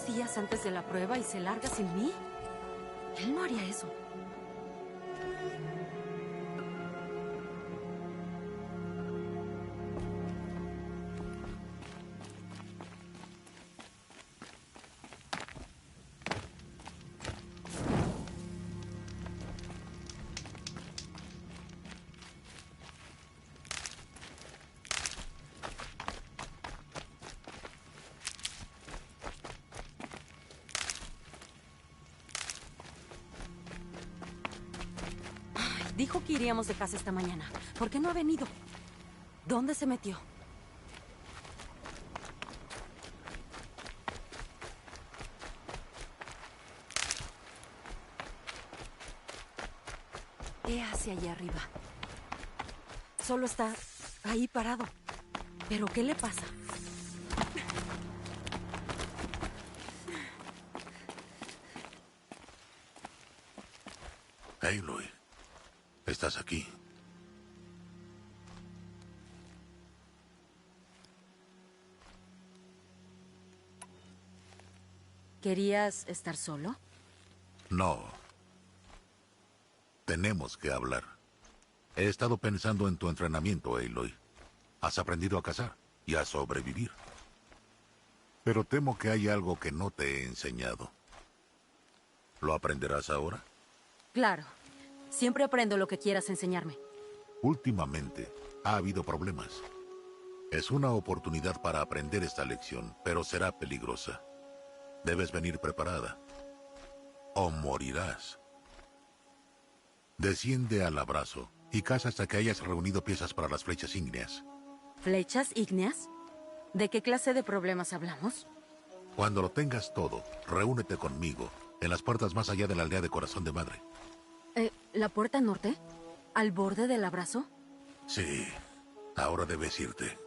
días antes de la prueba y se larga sin mí. Él no haría eso. Dijo que iríamos de casa esta mañana. ¿Por qué no ha venido? ¿Dónde se metió? ¿Qué hace allá arriba? Solo está ahí parado. ¿Pero qué le pasa? Aloy, estás aquí. ¿Querías estar solo? No. Tenemos que hablar. He estado pensando en tu entrenamiento, Aloy. Has aprendido a cazar y a sobrevivir. Pero temo que hay algo que no te he enseñado. ¿Lo aprenderás ahora? Claro. Siempre aprendo lo que quieras enseñarme. Últimamente ha habido problemas. Es una oportunidad para aprender esta lección, pero será peligrosa. Debes venir preparada. O morirás. Desciende al abrazo y caza hasta que hayas reunido piezas para las flechas ígneas. ¿Flechas ígneas? ¿De qué clase de problemas hablamos? Cuando lo tengas todo, reúnete conmigo en las puertas más allá de la aldea de Corazón de Madre. ¿La puerta norte? ¿Al borde del abrazo? Sí, ahora debes irte.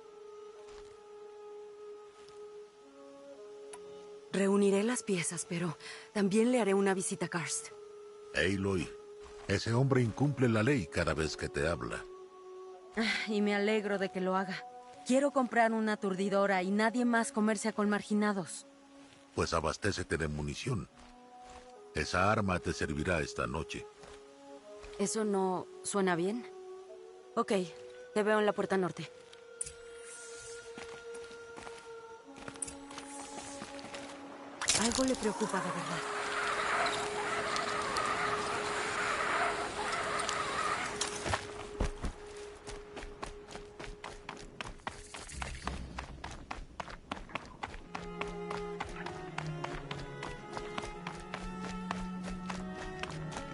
Reuniré las piezas, pero también le haré una visita a Karst. Aloy, ese hombre incumple la ley cada vez que te habla. Y me alegro de que lo haga. Quiero comprar una aturdidora y nadie más comercia con marginados. Pues abastécete de munición. Esa arma te servirá esta noche. ¿Eso no suena bien? Ok, te veo en la puerta norte. Algo le preocupa de verdad.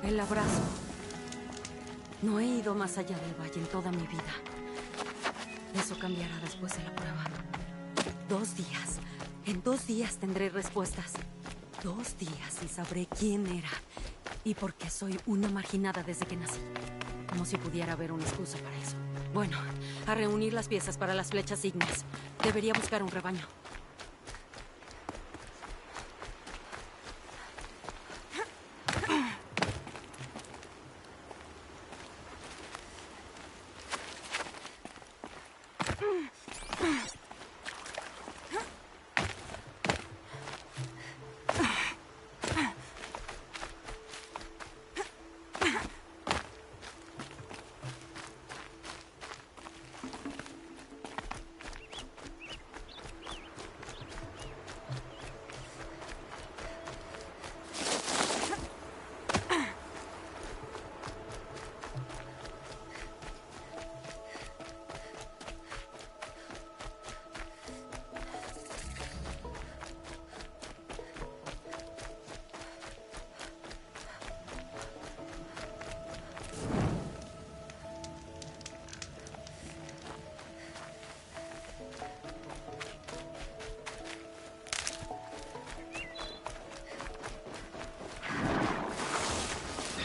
El abrazo. No he ido más allá del valle en toda mi vida. Eso cambiará después de la prueba. 2 días. En 2 días tendré respuestas. 2 días y sabré quién era. Y por qué soy una marginada desde que nací. Como si pudiera haber una excusa para eso. Bueno, a reunir las piezas para las flechas ígneas. Debería buscar un rebaño.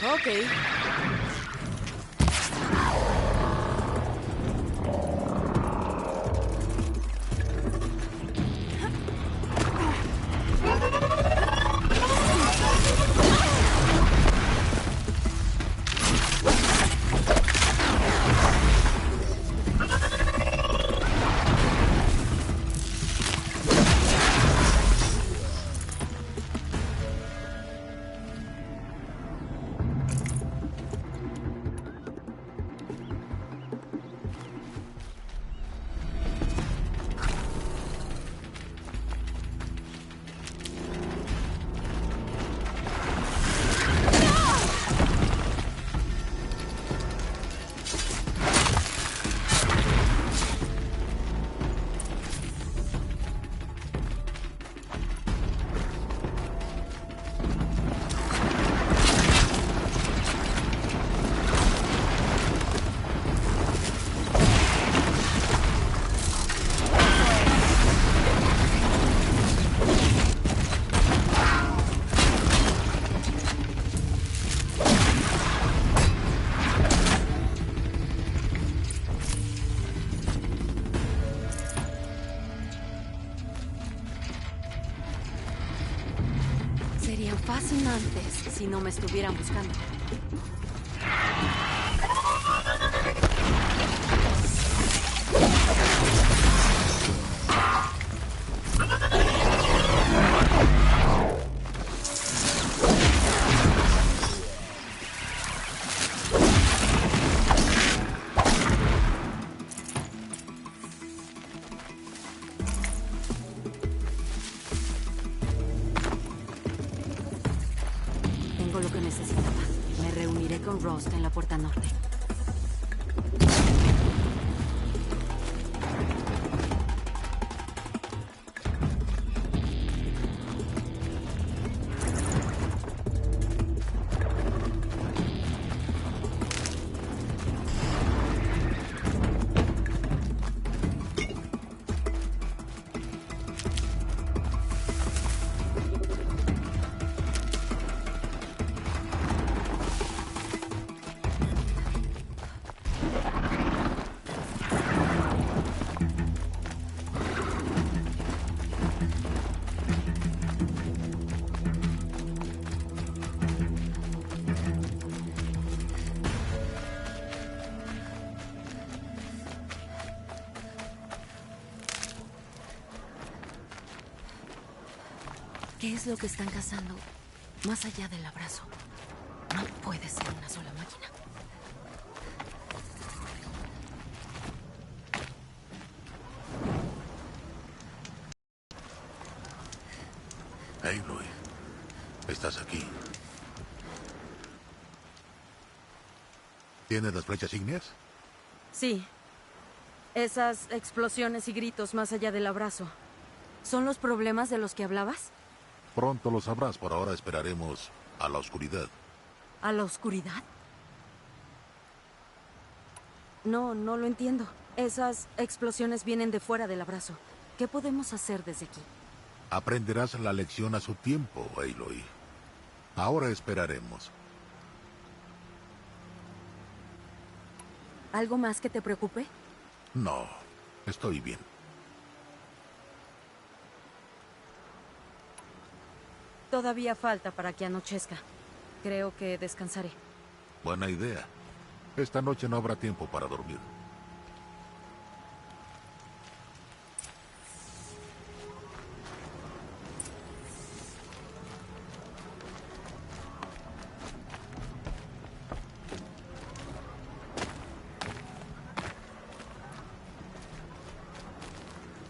Ok. Fascinantes, si no me estuvieran buscando. Tengo lo que necesitaba. Me reuniré con Rost en la puerta norte. ¿Qué es lo que están cazando más allá del abrazo? No puede ser una sola máquina. Aloy, estás aquí. ¿Tienes las flechas ígneas? Sí. Esas explosiones y gritos más allá del abrazo. ¿Son los problemas de los que hablabas? Pronto lo sabrás, por ahora esperaremos a la oscuridad. ¿A la oscuridad? No lo entiendo. Esas explosiones vienen de fuera del abrazo. ¿Qué podemos hacer desde aquí? Aprenderás la lección a su tiempo, Aloy. Ahora esperaremos. ¿Algo más que te preocupe? No, estoy bien. Todavía falta para que anochezca. Creo que descansaré. Buena idea. Esta noche no habrá tiempo para dormir.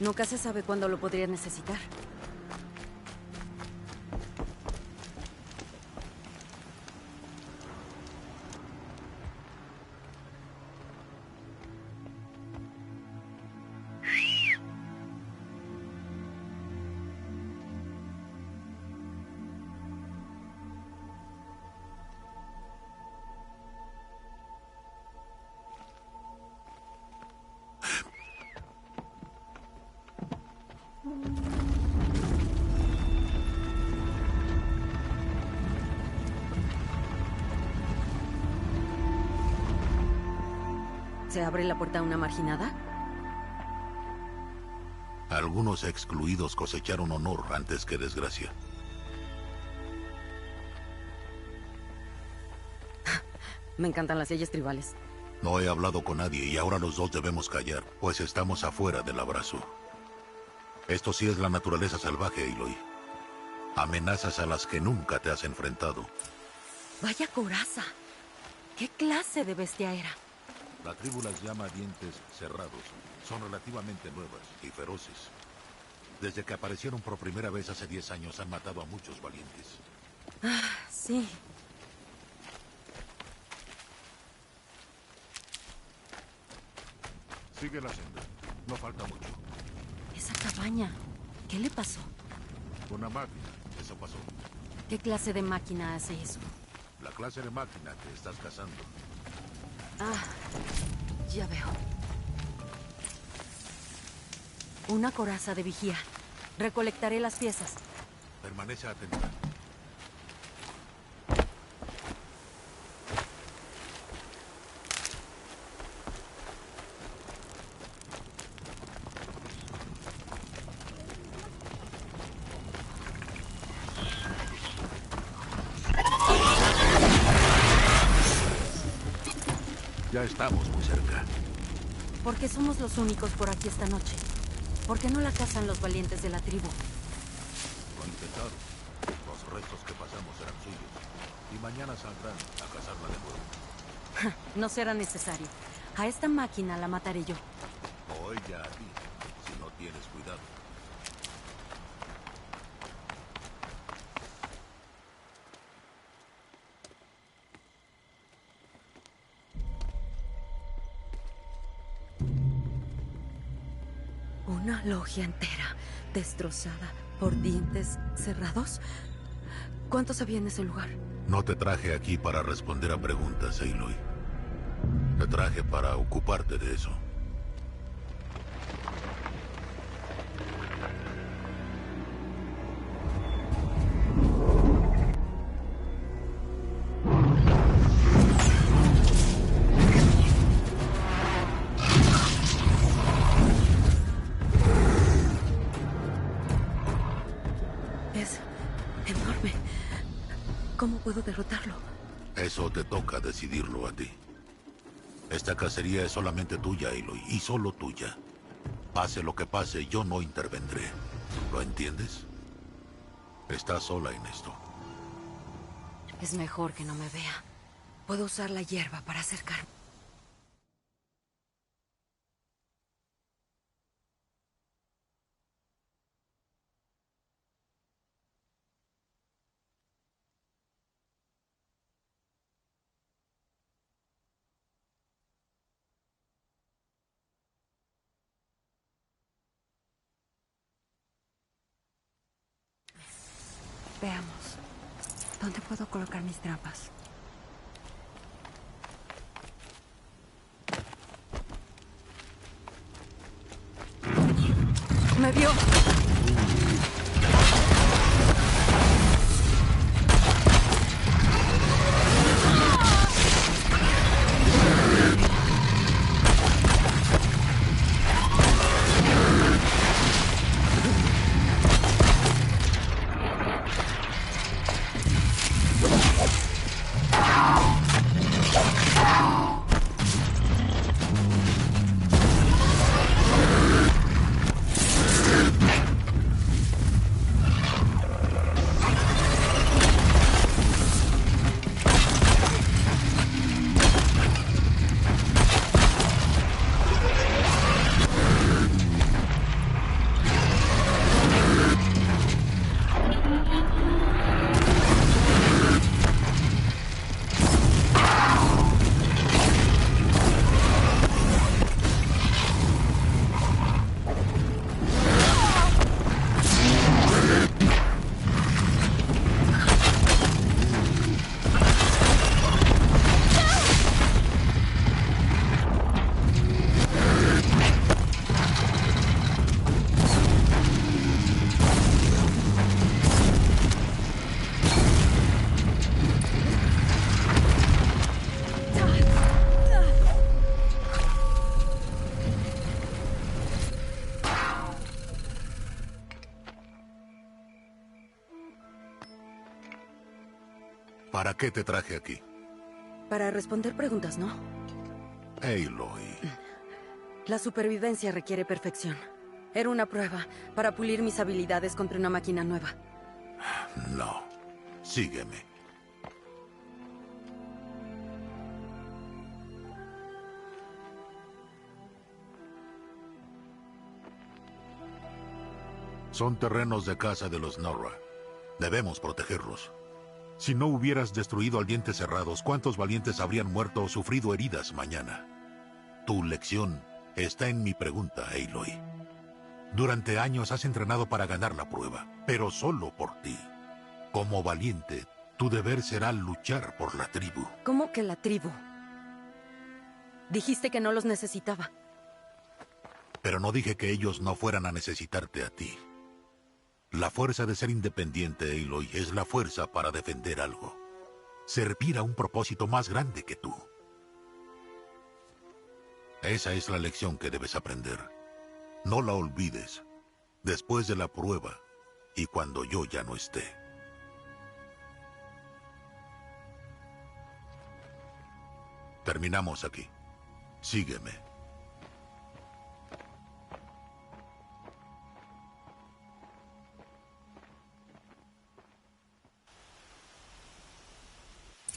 Nunca se sabe cuándo lo podría necesitar. ¿Se abre la puerta a una marginada? Algunos excluidos cosecharon honor antes que desgracia. Me encantan las leyes tribales. No he hablado con nadie y ahora los dos debemos callar, pues estamos afuera del abrazo. Esto sí es la naturaleza salvaje, Aloy. Amenazas a las que nunca te has enfrentado. Vaya coraza. ¿Qué clase de bestia era? La tribu las llama dientes cerrados. Son relativamente nuevas y feroces. Desde que aparecieron por primera vez hace 10 años han matado a muchos valientes. Ah, sí. Sigue la senda. No falta mucho. Esa cabaña. ¿Qué le pasó? Una máquina. Eso pasó. ¿Qué clase de máquina hace eso? La clase de máquina que estás cazando. Ah, ya veo. Una coraza de vigía. Recolectaré las piezas. Permanece atenta. Ya estamos muy cerca. Porque somos los únicos por aquí esta noche. ¿Por qué no la cazan los valientes de la tribu? Lo intentaron. Los restos que pasamos eran suyos. Y mañana saldrán a cazarla de nuevo. No será necesario. A esta máquina la mataré yo. O ella a ti, si no tienes cuidado. Una logia entera, destrozada por dientes cerrados. ¿Cuántos había en ese lugar? No te traje aquí para responder a preguntas, Aloy. Te traje para ocuparte de eso. Es enorme. ¿Cómo puedo derrotarlo? Eso te toca decidirlo a ti. Esta cacería es solamente tuya, Aloy, y solo tuya. Pase lo que pase, yo no intervendré. ¿Lo entiendes? Estás sola en esto. Es mejor que no me vea. Puedo usar la hierba para acercarme. Veamos. ¿Dónde puedo colocar mis trampas? ¡Me vio! ¿Para qué te traje aquí? Para responder preguntas, ¿no? Aloy. La supervivencia requiere perfección. Era una prueba para pulir mis habilidades contra una máquina nueva. No. Sígueme. Son terrenos de caza de los Nora. Debemos protegerlos. Si no hubieras destruido al dientes cerrados, ¿cuántos valientes habrían muerto o sufrido heridas mañana? Tu lección está en mi pregunta, Aloy. Durante años has entrenado para ganar la prueba, pero solo por ti. Como valiente, tu deber será luchar por la tribu. ¿Cómo que la tribu? Dijiste que no los necesitaba. Pero no dije que ellos no fueran a necesitarte a ti. La fuerza de ser independiente, Aloy, es la fuerza para defender algo. Servir a un propósito más grande que tú. Esa es la lección que debes aprender. No la olvides. Después de la prueba y cuando yo ya no esté. Terminamos aquí. Sígueme.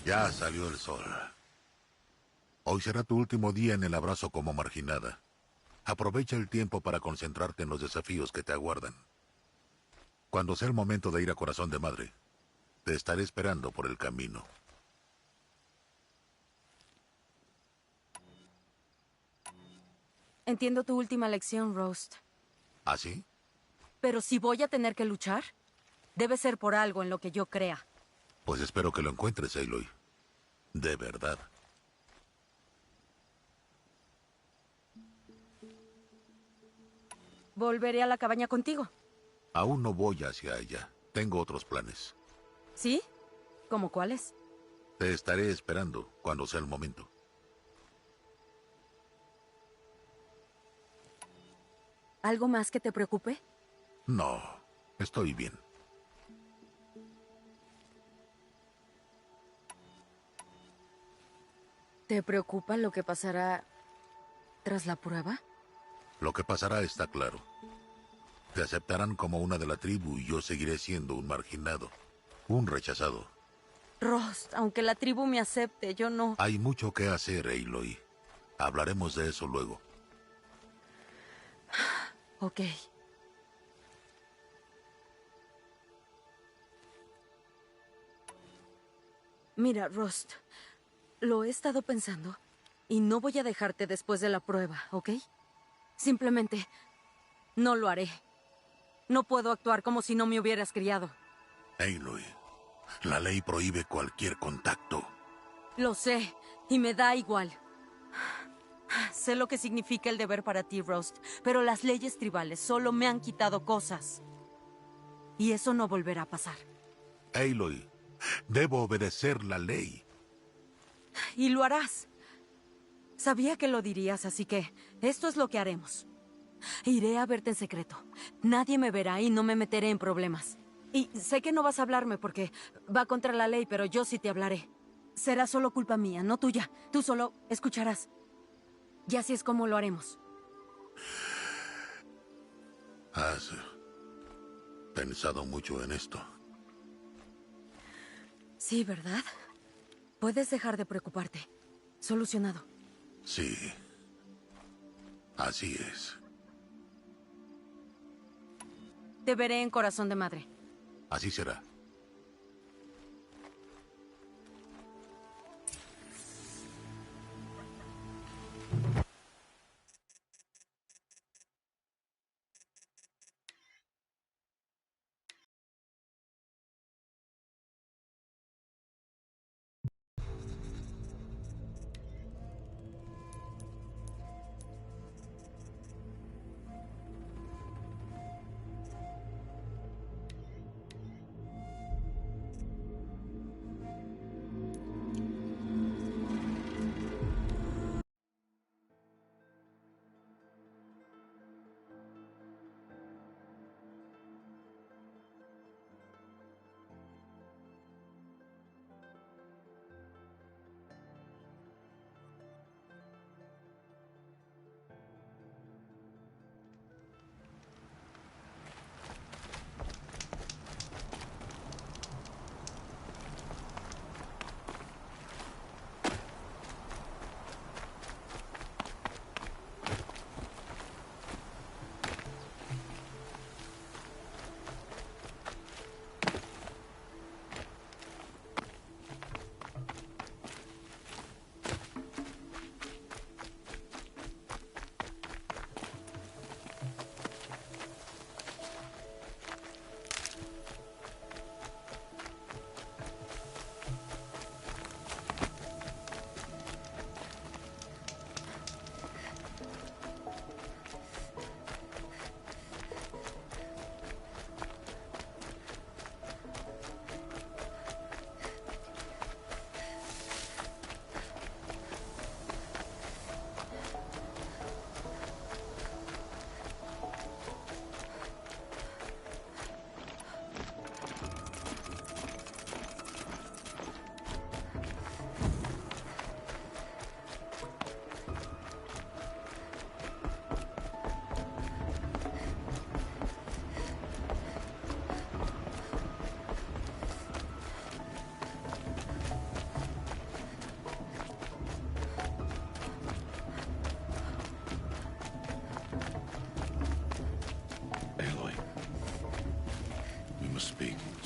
Ya salió el sol. Hoy será tu último día en el abrazo como marginada. Aprovecha el tiempo para concentrarte en los desafíos que te aguardan. Cuando sea el momento de ir a Corazón de Madre, te estaré esperando por el camino. Entiendo tu última lección, Roast. ¿Ah, sí? Pero si voy a tener que luchar, debe ser por algo en lo que yo crea. Pues espero que lo encuentres, Aloy. De verdad. Volveré a la cabaña contigo. Aún no voy hacia allá. Tengo otros planes. ¿Sí? ¿Cómo cuáles? Te estaré esperando cuando sea el momento. ¿Algo más que te preocupe? No, estoy bien. ¿Te preocupa lo que pasará tras la prueba? Lo que pasará está claro. Te aceptarán como una de la tribu y yo seguiré siendo un marginado, un rechazado. Rost, aunque la tribu me acepte, yo no... Hay mucho que hacer, Aloy. Hablaremos de eso luego. Ok. Mira, Rost, lo he estado pensando y no voy a dejarte después de la prueba, ¿ok? Simplemente no lo haré. No puedo actuar como si no me hubieras criado. Aloy, la ley prohíbe cualquier contacto. Lo sé, y me da igual. Sé lo que significa el deber para ti, Rost, pero las leyes tribales solo me han quitado cosas. Y eso no volverá a pasar. Aloy, debo obedecer la ley. Y lo harás. Sabía que lo dirías, así que esto es lo que haremos. Iré a verte en secreto. Nadie me verá y no me meteré en problemas. Y sé que no vas a hablarme porque va contra la ley, pero yo sí te hablaré. Será solo culpa mía, no tuya. Tú solo escucharás. Y así es como lo haremos. Has pensado mucho en esto. Sí, ¿verdad? Puedes dejar de preocuparte. Solucionado. Sí, así es. Te veré en Corazón de Madre. Así será.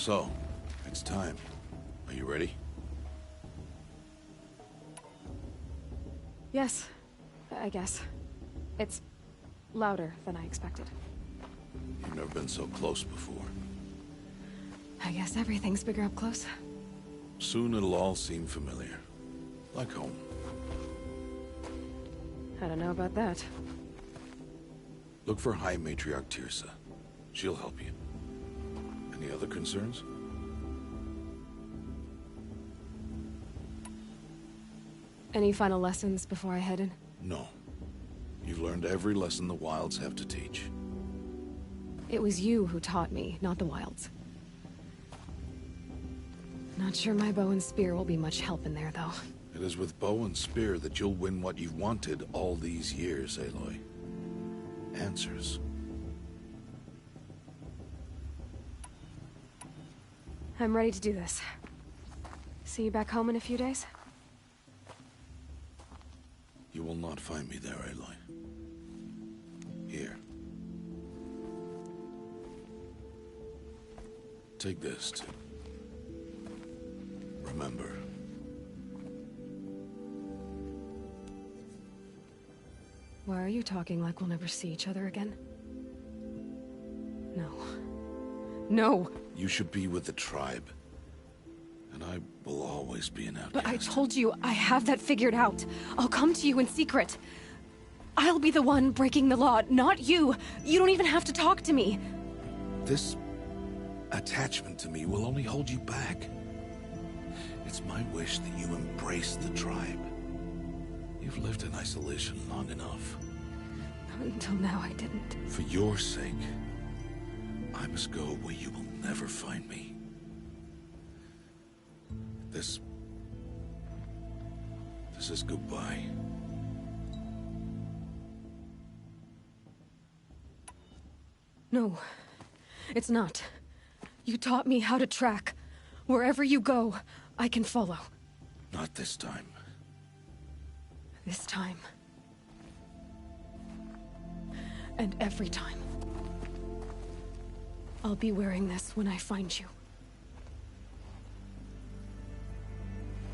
So, it's time. Are you ready? Yes, I guess. It's louder than I expected. You've never been so close before. I guess everything's bigger up close. Soon it'll all seem familiar. Like home. I don't know about that. Look for High Matriarch Tirsa. She'll help you. Any other concerns? Any final lessons before I head in? No. You've learned every lesson the Wilds have to teach. It was you who taught me, not the Wilds. Not sure my bow and spear will be much help in there, though. It is with bow and spear that you'll win what you've wanted all these years, Aloy. Answers. I'm ready to do this. See you back home in a few days? You will not find me there, Aloy. Here. Take this to remember. Why are you talking like we'll never see each other again? No. No! You should be with the tribe. And I will always be an outcast. But I told you, I have that figured out. I'll come to you in secret. I'll be the one breaking the law, not you. You don't even have to talk to me. This attachment to me will only hold you back. It's my wish that you embrace the tribe. You've lived in isolation long enough. Until now, I didn't. For your sake, I must go where you will never find me. This is goodbye. No, it's not. You taught me how to track. Wherever you go, I can follow. Not this time. This time. And every time. I'll be wearing this when I find you.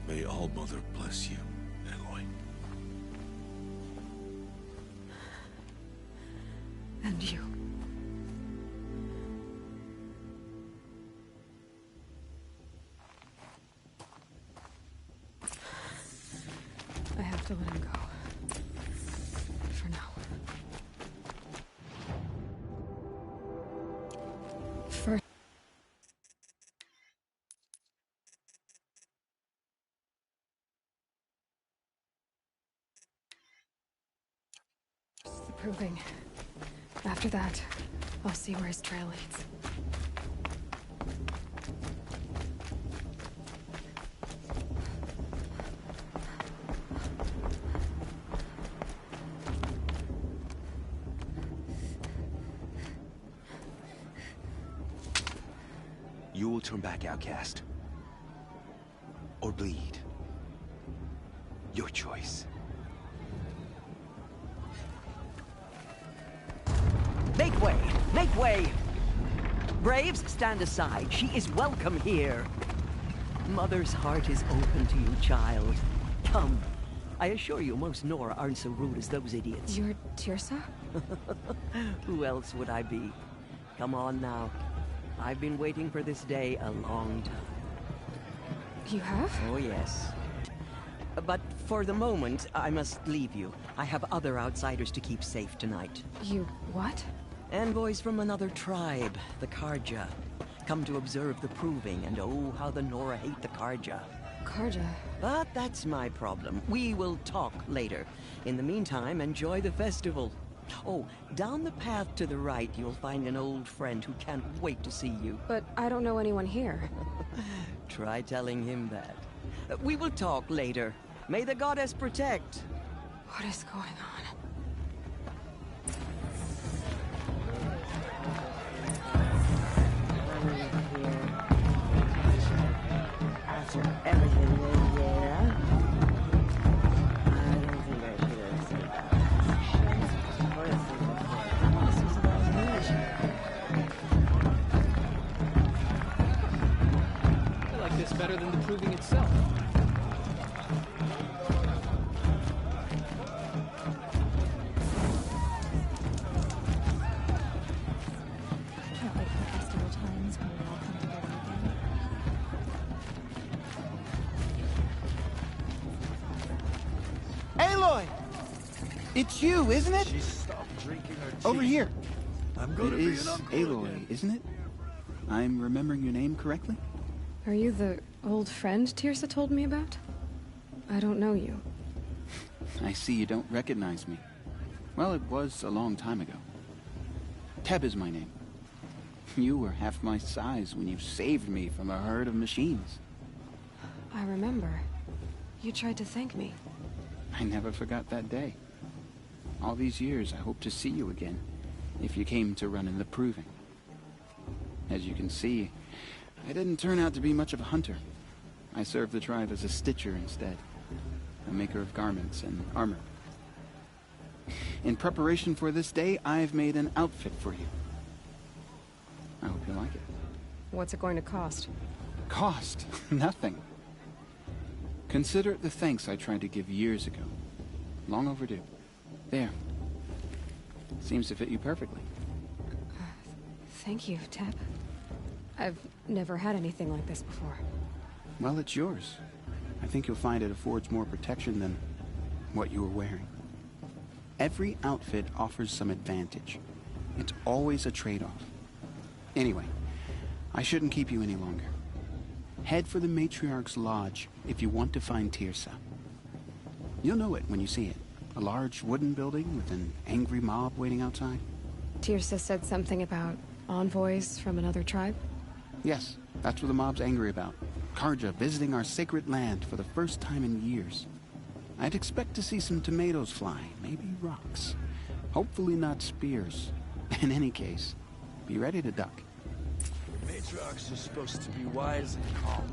May All-Mother bless you, Aloy. And you. I have to let him go. For now. First. The proving. After that, I'll see where his trail leads. You will turn back, outcast. Or bleed. Your choice. Make way! Make way! Braves, stand aside. She is welcome here. Mother's heart is open to you, child. Come. I assure you, most Nora aren't so rude as those idiots. You're Tirsa? Who else would I be? Come on now. I've been waiting for this day a long time. You have? Oh, yes. But for the moment, I must leave you. I have other outsiders to keep safe tonight. You what? Envoys from another tribe, the Karja. Come to observe the proving, and oh, how the Nora hate the Karja. Karja? But that's my problem. We will talk later. In the meantime, enjoy the festival. Oh, down the path to the right, you'll find an old friend who can't wait to see you. But I don't know anyone here. Try telling him that. We will talk later. May the goddess protect. What is going on? After everything they did, I don't think I should have said that. What is this? This is about It's you, isn't it? She stopped drinking her tea. Over here. I'm gonna It be is an uncle Aloy, again. isn't it? I'm remembering your name correctly? Are you the old friend Tirsa told me about? I don't know you. I see you don't recognize me. Well, it was a long time ago. Teb is my name. You were half my size when you saved me from a herd of machines. I remember. You tried to thank me. I never forgot that day. All these years, I hope to see you again, if you came to run in the proving. As you can see, I didn't turn out to be much of a hunter. I served the tribe as a stitcher instead, a maker of garments and armor. In preparation for this day, I've made an outfit for you. I hope you like it. What's it going to cost? Cost? Nothing. Consider it the thanks I tried to give years ago. Long overdue. There. Seems to fit you perfectly. Thank you, Teb. I've never had anything like this before. Well, it's yours. I think you'll find it affords more protection than what you were wearing. Every outfit offers some advantage. It's always a trade-off. Anyway, I shouldn't keep you any longer. Head for the Matriarch's Lodge if you want to find Tirsa. You'll know it when you see it. A large wooden building with an angry mob waiting outside. Tirsa said something about envoys from another tribe? Yes, that's what the mob's angry about. Karja visiting our sacred land for the first time in years. I'd expect to see some tomatoes fly, maybe rocks. Hopefully not spears. In any case, be ready to duck. Matriarchs are supposed to be wise and calm.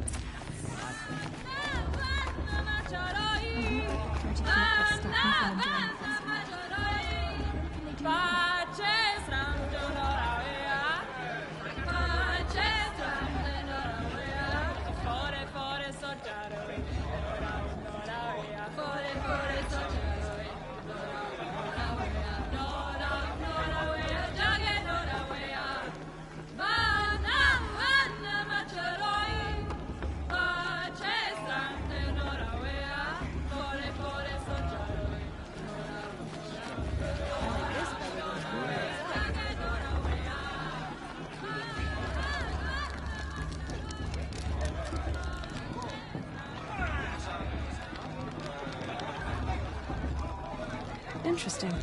Interesting.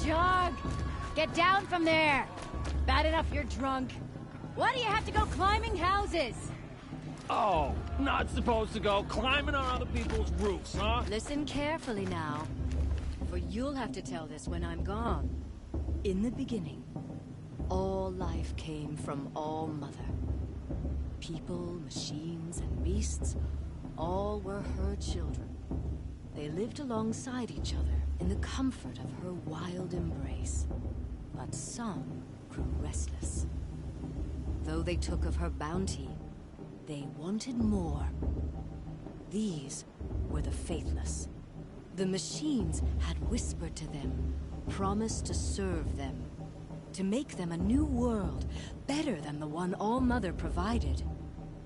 Jog! Get down from there! Bad enough you're drunk. Why do you have to go climbing houses? Oh, not supposed to go climbing on other people's roofs, huh? Listen carefully now, for you'll have to tell this when I'm gone. In the beginning, all life came from All Mother. People, machines, and beasts, all were her children. They lived alongside each other in the comfort of her wild embrace. But some grew restless. Though they took of her bounty, they wanted more. These were the faithless. The machines had whispered to them, promised to serve them, to make them a new world, better than the one All Mother provided.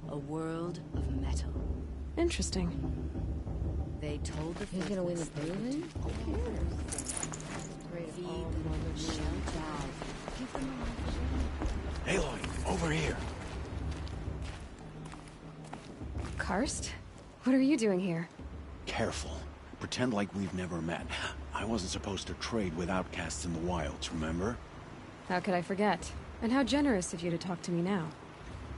A world of metal. Interesting. They told the Who's gonna win the faithless they would proving? do all feed them, shout out, give them a life. Aloy, over here. Karst? What are you doing here? Careful. Pretend like we've never met. I wasn't supposed to trade with outcasts in the wilds, remember? How could I forget? And how generous of you to talk to me now.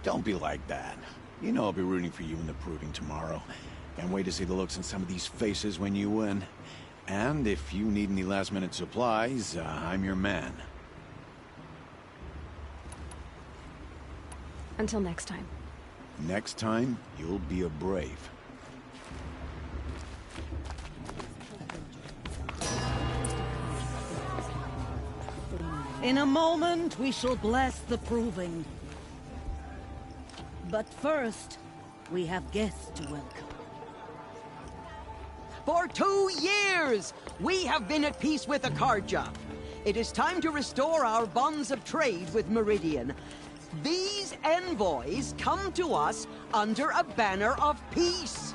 Don't be like that. You know I'll be rooting for you in the proving tomorrow. Can't wait to see the looks on some of these faces when you win. And if you need any last-minute supplies, I'm your man. Until next time. Next time, you'll be a brave. In a moment, we shall bless the proving. But first, we have guests to welcome. For 2 years, we have been at peace with Akarja. It is time to restore our bonds of trade with Meridian. These envoys come to us under a banner of peace.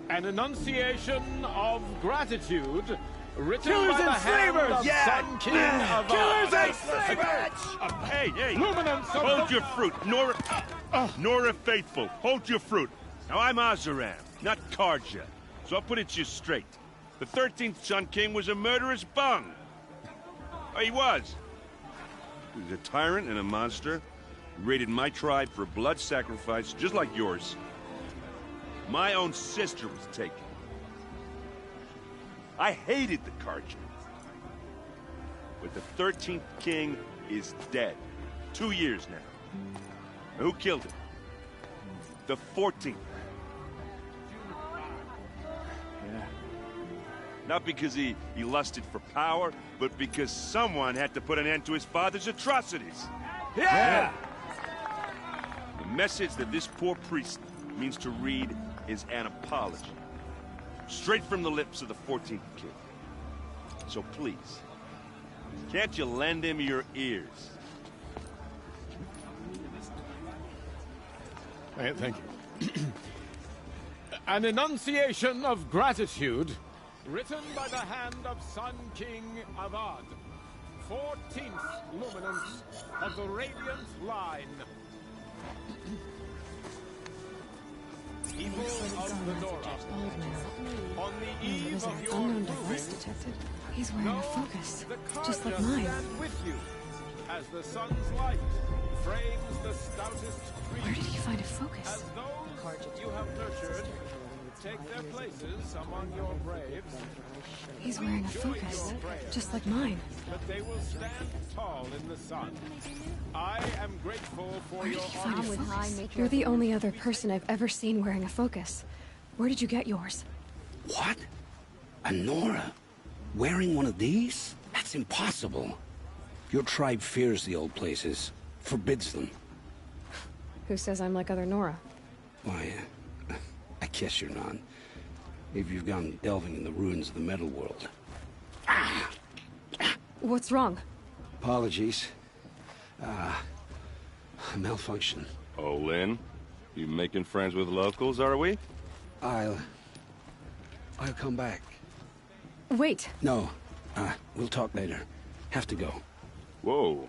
An enunciation of gratitude written Killers by the and hand slavers! of Yeah! Sun King of Killers and slavers! Hey! Luminance of Hold the... your fruit, Nora Faithful. Hold your fruit. Now, I'm Azaram, not Karja, so I'll put it to you straight. The 13th Sun King was a murderous bung. Oh, he was. He was a tyrant and a monster. He raided my tribe for blood sacrifice, just like yours. My own sister was taken. I hated the Karja. But the 13th king is dead. 2 years now. And who killed him? The 14th. Yeah. Not because he lusted for power, but because someone had to put an end to his father's atrocities. Yeah! The message that this poor priest means to read is an apology. Straight from the lips of the 14th king. So please, can't you lend him your ears? Thank you. An enunciation of gratitude written by the hand of Sun King Avad, 14th luminance of the Radiant Line. People of the Nora, on the eve There's an of your unknown moving, device detected. He's wearing know a focus, the just like Karja mine. stand with you as the sun's light frames the stoutest trees. Where did he find a As focus? those you have nurtured take their places among your braves, He's wearing a focus, just like mine. but they will stand tall in the sun. I am grateful for Where did your you find a honesty. focus? You're the only other person I've ever seen wearing a focus. Where did you get yours? What? A Nora? Wearing one of these? That's impossible. Your tribe fears the old places, forbids them. Who says I'm like other Nora? Why, I guess you're not. If you've gone delving in the ruins of the metal world. What's wrong? Apologies. Malfunction. Oh, Lynn, you making friends with locals, are we? I'll come back. Wait. No, we'll talk later. Have to go. Whoa.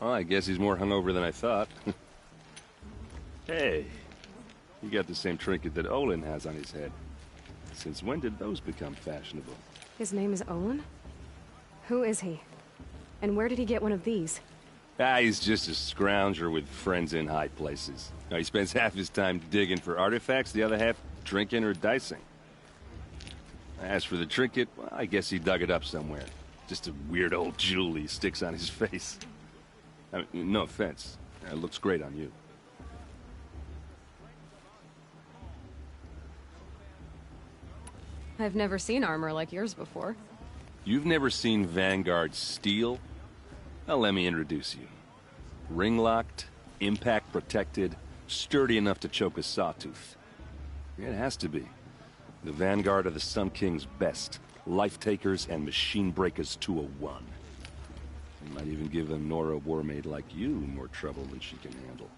Well, I guess he's more hungover than I thought. Hey, you got the same trinket that Olin has on his head. Since when did those become fashionable? His name is Olin? Who is he? And where did he get one of these? He's just a scrounger with friends in high places. Now, he spends half his time digging for artifacts, the other half drinking or dicing. As for the trinket, well, I guess he dug it up somewhere. Just a weird old jewel he sticks on his face. I mean, no offense. It looks great on you. I've never seen armor like yours before. You've never seen Vanguard steel? Well, let me introduce you. Ring-locked, impact-protected, sturdy enough to choke a sawtooth. It has to be. The Vanguard of the Sun King's best. Life-takers and machine breakers to a one. It might even give a Nora warmaid like you more trouble than she can handle.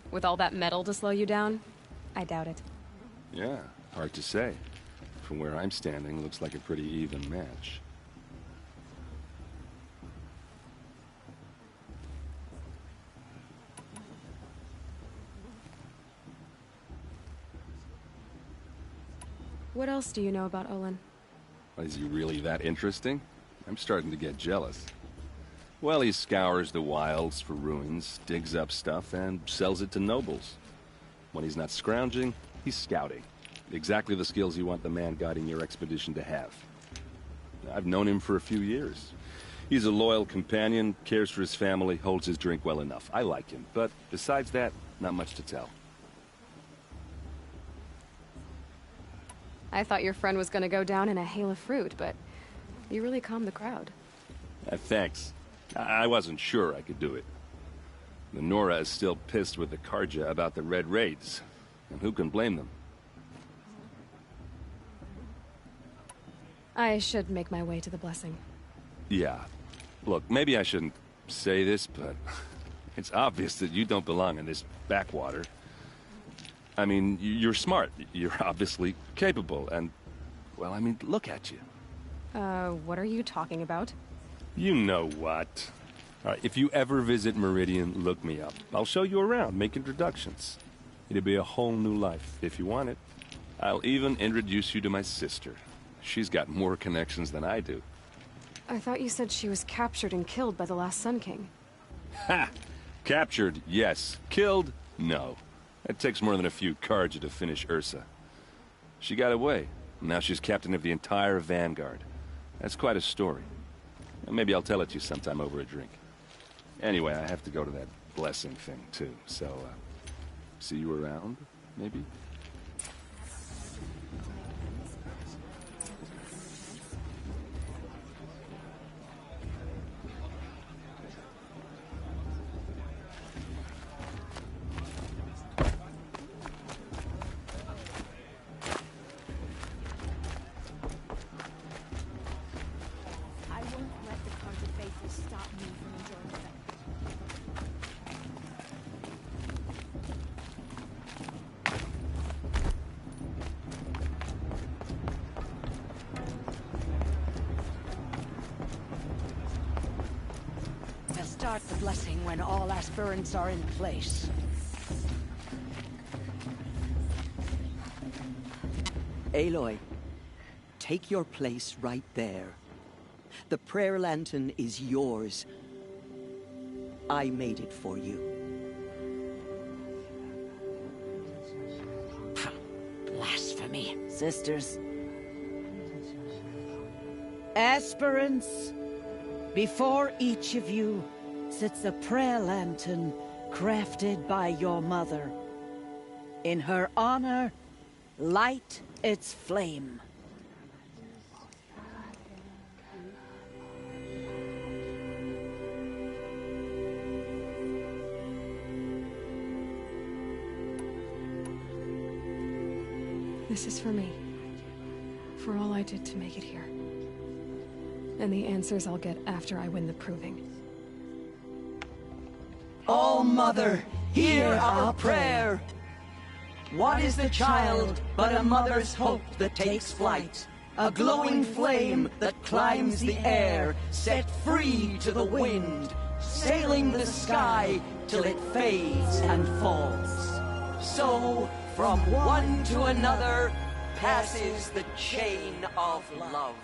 With all that metal to slow you down? I doubt it. Yeah, hard to say. From where I'm standing, looks like a pretty even match. What else do you know about Olin? Is he really that interesting? I'm starting to get jealous. Well, he scours the wilds for ruins, digs up stuff, and sells it to nobles. When he's not scrounging, he's scouting. Exactly the skills you want the man guiding your expedition to have. I've known him for a few years. He's a loyal companion, cares for his family, holds his drink well enough. I like him, but besides that, not much to tell. I thought your friend was gonna go down in a hail of fruit, but you really calmed the crowd. Thanks. I wasn't sure I could do it. The Nora is still pissed with the Karja about the Red Raids, and who can blame them? I should make my way to the blessing. Yeah. Look, maybe I shouldn't say this, but it's obvious that you don't belong in this backwater. I mean, you're smart. You're obviously capable, and... well, I mean, look at you. What are you talking about? You know what. All right, if you ever visit Meridian, look me up. I'll show you around, make introductions. It'll be a whole new life, if you want it. I'll even introduce you to my sister. She's got more connections than I do. I thought you said she was captured and killed by the last Sun King. Ha! Captured, yes. Killed, no. It takes more than a few Carja to finish Ursa. She got away. Now she's captain of the entire Vanguard. That's quite a story. Maybe I'll tell it to you sometime over a drink. Anyway, I have to go to that blessing thing, too. So, see you around, maybe? Start the blessing when all aspirants are in place. Aloy, take your place right there. The prayer lantern is yours. I made it for you. Blasphemy, sisters. Aspirants, before each of you sits a prayer lantern crafted by your mother. In her honor, light its flame. This is for me. For all I did to make it here. And the answers I'll get after I win the proving. All Mother, hear our prayer. What is the child but a mother's hope that takes flight? A glowing flame that climbs the air, set free to the wind, sailing the sky till it fades and falls. So, from one to another, passes the chain of love.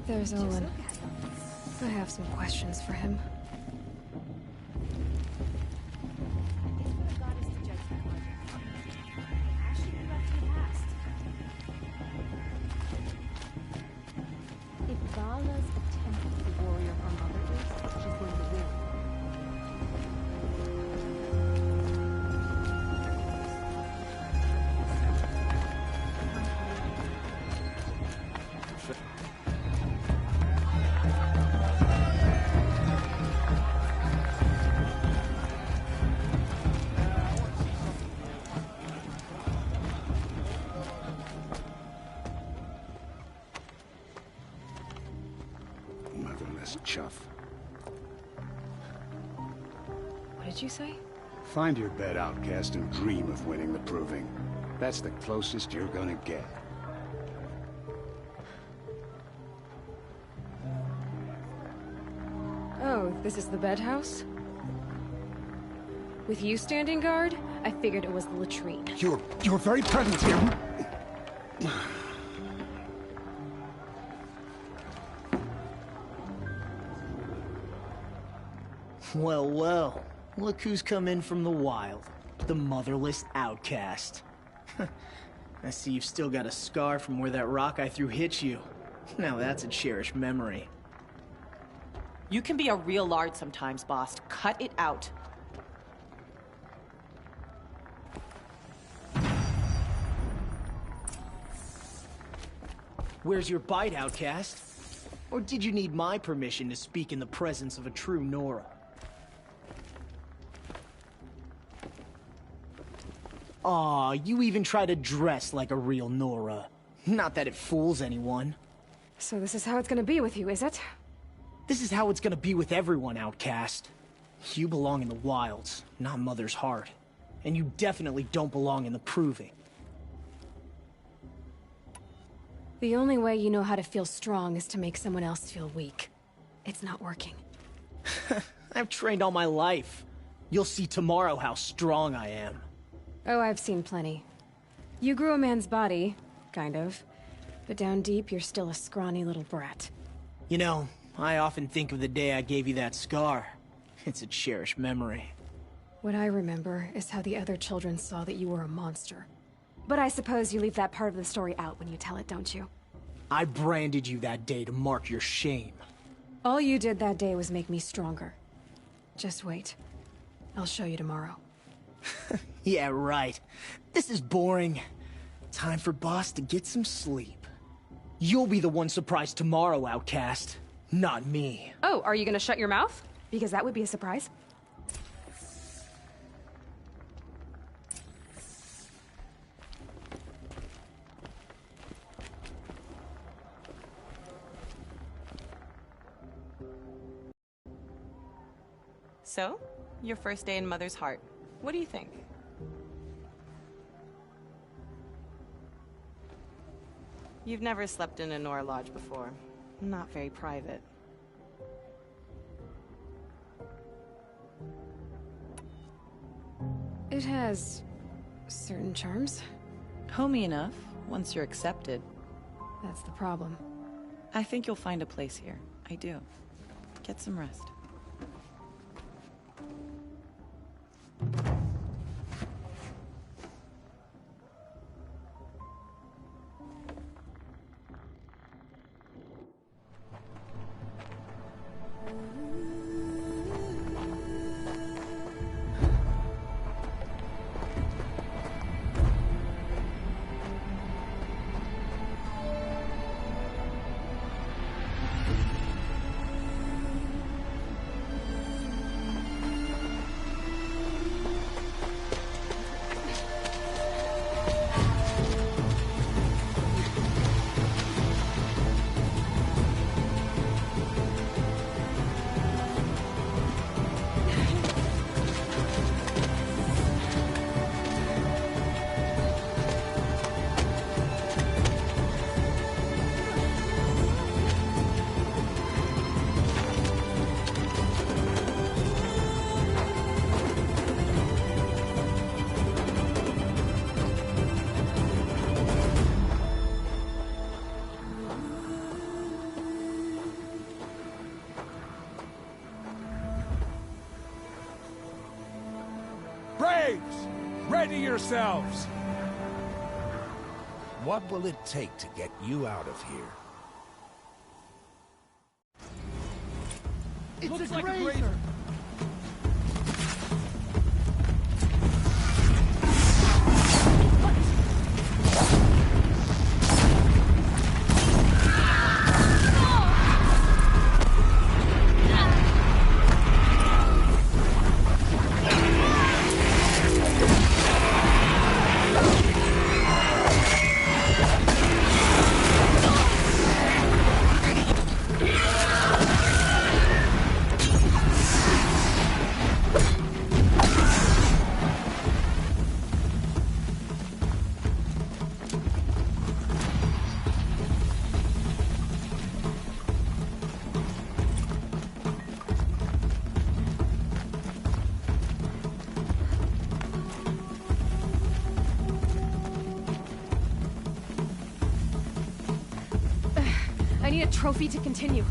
There's Olin. I have some questions for him. If Gala's attempt the warrior her mother is, she's going to win. Motherless chuff. What did you say? Find your bed, outcast, and dream of winning the proving. That's the closest you're gonna get. Oh, this is the bed house? With you standing guard, I figured it was the latrine. Your very presence here... Well, well. Look who's come in from the wild. The motherless outcast. I see you've still got a scar from where that rock I threw hit you. Now that's a cherished memory. You can be a real lard sometimes, boss. Cut it out. Where's your bite, outcast? Or did you need my permission to speak in the presence of a true Nora? Aw, you even try to dress like a real Nora. Not that it fools anyone. So this is how it's gonna be with you, is it? This is how it's gonna be with everyone, Outcast. You belong in the wilds, not Mother's heart. And you definitely don't belong in the Proving. The only way you know how to feel strong is to make someone else feel weak. It's not working. I've trained all my life. You'll see tomorrow how strong I am. Oh, I've seen plenty. You grew a man's body, kind of. But down deep, you're still a scrawny little brat. You know, I often think of the day I gave you that scar. It's a cherished memory. What I remember is how the other children saw that you were a monster. But I suppose you leave that part of the story out when you tell it, don't you? I branded you that day to mark your shame. All you did that day was make me stronger. Just wait. I'll show you tomorrow. Yeah, right. This is boring. Time for Boss to get some sleep. You'll be the one surprised tomorrow, Outcast. Not me. Oh, are you gonna shut your mouth? Because that would be a surprise. So, your first day in Mother's heart. What do you think? You've never slept in a Nora Lodge before. Not very private. It has certain charms. Homey enough, once you're accepted. That's the problem. I think you'll find a place here. I do. Get some rest. Braves! Ready yourselves! What will it take to get you out of here? Looks like a grazer! I need a trophy to continue.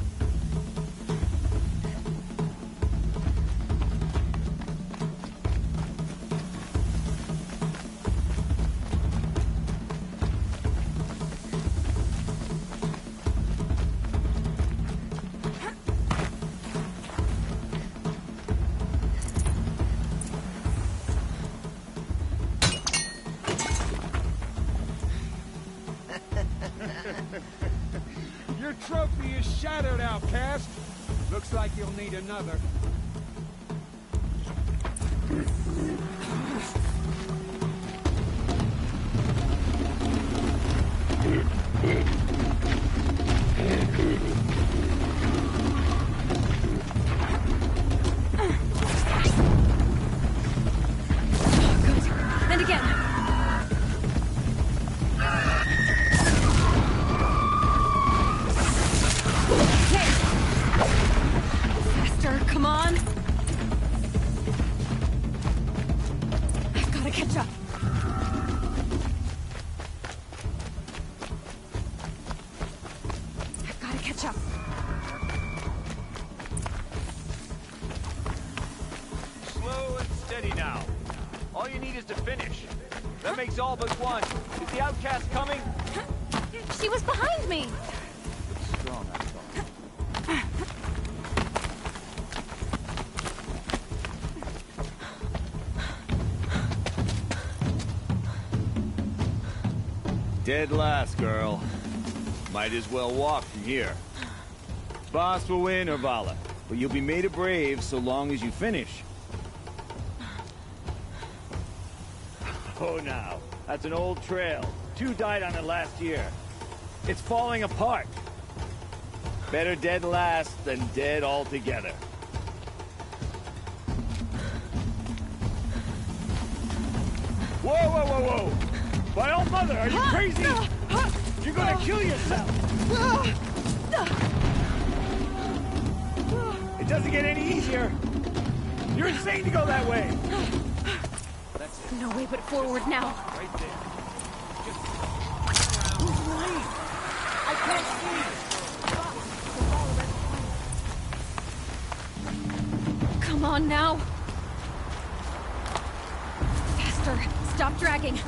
Your trophy is shattered, Outcast. Looks like you'll need another. Slow and steady now. All you need is to finish. That makes all but one. Is the outcast coming? She was behind me! It's strong, I thought. Dead last, girl. Might as well walk from here. Boss will win, or Vala, but you'll be made a brave so long as you finish. Oh, now. That's an old trail. 2 died on it last year. It's falling apart. Better dead last than dead altogether. Whoa, whoa, whoa, whoa! By all mother, are you crazy? You're gonna kill yourself! It doesn't get any easier! You're insane to go that way! That's it. No way but forward now. Right there. Who's right? I can't see! Come on now. Faster. Stop dragging.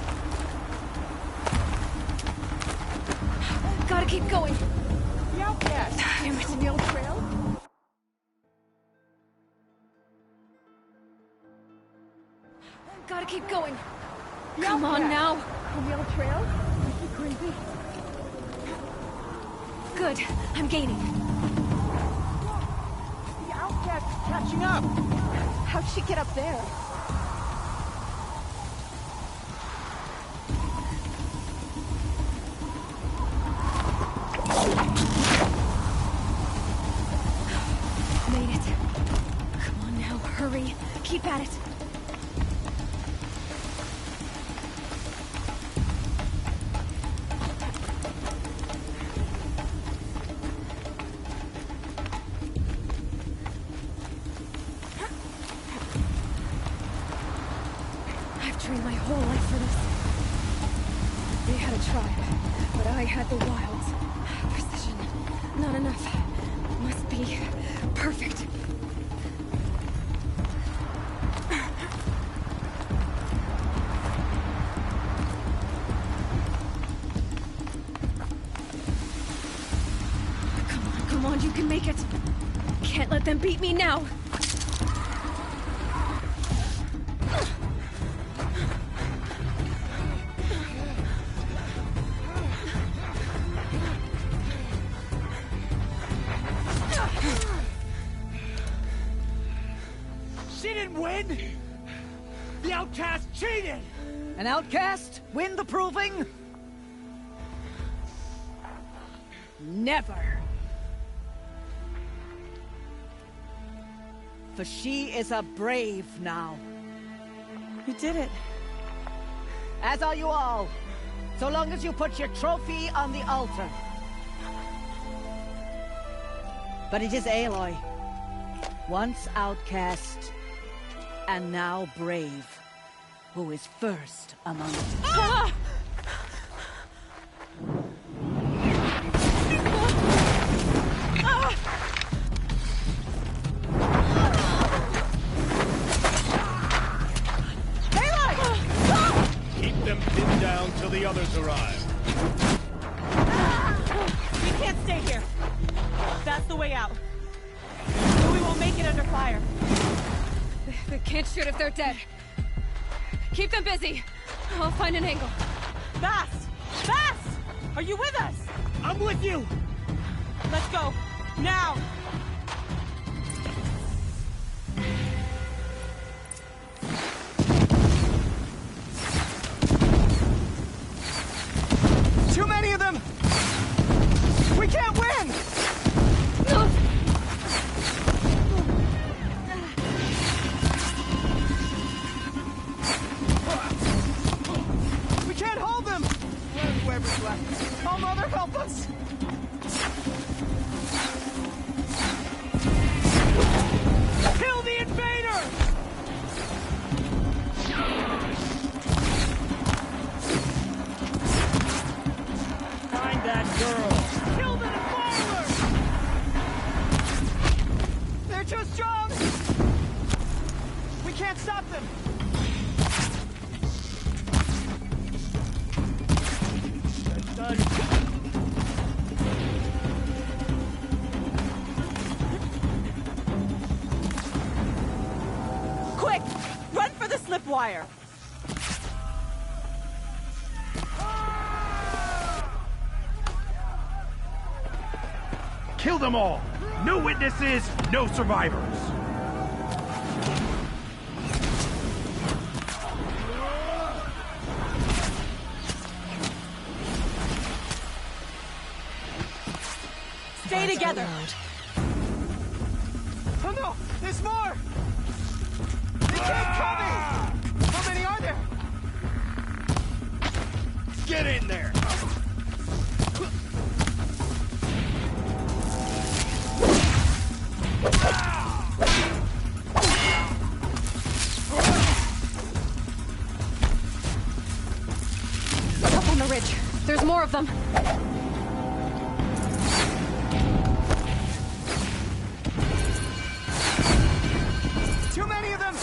Gotta keep going. The outcast! Damn it. On the old trail? Gotta keep going. Come on now. On the old trail? Are you crazy? Good. I'm gaining. The outcast is catching up! How'd she get up there? Made it. Come on now, hurry. Keep at it. I've trained my whole life for this. They had a tribe, but I had the wilds. Precision. Not enough. Must be perfect. Come on, you can make it. Can't let them beat me now. She didn't win! The outcast cheated! An outcast? Win the proving? Never. For she is a brave now. You did it. As are you all. So long as you put your trophy on the altar. But it is Aloy. Once outcast, and now brave, who is first among us. Ah! Keep them pinned down till the others arrive. We can't stay here. That's the way out. But we won't make it under fire. They can't shoot if they're dead. Keep them busy. I'll find an angle. Fast! Fast! Are you with us? I'm with you! Let's go. Now! Too many of them! We can't win! We can't hold them! Whoever's left. Oh, Mother, help us! Kill the invader! Find that girl! Kill the defiler! They're too strong! We can't stop them! Quick! Run for the slip wire! Kill them all! No witnesses, no survivors! Stay together! Oh no! There's more! They keep coming! How many are there? Get in there! Up on the ridge. There's more of them. Too many of them!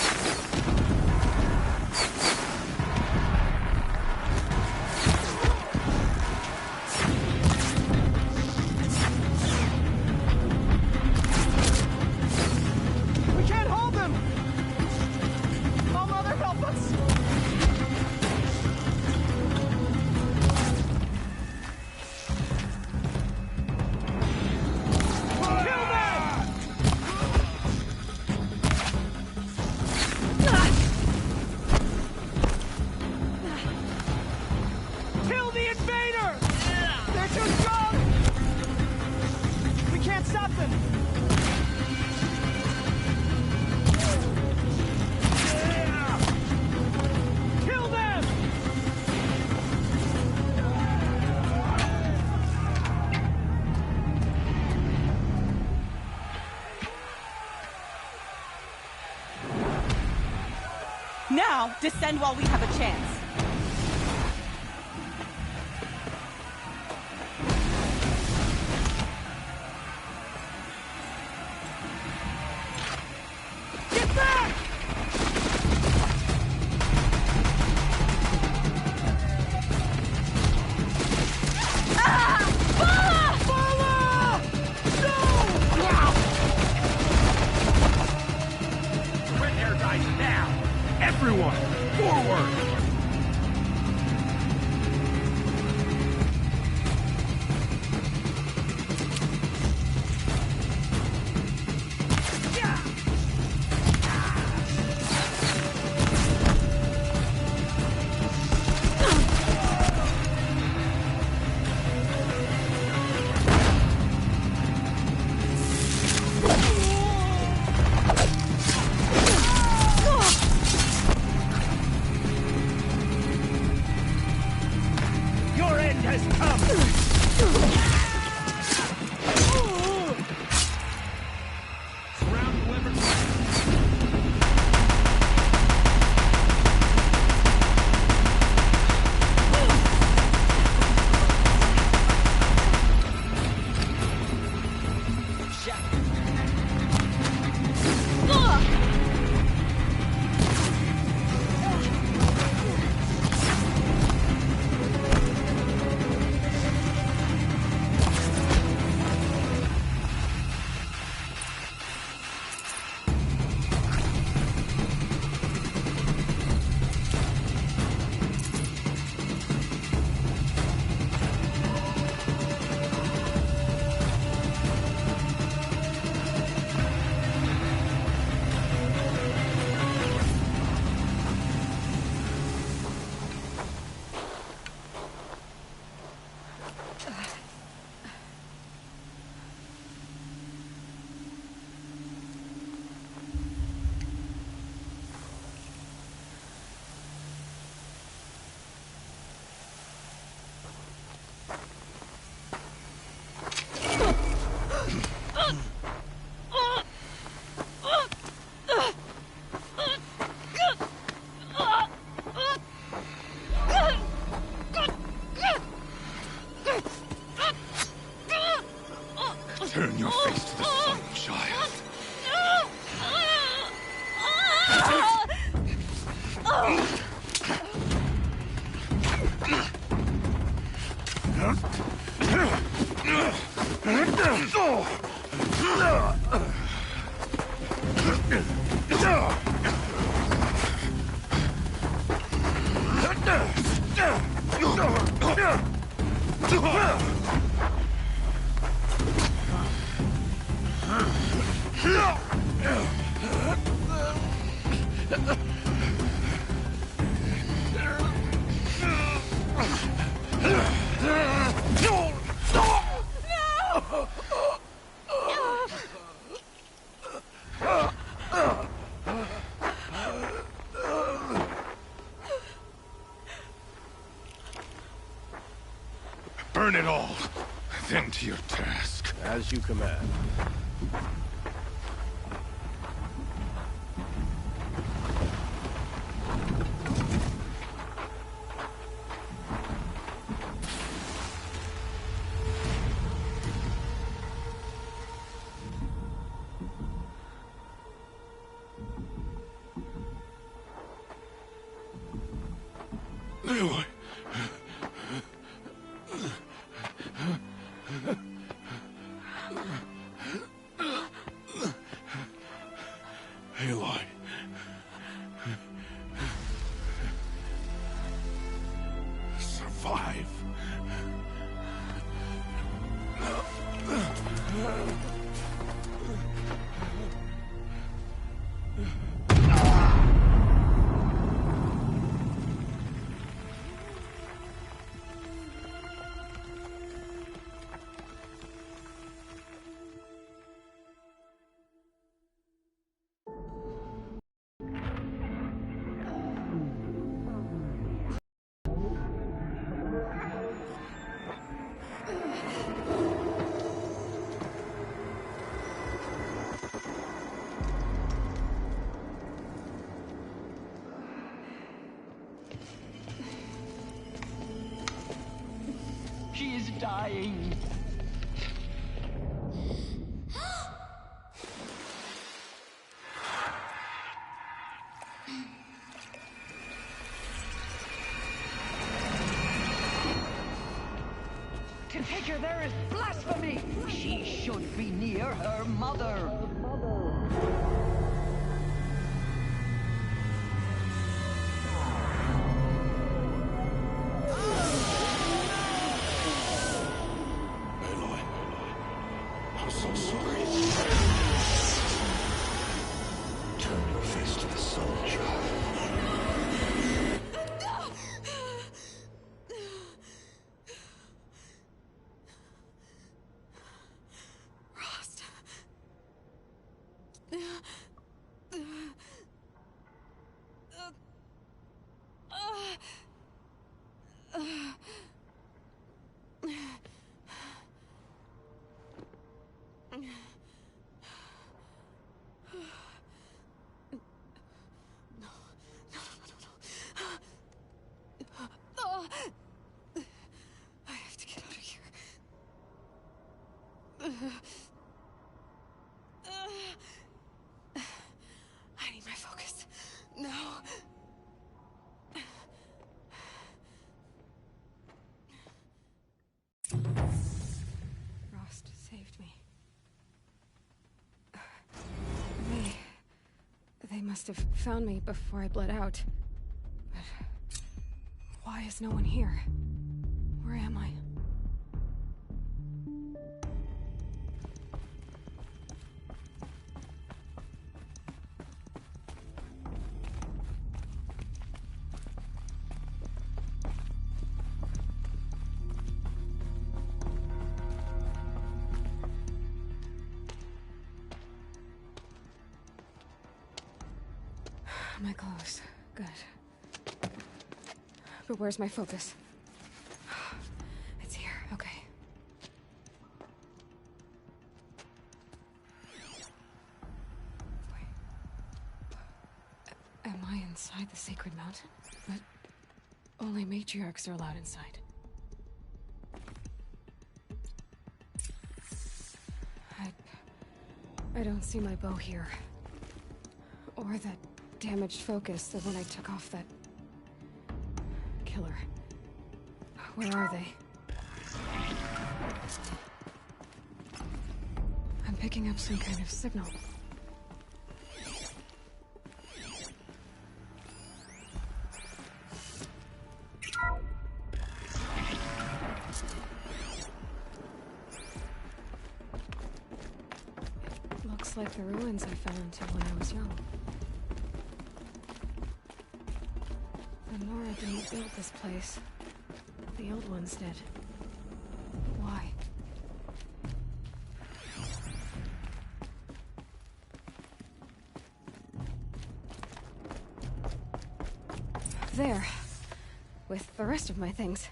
We can't hold them! Oh, Mother, help us! Kill them! Kill the invader! They're too strong! We can't stop them! Kill them! Now, descend while we have a chance. Get back! Red hair dies now! Everyone, forward! Burn it all, then to your task. As you command. Aloy. Aloy. Survive. She is dying. To take her there is blasphemy. She should be near her mother. I'm so sorry. Turn your face to the sun, child. Rost. I have to get out of here. I need my focus. No. Rost saved me. They must have found me before I bled out. But why is no one here? Where am I? My clothes. Good. But where's my focus? It's here. Okay. Wait. Am I inside the sacred mountain? But only matriarchs are allowed inside. I don't see my bow here. Or that damaged focus than when I took off that... killer. Where are they? I'm picking up some kind of signal. Looks like the ruins I fell into when I was young. The Nora didn't build this place. The old ones did. Why? There. With the rest of my things.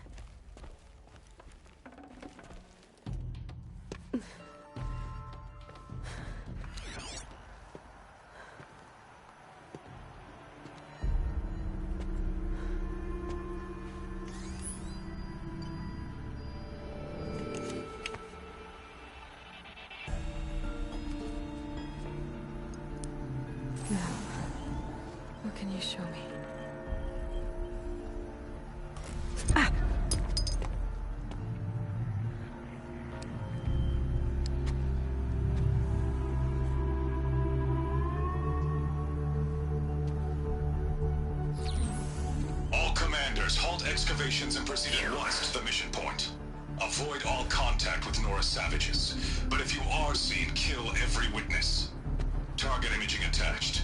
Now, what can you show me? All commanders, halt excavations and proceed at once to the mission point. Avoid all contact with Nora savages, but if you are seen, kill every witness. Target imaging attached.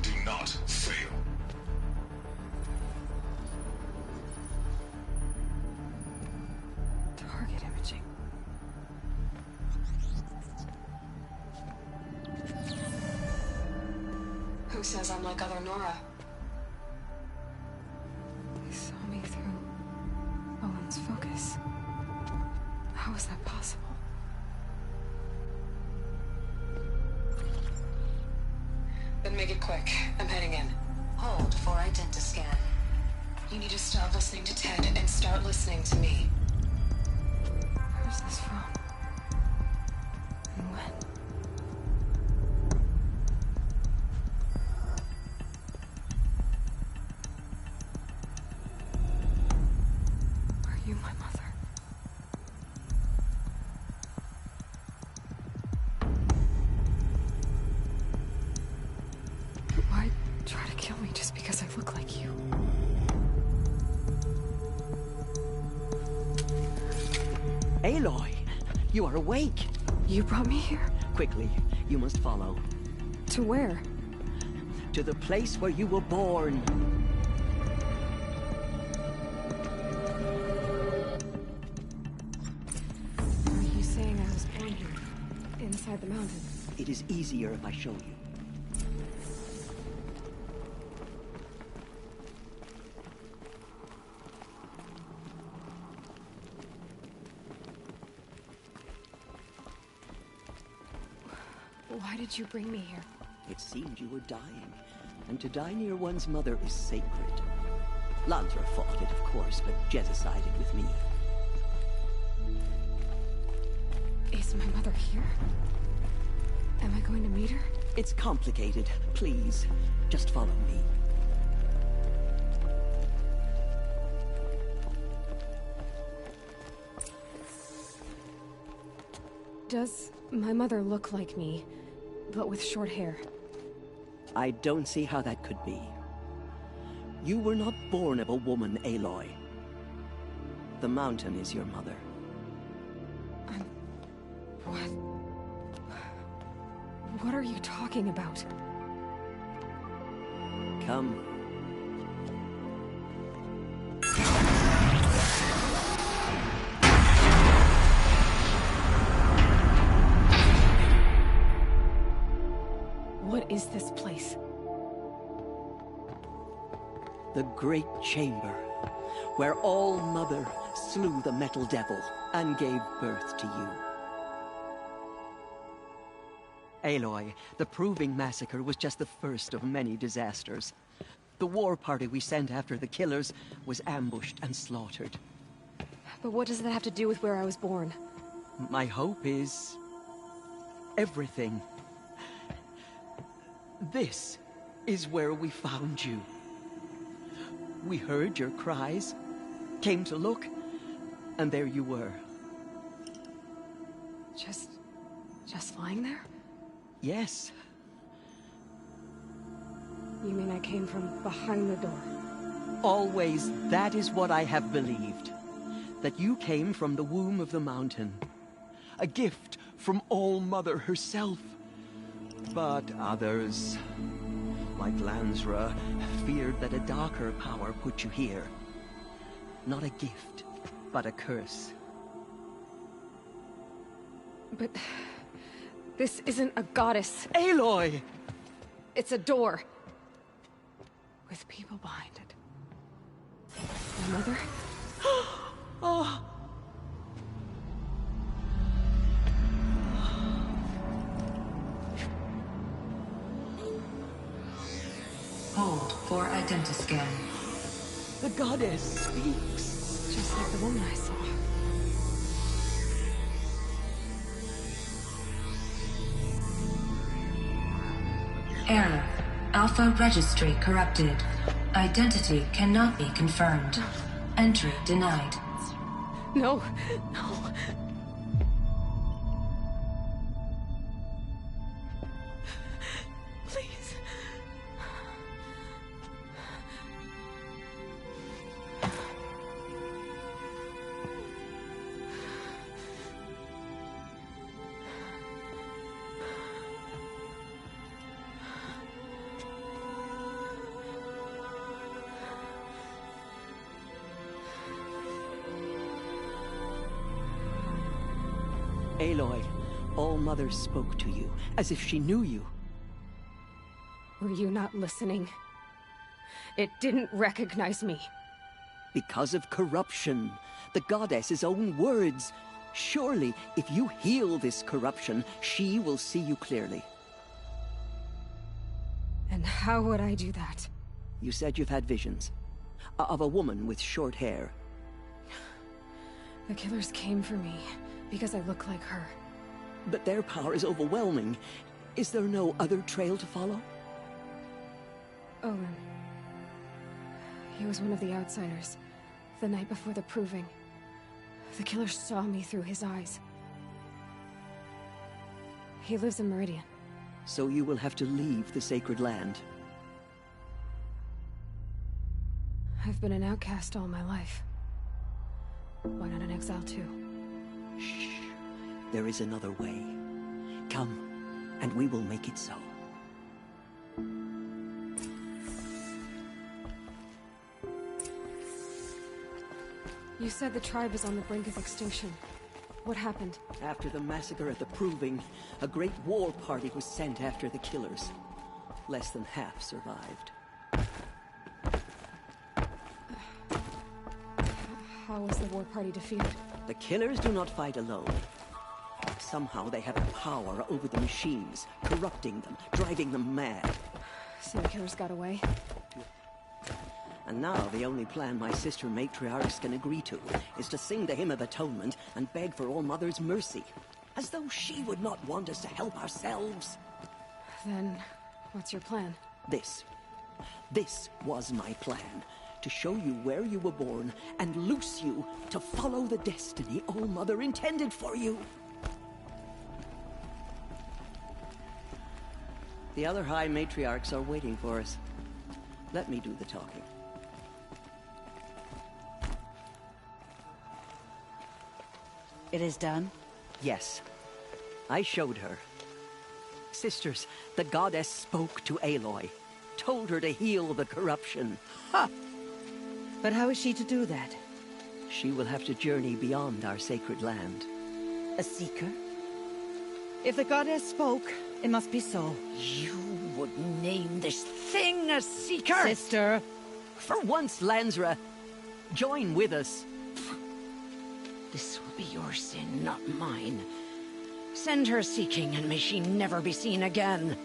Do not fail. Target imaging. Who says I'm like other Nora? They saw me through Owen's focus. How is that possible? Then make it quick. I'm heading in. Hold for identiscan. You need to stop listening to Ted and start listening to me. Where's this from? And when? Are you my mother? Why try to kill me just because I look like you? Aloy, you are awake. You brought me here? Quickly, you must follow. To where? To the place where you were born. Are you saying I was born here? Inside the mountain? It is easier if I show you. Why did you bring me here? It seemed you were dying, and to die near one's mother is sacred. Lantra fought it, of course, but Jezza sided with me. Is my mother here? Am I going to meet her? It's complicated. Please, just follow me. Does my mother look like me, but with short hair? I don't see how that could be. You were not born of a woman, Aloy. The mountain is your mother. What? What are you talking about? Come. What is this place? The Great Chamber, where All Mother slew the Metal Devil and gave birth to you. Aloy, the Proving Massacre was just the first of many disasters. The war party we sent after the killers was ambushed and slaughtered. But what does that have to do with where I was born? My hope is... everything. This is where we found you. We heard your cries, came to look, and there you were. Just lying there? Yes. You mean I came from behind the door? Always, that is what I have believed. That you came from the womb of the mountain. A gift from All-Mother herself. But others, like Lansra, feared that a darker power put you here. Not a gift, but a curse. But this isn't a goddess. Aloy! It's a door. With people behind it. My mother? Oh. Hold for identiscan. The goddess speaks. Just like the woman I saw. Error. Alpha registry corrupted. Identity cannot be confirmed. Entry denied. No, no. Please. Aloy, All-Mother spoke to you, as if she knew you. Were you not listening? It didn't recognize me. Because of corruption. The goddess's own words. Surely, if you heal this corruption, she will see you clearly. And how would I do that? You said you've had visions. Of a woman with short hair. The killers came for me, because I look like her. But their power is overwhelming. Is there no other trail to follow? Owen. He was one of the outsiders. The night before the proving. The killer saw me through his eyes. He lives in Meridian. So you will have to leave the sacred land. I've been an outcast all my life. Why not an exile too? Shh. There is another way. Come, and we will make it so. You said the tribe is on the brink of extinction. What happened? After the massacre at the Proving, a great war party was sent after the killers. Less than half survived. How was the war party defeated? The killers do not fight alone. Somehow they have power over the machines, corrupting them, driving them mad. So the killers got away? And now the only plan my sister matriarchs can agree to is to sing the Hymn of Atonement and beg for All-Mother's mercy. As though she would not want us to help ourselves. Then, what's your plan? This was my plan. To show you where you were born and loose you to follow the destiny All-Mother intended for you. The other High Matriarchs are waiting for us. Let me do the talking. It is done? Yes. I showed her. Sisters, the goddess spoke to Aloy. Told her to heal the corruption. Ha! But how is she to do that? She will have to journey beyond our sacred land. A seeker? If the goddess spoke, it must be so. You would name this thing a seeker? Sister! For once, Lansra, join with us. This will be your sin, not mine. Send her seeking, and may she never be seen again.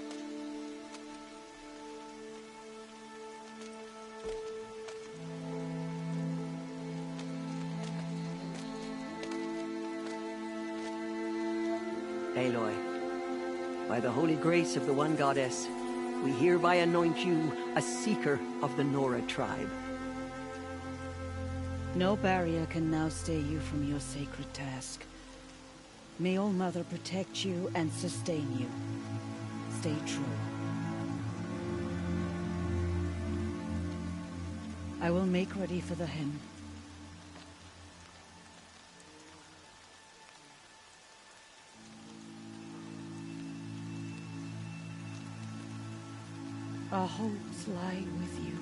Aloy, by the holy grace of the one goddess, we hereby anoint you a seeker of the Nora tribe. No barrier can now stay you from your sacred task. May All Mother protect you and sustain you. Stay true. I will make ready for the hymn. Our hopes lie with you.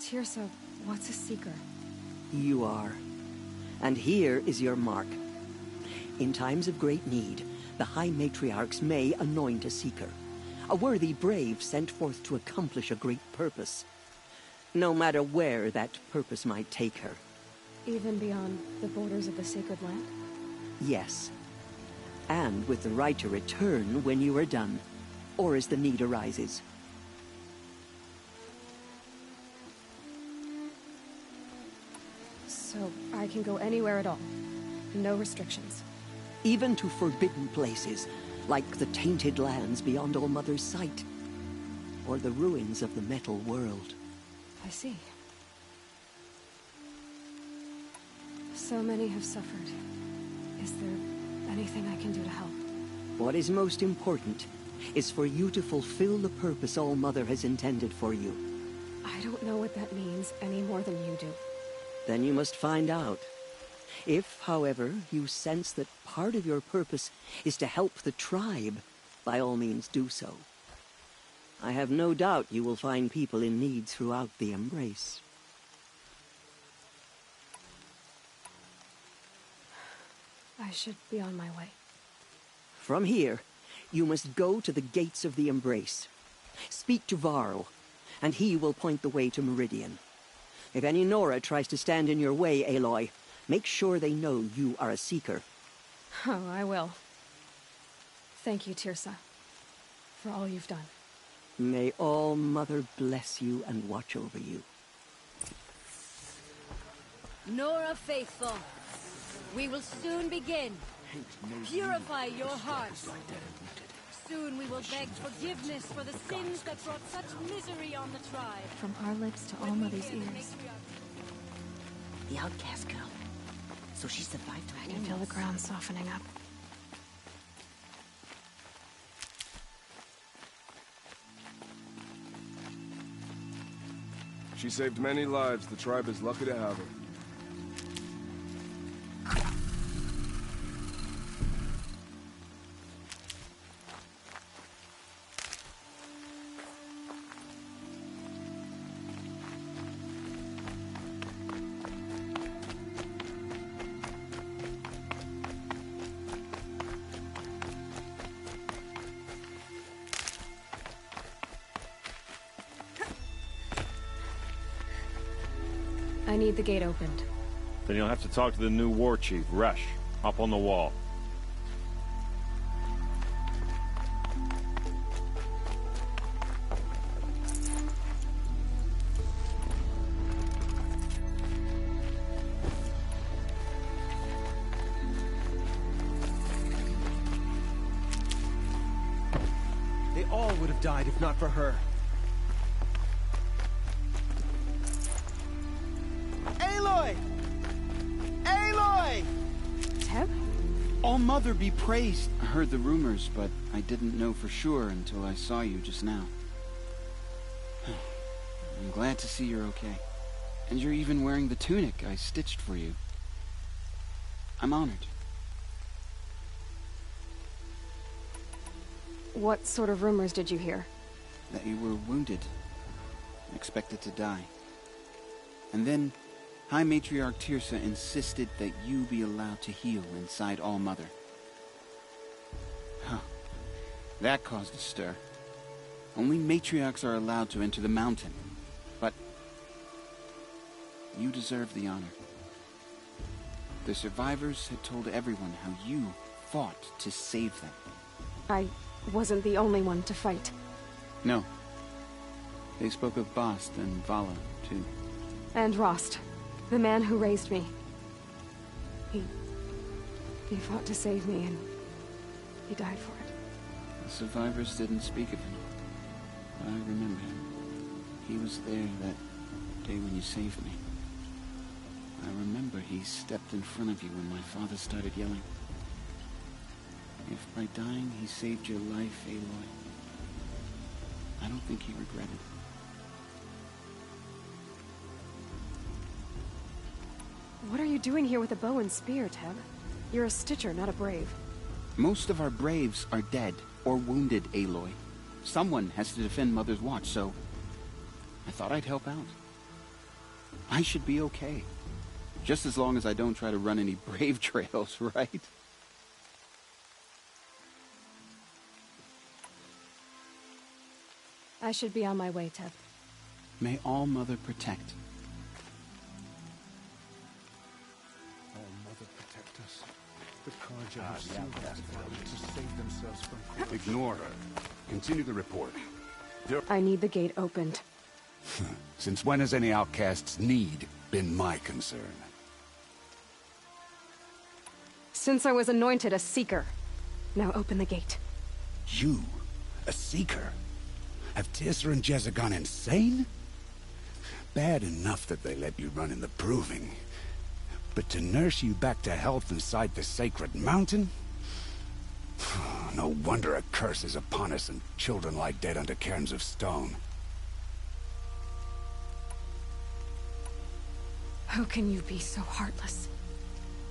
Tirsa, what's a seeker? You are. And here is your mark. In times of great need, the High Matriarchs may anoint a seeker, a worthy brave sent forth to accomplish a great purpose, no matter where that purpose might take her. Even beyond the borders of the sacred land? Yes. And with the right to return when you are done, or as the need arises. So I can go anywhere at all? No restrictions? Even to forbidden places, like the tainted lands beyond All Mother's sight, or the ruins of the metal world. I see. So many have suffered. Is there anything I can do to help? What is most important is for you to fulfill the purpose All Mother has intended for you. I don't know what that means any more than you do. Then you must find out. If, however, you sense that part of your purpose is to help the tribe, by all means do so. I have no doubt you will find people in need throughout the Embrace. I should be on my way. From here, you must go to the gates of the Embrace. Speak to Varl, and he will point the way to Meridian. If any Nora tries to stand in your way, Aloy, make sure they know you are a seeker. Oh, I will. Thank you, Tirsa, for all you've done. May All Mother bless you and watch over you. Nora faithful, we will soon begin. Purify your hearts. Soon we will beg forgiveness for the sins that brought such misery on the tribe. From our lips to All Mother's ears. The outcast girl. So she survived I can feel the ground softening up. She saved many lives. The tribe is lucky to have her. I need the gate opened. Then you'll have to talk to the new war chief, Resh, up on the wall. They all would have died if not for her. Aloy! Aloy! Teb? All Mother be praised. I heard the rumors, but I didn't know for sure until I saw you just now. I'm glad to see you're okay. And you're even wearing the tunic I stitched for you. I'm honored. What sort of rumors did you hear? That you were wounded. Expected to die. And then High Matriarch Tirsa insisted that you be allowed to heal inside All Mother. Huh. That caused a stir. Only matriarchs are allowed to enter the mountain. But you deserve the honor. The survivors had told everyone how you fought to save them. I wasn't the only one to fight. No. They spoke of Bast and Vala, too. And Rost, the man who raised me. He fought to save me, and he died for it. The survivors didn't speak of him, but I remember him. He was there that day when you saved me. I remember he stepped in front of you when my father started yelling. If by dying he saved your life, Aloy, I don't think he regretted. What are you doing here with a bow and spear, Teb? You're a Stitcher, not a Brave. Most of our Braves are dead or wounded, Aloy. Someone has to defend Mother's Watch, so I thought I'd help out. I should be okay. Just as long as I don't try to run any Brave trails, right? I should be on my way, Teb. May All Mother protect. All Mother protect us. The Carja have sealed us to save themselves from... Ignore her. Continue the report. I need the gate opened. Since when has any outcast's need been my concern? Since I was anointed a Seeker. Now open the gate. You? A Seeker? Have Teersa and Jezza gone insane? Bad enough that they let you run in the Proving. But to nurse you back to health inside the Sacred Mountain? No wonder a curse is upon us and children lie dead under cairns of stone. How can you be so heartless?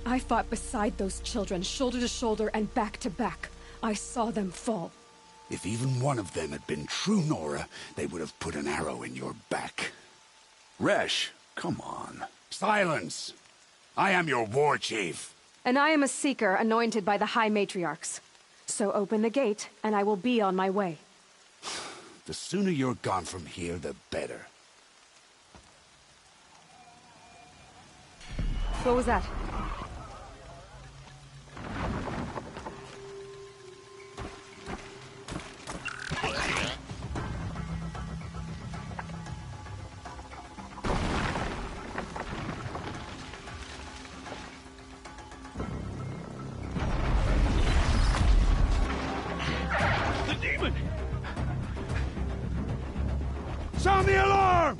I fought beside those children, shoulder to shoulder and back to back. I saw them fall. If even one of them had been true Nora, they would have put an arrow in your back. Resh, come on. Silence! I am your war chief. And I am a Seeker anointed by the High Matriarchs. So open the gate, and I will be on my way. The sooner you're gone from here, the better. What was that? The demon! Sound the alarm!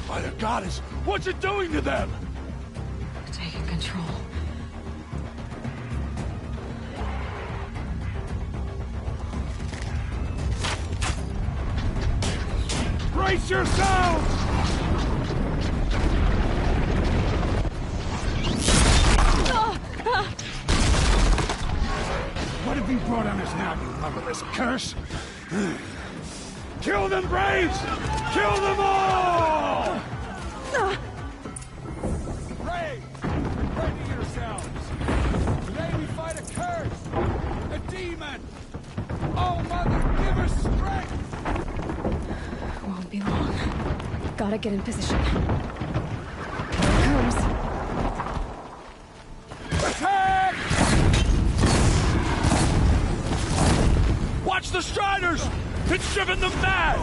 By the goddess, what's it doing to them? Taking control. Brace yourselves! What have you brought on us now, you motherless curse? Kill them, Braves! Kill them all! Braves! Ready yourselves! Today we fight a curse! A demon! Oh, Mother, give her strength! Won't be long. Gotta get in position. Here it comes. Attack! Watch the Striders! It's driven them mad!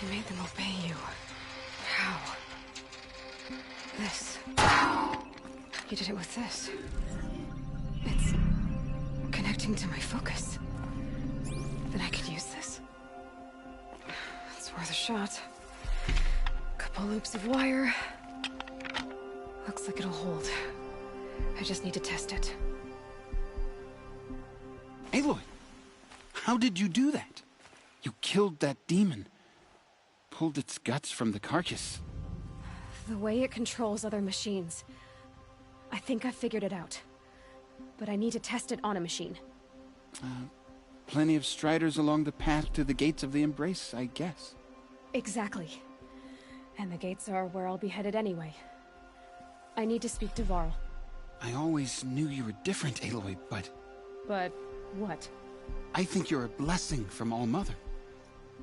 You made them obey you. How? This. You did it with this. It's connecting to my focus. Then I could use this. It's worth a shot. Couple loops of wire. Looks like it'll hold. I just need to test it. Aloy, how did you do that? You killed that demon. Pulled its guts from the carcass. The way it controls other machines. I think I figured it out. But I need to test it on a machine. Plenty of striders along the path to the gates of the Embrace, I guess. Exactly. And the gates are where I'll be headed anyway. I need to speak to Varl. I always knew you were different, Aloy, but... But what? I think you're a blessing from All Mother.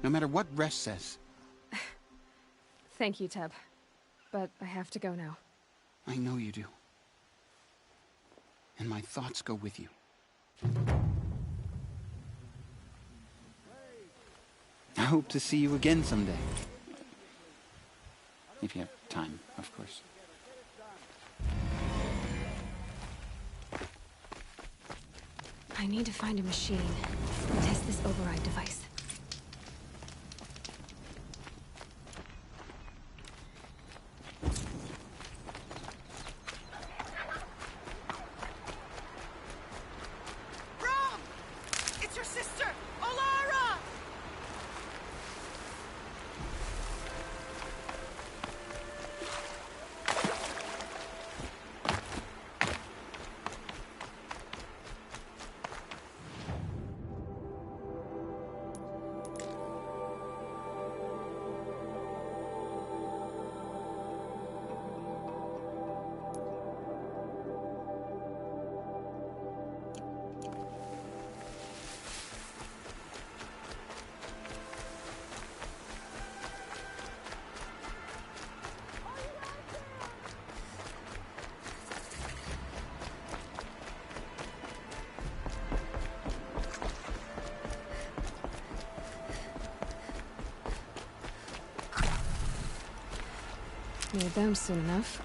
No matter what Resh says. Thank you, Teb. But I have to go now. I know you do. And my thoughts go with you. I hope to see you again someday. If you have time, of course. I need to find a machine and test this override device. Rom! It's your sister, Olara! Need them soon enough.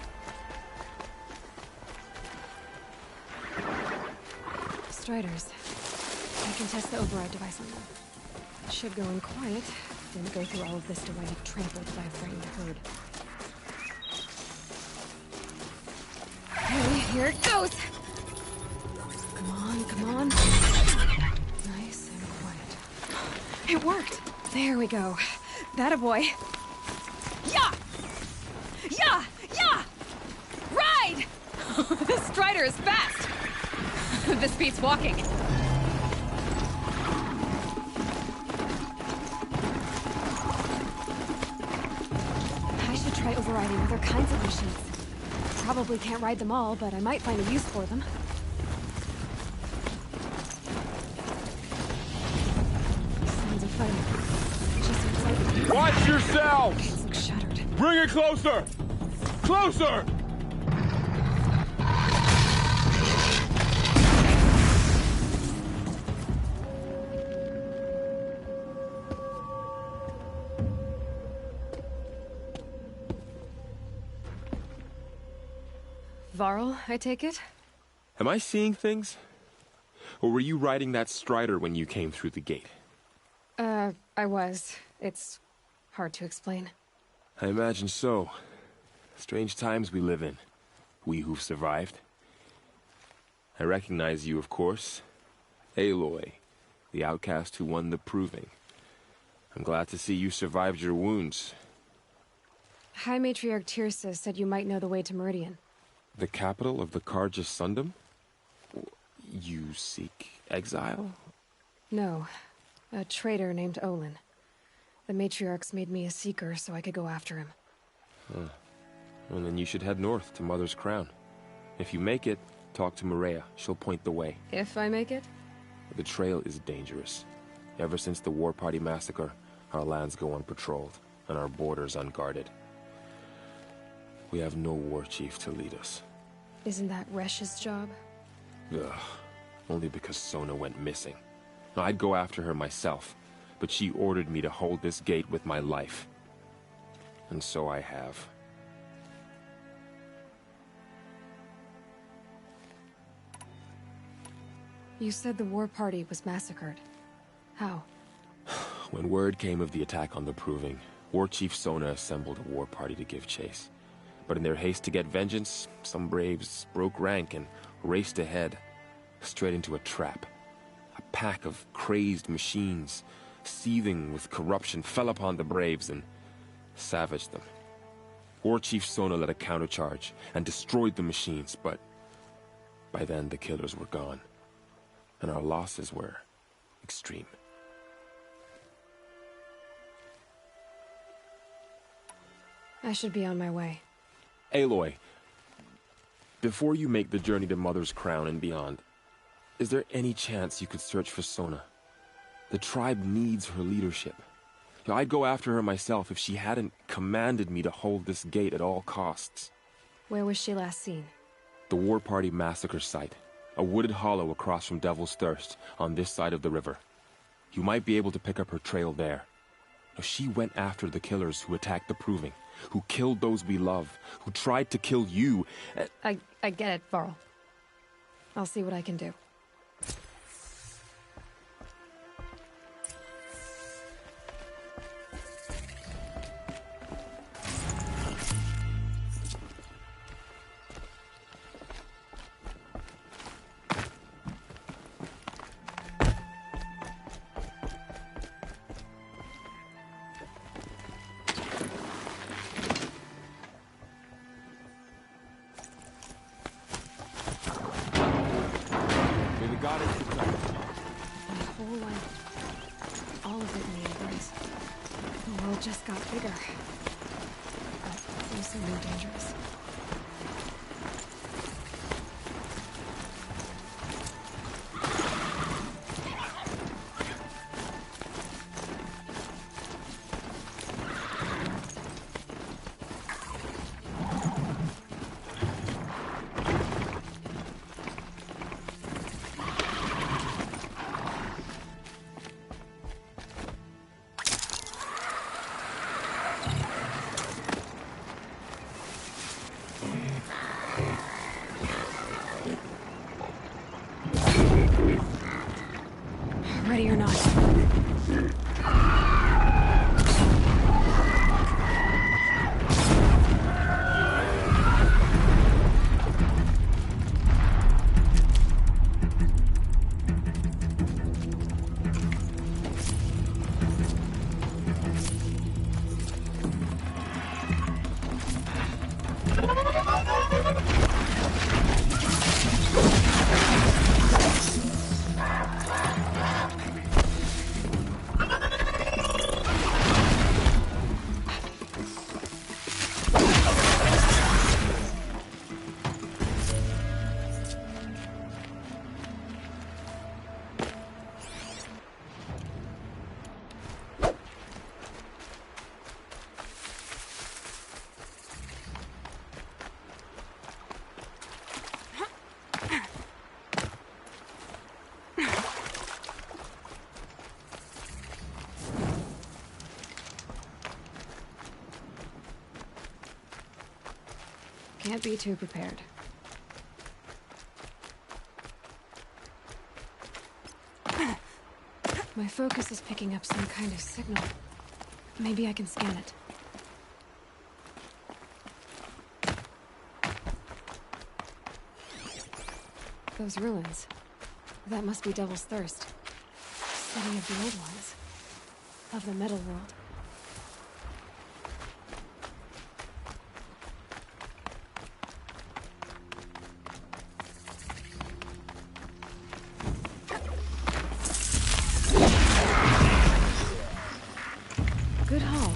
Striders. I can test the override device on them. It should go in quiet. Didn't go through all of this to wind up trampled by a frightened herd. Okay, here it goes! Come on, come on. Nice and quiet. It worked! There we go. That-a boy. Yeah! Yeah! Yeah! Ride! This strider is fast! This beats walking. I should try overriding other kinds of machines. Probably can't ride them all, but I might find a use for them. Sounds of fighting. Just outside me. Watch yourself! It looks shuttered. Bring it closer! Closer! Varl, I take it? Am I seeing things? Or were you riding that strider when you came through the gate? I was. It's hard to explain. I imagine so. Strange times we live in. We who've survived. I recognize you, of course. Aloy, the outcast who won the proving. I'm glad to see you survived your wounds. High Matriarch Tirsa said you might know the way to Meridian. The capital of the Carja Sundom? You seek exile? No. A traitor named Olin. The Matriarchs made me a seeker so I could go after him. Huh. Well, then you should head north to Mother's Crown. If you make it, talk to Maria. She'll point the way. If I make it? The trail is dangerous. Ever since the War Party massacre, our lands go unpatrolled, and our borders unguarded. We have no war chief to lead us. Isn't that Resh's job? Ugh. Only because Sona went missing. No, I'd go after her myself. but she ordered me to hold this gate with my life. And so I have. You said the war party was massacred. How? When word came of the attack on the Proving, War Chief Sona assembled a war party to give chase. But in their haste to get vengeance, some braves broke rank and raced ahead, straight into a trap. A pack of crazed machines, seething with corruption, fell upon the braves and savaged them. War Chief Sona led a countercharge and destroyed the machines, but by then the killers were gone, and our losses were extreme. I should be on my way. Aloy, before you make the journey to Mother's Crown and beyond, is there any chance you could search for Sona? The tribe needs her leadership. I'd go after her myself if she hadn't commanded me to hold this gate at all costs. Where was she last seen? The War Party massacre site. A wooded hollow across from Devil's Thirst, on this side of the river. You might be able to pick up her trail there. Now, she went after the killers who attacked the Proving, who killed those we love, who tried to kill you. I get it, Varl. I'll see what I can do. Just got bigger. But also more dangerous. Ready or not. Can't be too prepared. My focus is picking up some kind of signal. Maybe I can scan it. Those ruins. That must be Devil's Thirst. City of the old ones. Of the metal world. Good haul.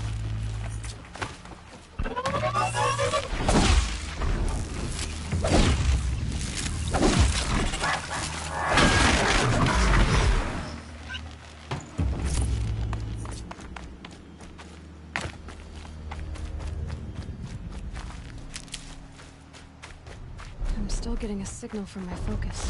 I'm still getting a signal from my focus.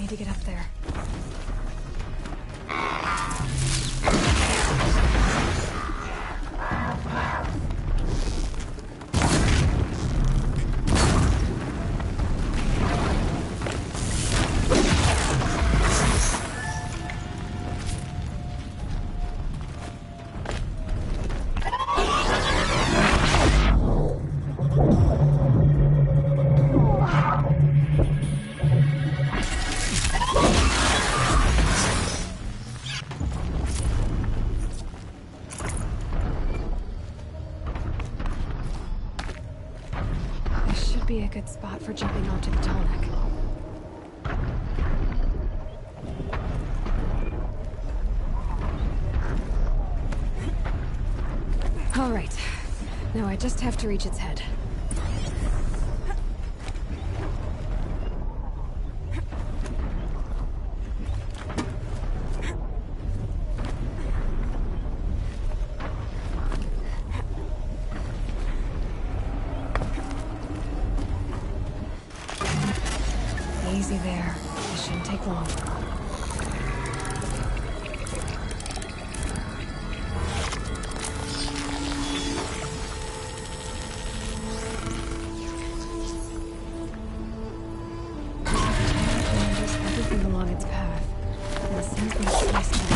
need to get up there. Be a good spot for jumping onto the tallneck. All right. Now I just have to reach its head. Easy there. This shouldn't take long. Just everything along its path. And the same thing twice now.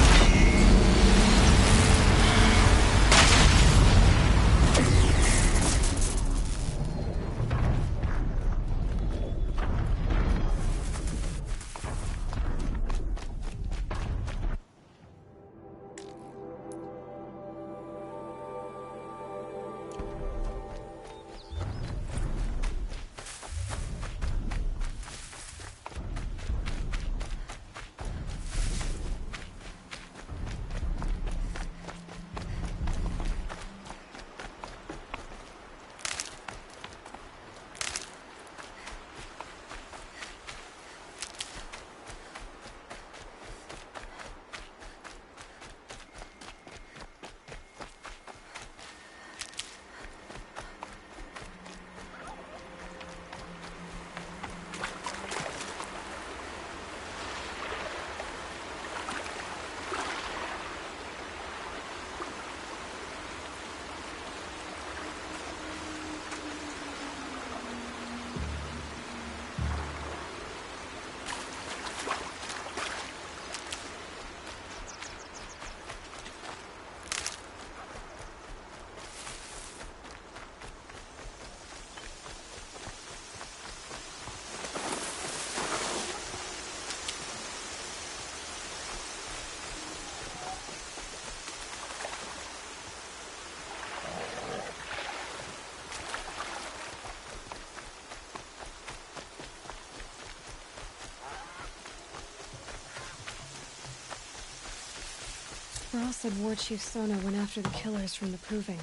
Varl said War Chief Sona went after the killers from the Proving.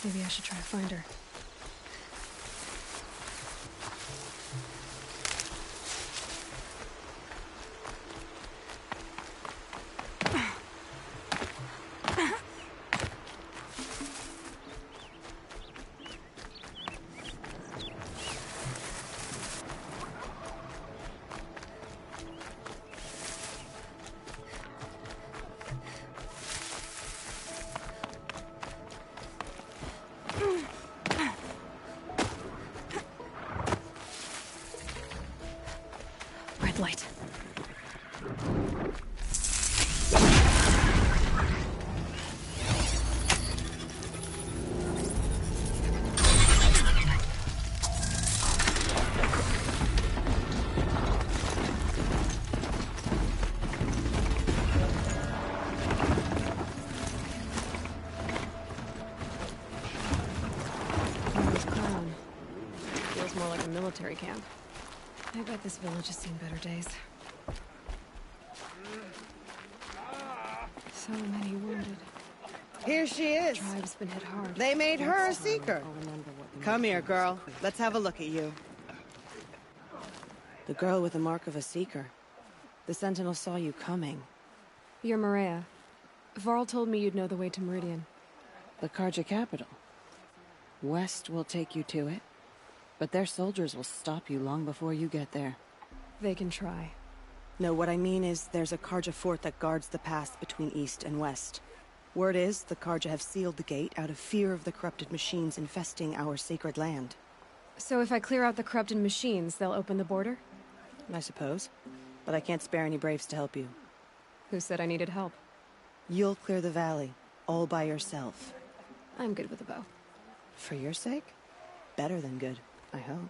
Maybe I should try to find her. Light. Crown. Feels more like a military camp. I bet this village has seen better days. So many wounded. Here she is. The tribe's been hit hard. They made her a seeker. Come here, girl. Let's have a look at you. The girl with the mark of a seeker. The Sentinel saw you coming. You're Maria. Varl told me you'd know the way to Meridian. The Karja capital. West will take you to it, but their soldiers will stop you long before you get there. They can try. No, what I mean is there's a Karja fort that guards the pass between east and west. Word is the Karja have sealed the gate out of fear of the corrupted machines infesting our sacred land. So if I clear out the corrupted machines, they'll open the border? I suppose. But I can't spare any braves to help you. Who said I needed help? You'll clear the valley, all by yourself. I'm good with a bow. For your sake? Better than good, I hope.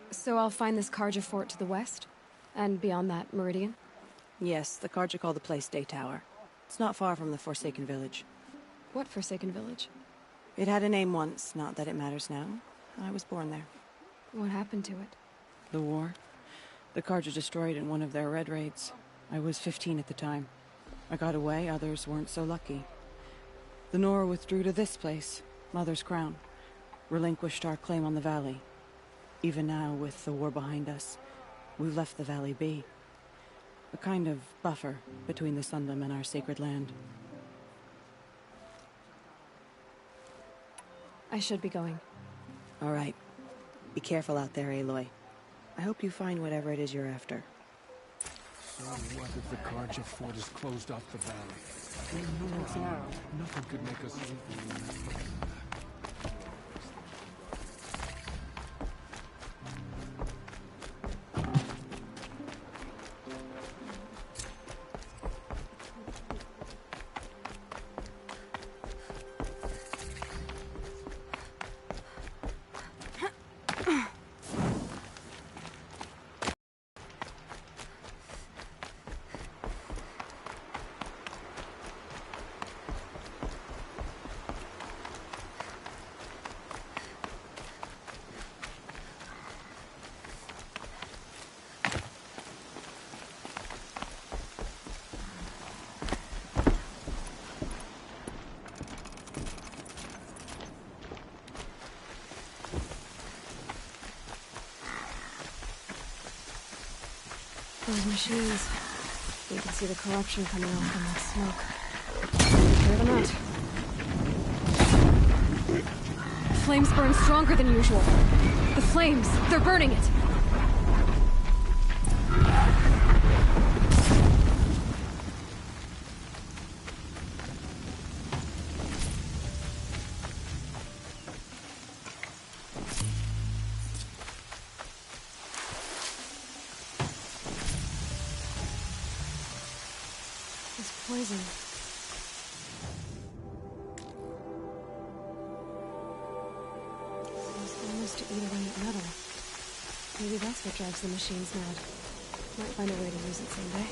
So I'll find this Karja fort to the west? And beyond that, Meridian? Yes, the Karja call the place Day Tower. It's not far from the Forsaken Village. What Forsaken Village? It had a name once, not that it matters now. I was born there. What happened to it? The war. The Karja destroyed in one of their red raids. I was 15 at the time. I got away, others weren't so lucky. The Nora withdrew to this place, Mother's Crown. Relinquished our claim on the valley. Even now, with the war behind us, we've left the valley be. A kind of buffer between the Sundom and our sacred land. I should be going. All right. Be careful out there, Aloy. I hope you find whatever it is you're after. So what if the Karja fort is closed off the valley? Nothing could make us leave. Those machines. You can see the corruption coming off from that smoke. Clear them out. The flames burn stronger than usual. The flames, they're burning it. Poison. Seems almost to eat away at metal. Maybe that's what drives the machines mad. Might find a way to use it someday.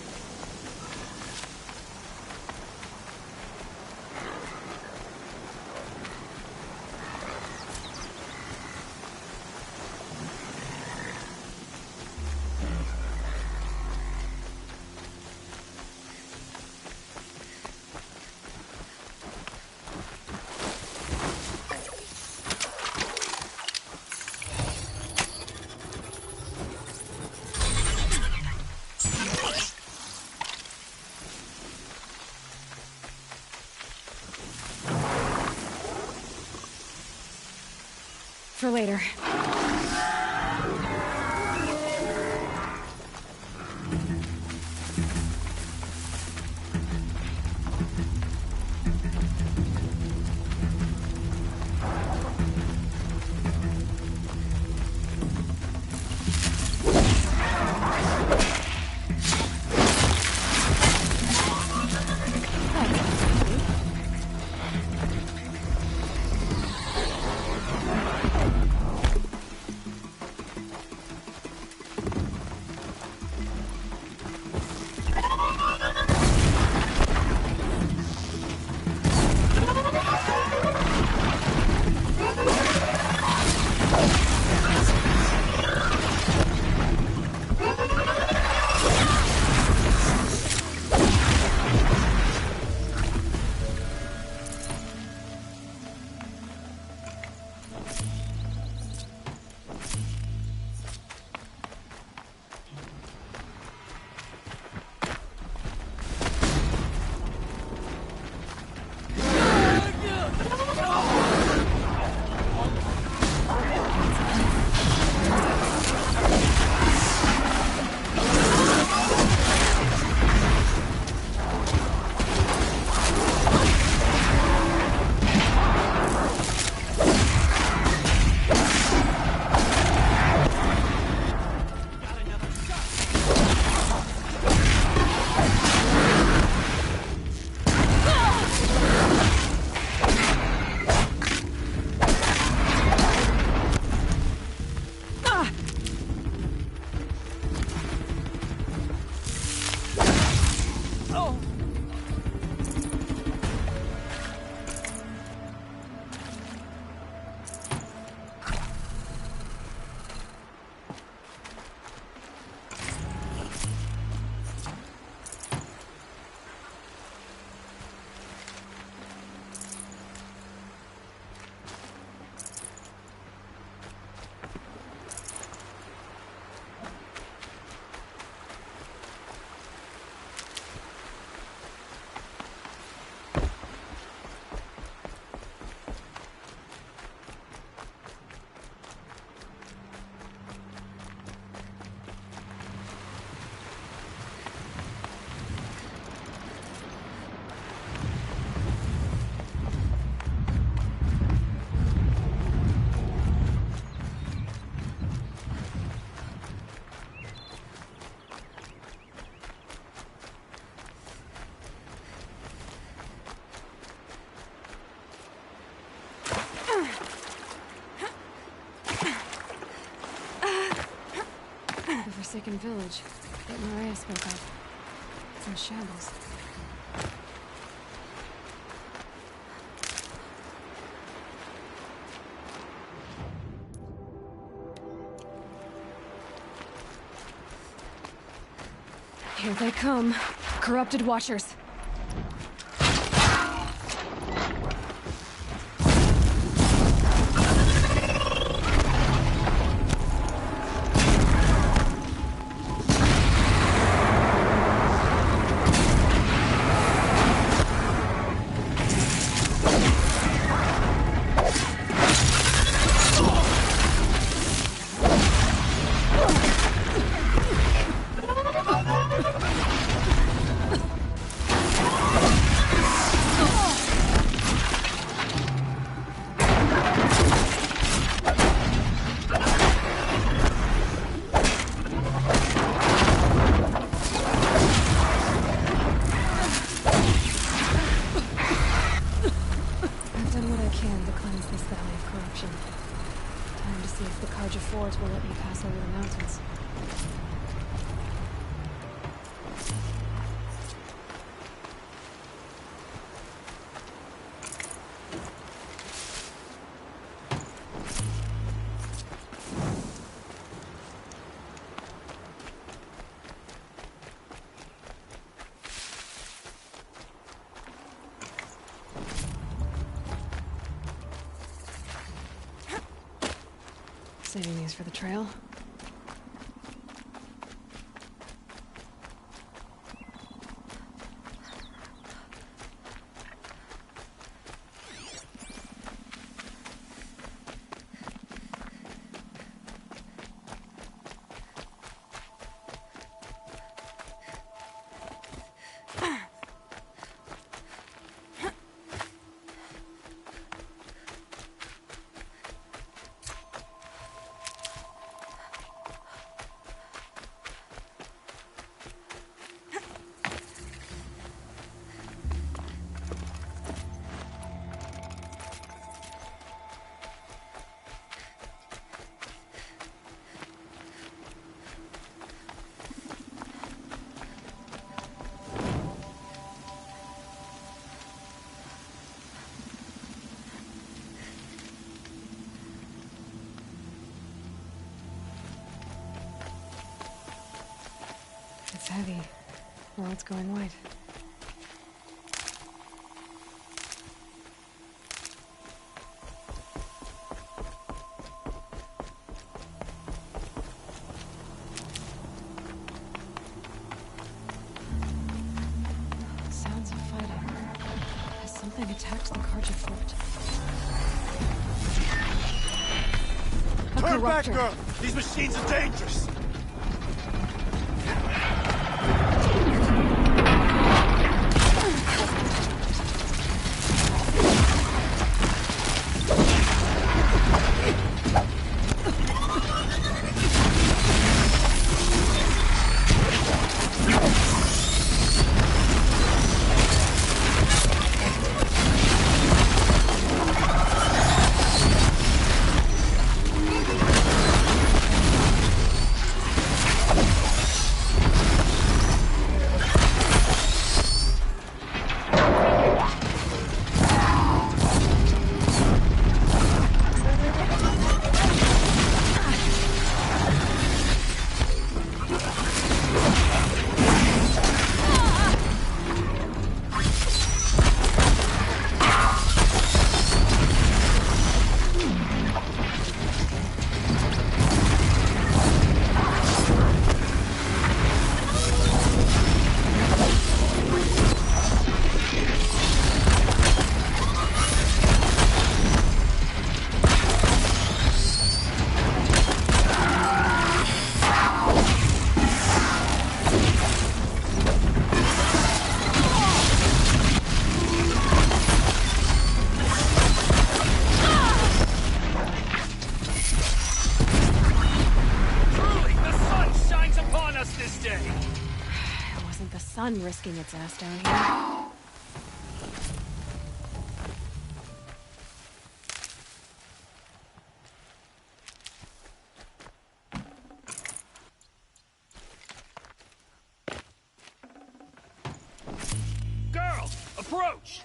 For later. forsaken village that Maria spoke of. It's in shambles. Here they come. Corrupted Watchers. Will let me pass over the mountains. Saving these for the trail. It's heavy. Well, it's going white. Sounds of fighting. Has something attacked the Karja fort? Turn back, girl! These machines are dangerous! Risking its ass down here. approach!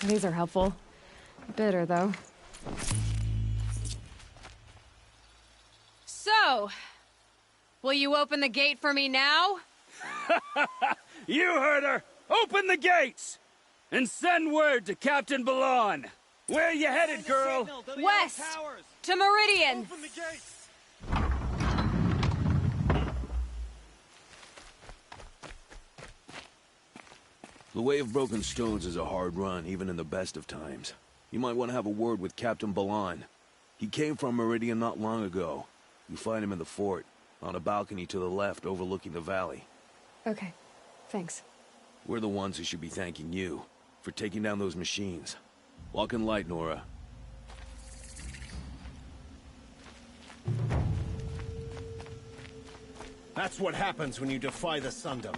These are helpful. Bitter, though. So, will you open the gate for me now? You heard her! Open the gates! And send word to Captain Balon! Where you headed, girl? West! To Meridian! Open the gates! The Way of Broken Stones is a hard run, even in the best of times. You might want to have a word with Captain Balon. He came from Meridian not long ago. You find him in the fort, on a balcony to the left overlooking the valley. Okay, thanks. We're the ones who should be thanking you for taking down those machines. Walk in light, Nora. That's what happens when you defy the Sundom.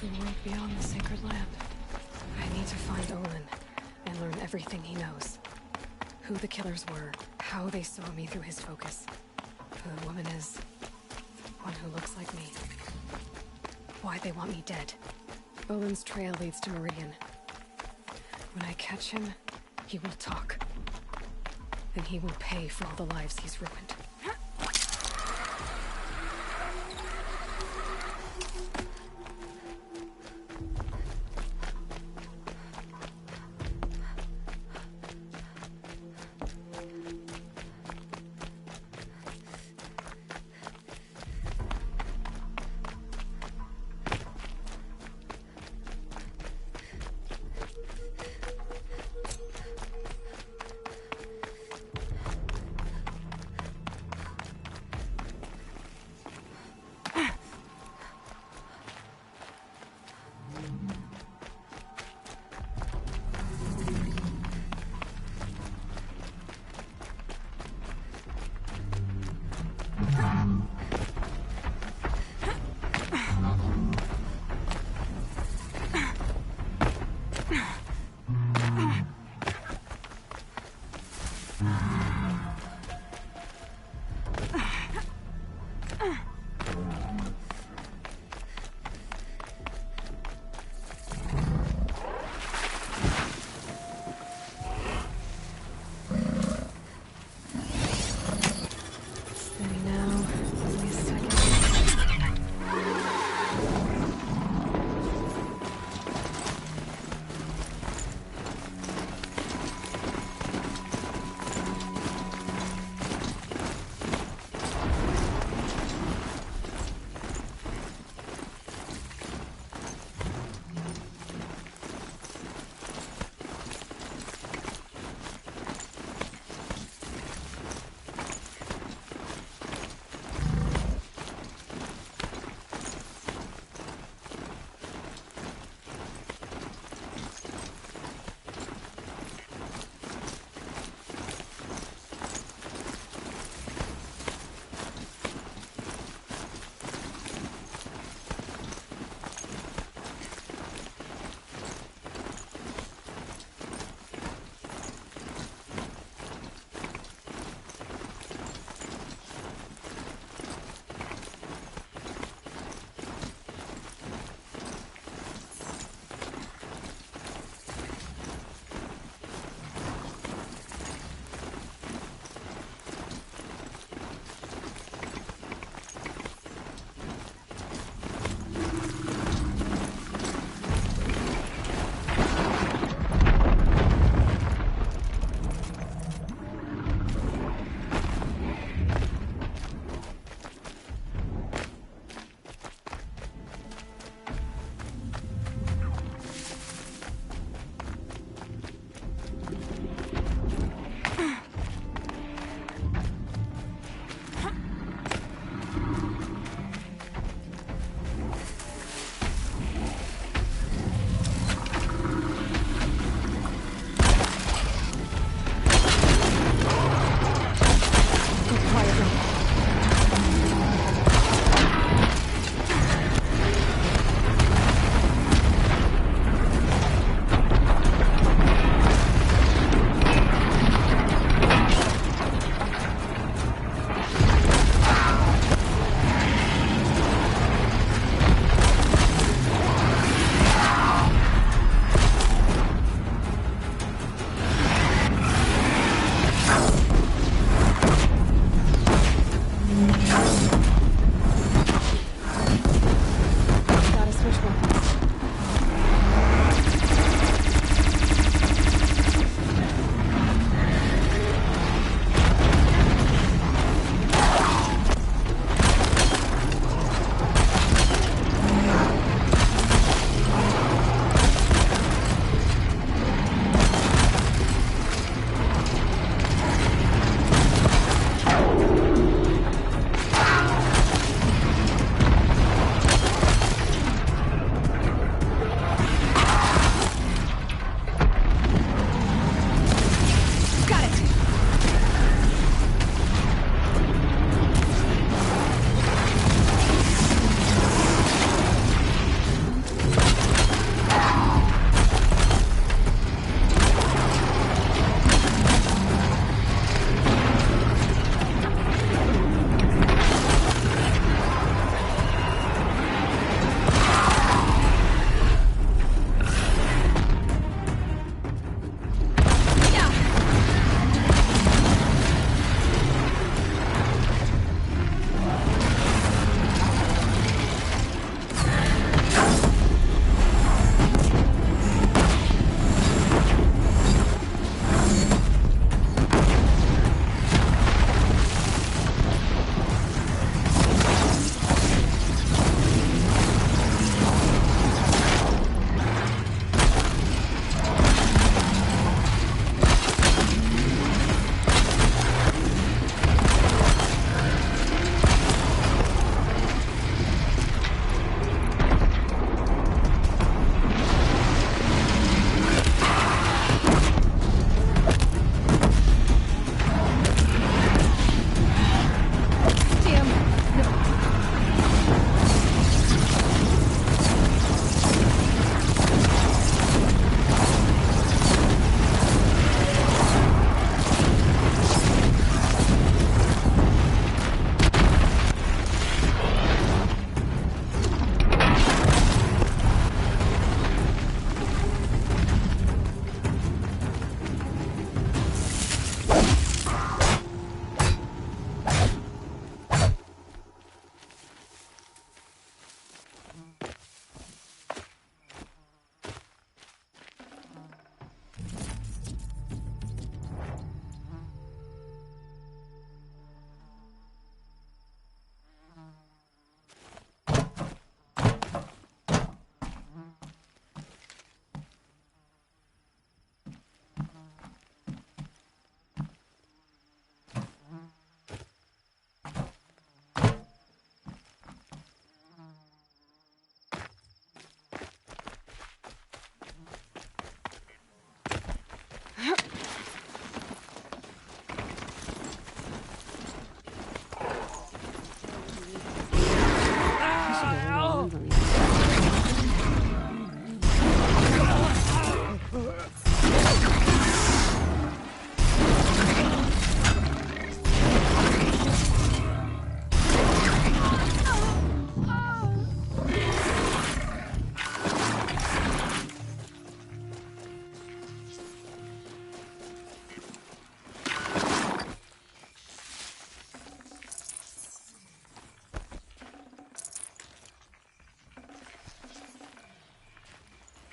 The world beyond the sacred land. I need to find Olin and learn everything he knows. Who the killers were, how they saw me through his focus. Who the woman is. One who looks like me. Why they want me dead. Olin's trail leads to Meridian. When I catch him, he will talk. And he will pay for all the lives he's ruined.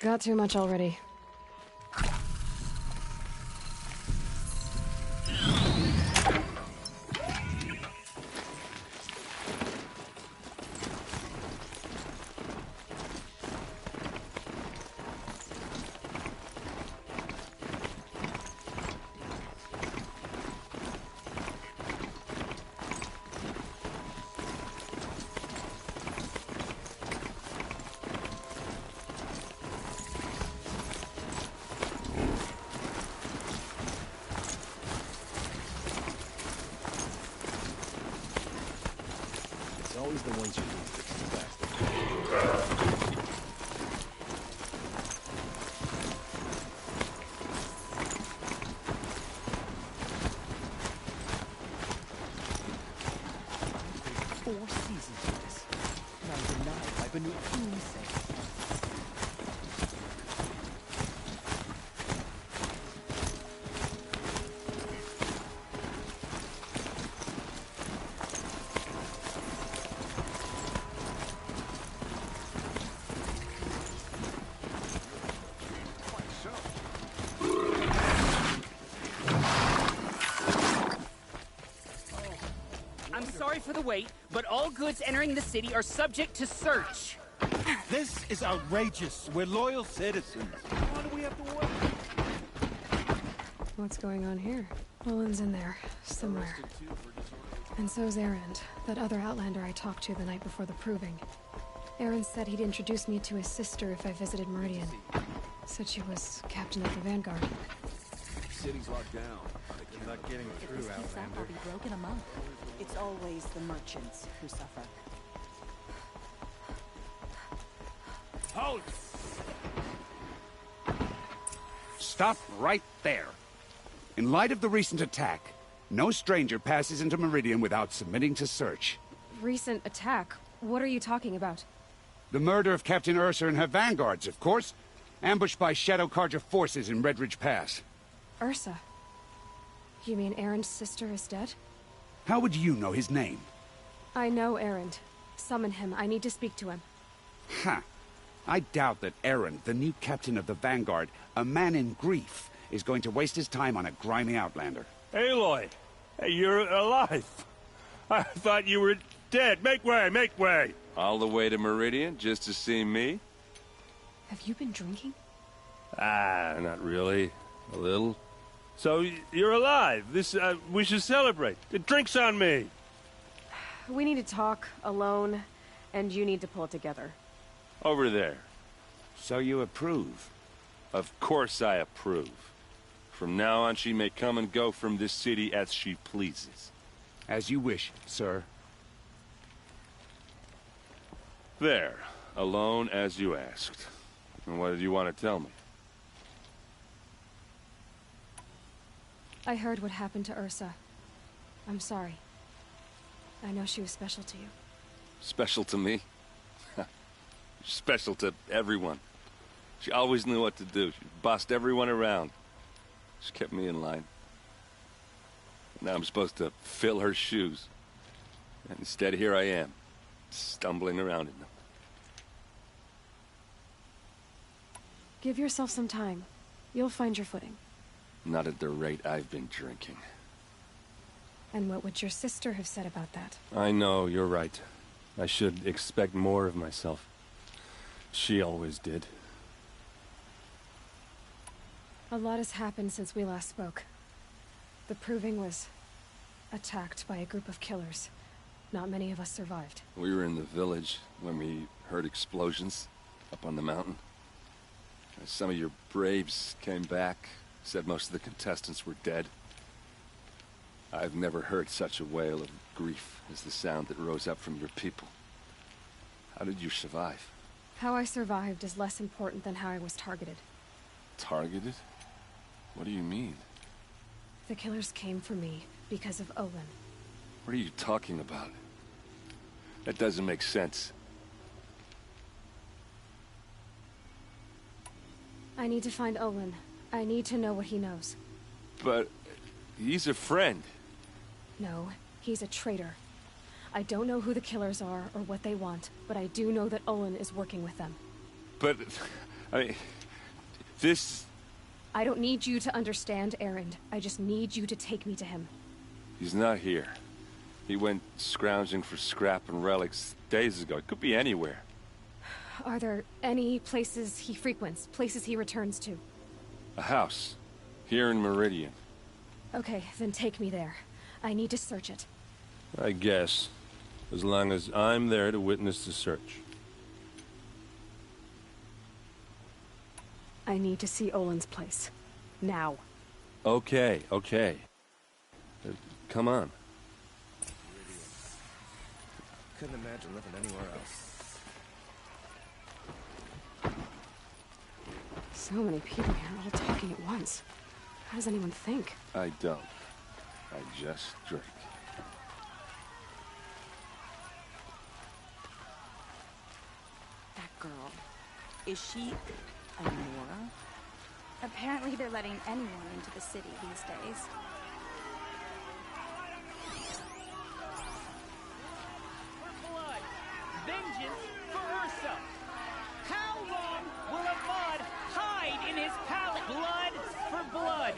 got too much already. It's always the ones you lose that's the best. Four seasons of this, and I'm denied by beneath whom say. I'm sorry for the wait, but all goods entering the city are subject to search. This is outrageous. We're loyal citizens. Why do we have to wait? What's going on here? Olin's in there, somewhere. And so's Aaron, that other Outlander I talked to the night before the proving. Aaron said he'd introduce me to his sister if I visited Meridian. Said she was captain of the Vanguard. City's locked down. You're not getting through, Outlander. I'll be broke in a month. It's always the merchants who suffer. Halt! Stop right there. In light of the recent attack, no stranger passes into Meridian without submitting to search. Recent attack? What are you talking about? The murder of Captain Ursa and her vanguards, of course. Ambushed by Shadow Carja forces in Redridge Pass. Ursa? You mean Aaron's sister is dead? How would you know his name? I know Aaron. Summon him. I need to speak to him. Ha! I doubt that Aaron, the new captain of the Vanguard, a man in grief, is going to waste his time on a grimy Outlander. Aloy! Hey, you're alive! I thought you were dead. Make way, make way! All the way to Meridian just to see me? Have you been drinking? Ah, not really. A little. So, you're alive. We should celebrate. Drinks on me! We need to talk, alone, and you need to pull it together. Over there. So you approve? Of course I approve. From now on, she may come and go from this city as she pleases. As you wish, sir. There. Alone as you asked. And what did you want to tell me? I heard what happened to Ursa. I'm sorry. I know she was special to you. Special to me? Special to everyone. She always knew what to do. She bossed everyone around. She kept me in line. Now I'm supposed to fill her shoes. And instead, here I am, stumbling around in them. Give yourself some time. You'll find your footing. Not at the rate I've been drinking. And what would your sister have said about that? I know, you're right. I should expect more of myself. She always did. A lot has happened since we last spoke. The Proving was attacked by a group of killers. Not many of us survived. We were in the village when we heard explosions up on the mountain. Some of your braves came back, said most of the contestants were dead. I've never heard such a wail of grief as the sound that rose up from your people. How did you survive? How I survived is less important than how I was targeted. Targeted? What do you mean? The killers came for me because of Olin. What are you talking about? That doesn't make sense. I need to find Olin. I need to know what he knows. But he's a friend. No, he's a traitor. I don't know who the killers are or what they want, but I do know that Olin is working with them. But I mean, this... I don't need you to understand, Erend. I just need you to take me to him. He's not here. He went scrounging for scrap and relics days ago. It could be anywhere. Are there any places he frequents? Places he returns to? A house. Here in Meridian. Okay, then take me there. I need to search it. I guess. As long as I'm there to witness the search. I need to see Olin's place. Now. Okay, okay. Come on. Couldn't imagine living anywhere else. So many people here, all talking at once. How does anyone think? I don't. I just drink. That girl. Is she a Nora? Apparently they're letting anyone into the city these days. For blood! Vengeance for Ursa! How long will Avad hide in his palace? Blood for blood!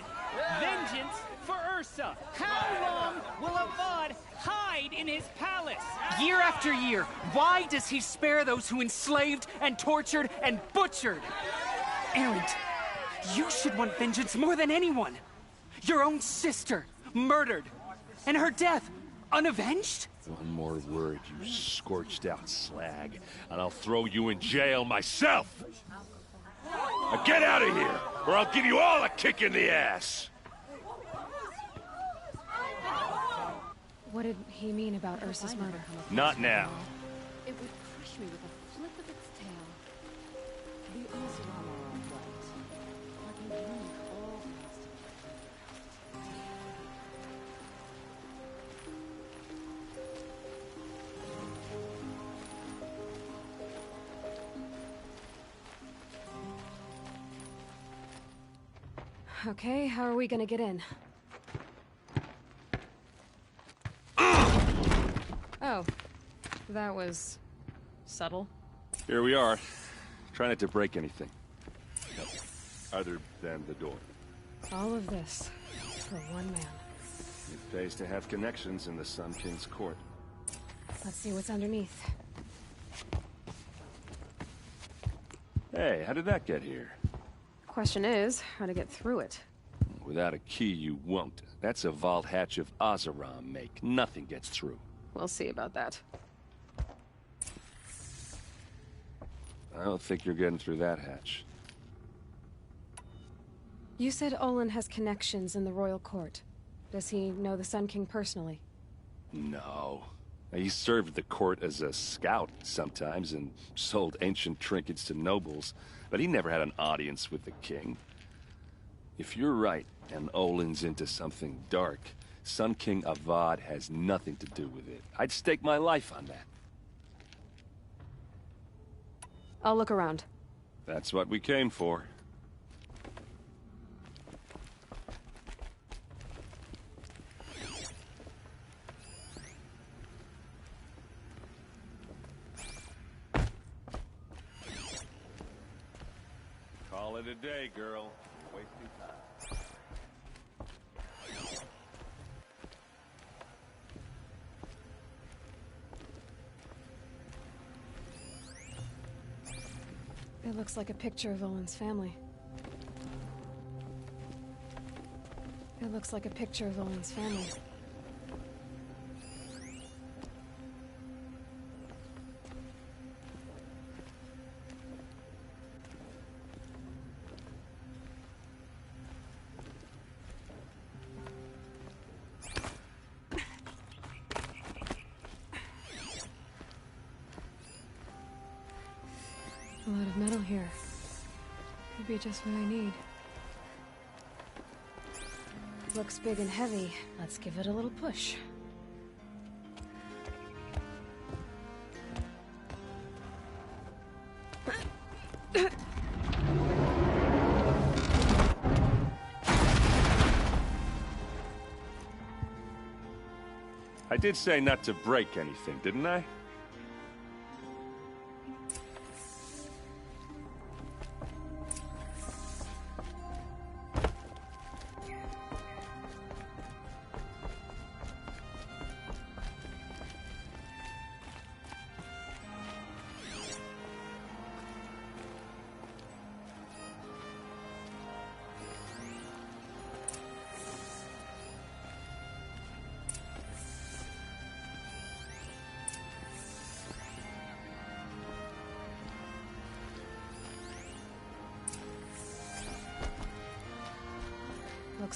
Vengeance for Ursa! How long will Avad hide in his palace? Year after year, why does he spare those who enslaved and tortured and butchered? Erend, you should want vengeance more than anyone. Your own sister, murdered, and her death, unavenged? One more word, you scorched out slag, and I'll throw you in jail myself! Now get out of here, or I'll give you all a kick in the ass! What did he mean about Ursa's murder? Not now. It would crush me with a flip of its tail. The Oseram are all right, but they drink all past Okay, how are we gonna get in? Oh, that was subtle. Here we are. Try not to break anything. Other than the door. All of this for one man. It pays to have connections in the Sun King's court. Let's see what's underneath. Hey, how did that get here? Question is, how to get through it. Without a key, you won't. That's a vault hatch of Oseram make. Nothing gets through. We'll see about that. I don't think you're getting through that hatch. You said Olin has connections in the royal court. Does he know the Sun King personally? No. He served the court as a scout sometimes and sold ancient trinkets to nobles, but he never had an audience with the king. If you're right, and Olin's into something dark, Sun King Avad has nothing to do with it. I'd stake my life on that. I'll look around. That's what we came for. Call it a day, girl. Wasting time. It looks like a picture of Olin's family. It looks like a picture of Olin's family. A lot of metal here. Could be just what I need. Looks big and heavy. Let's give it a little push. I did say not to break anything, didn't I?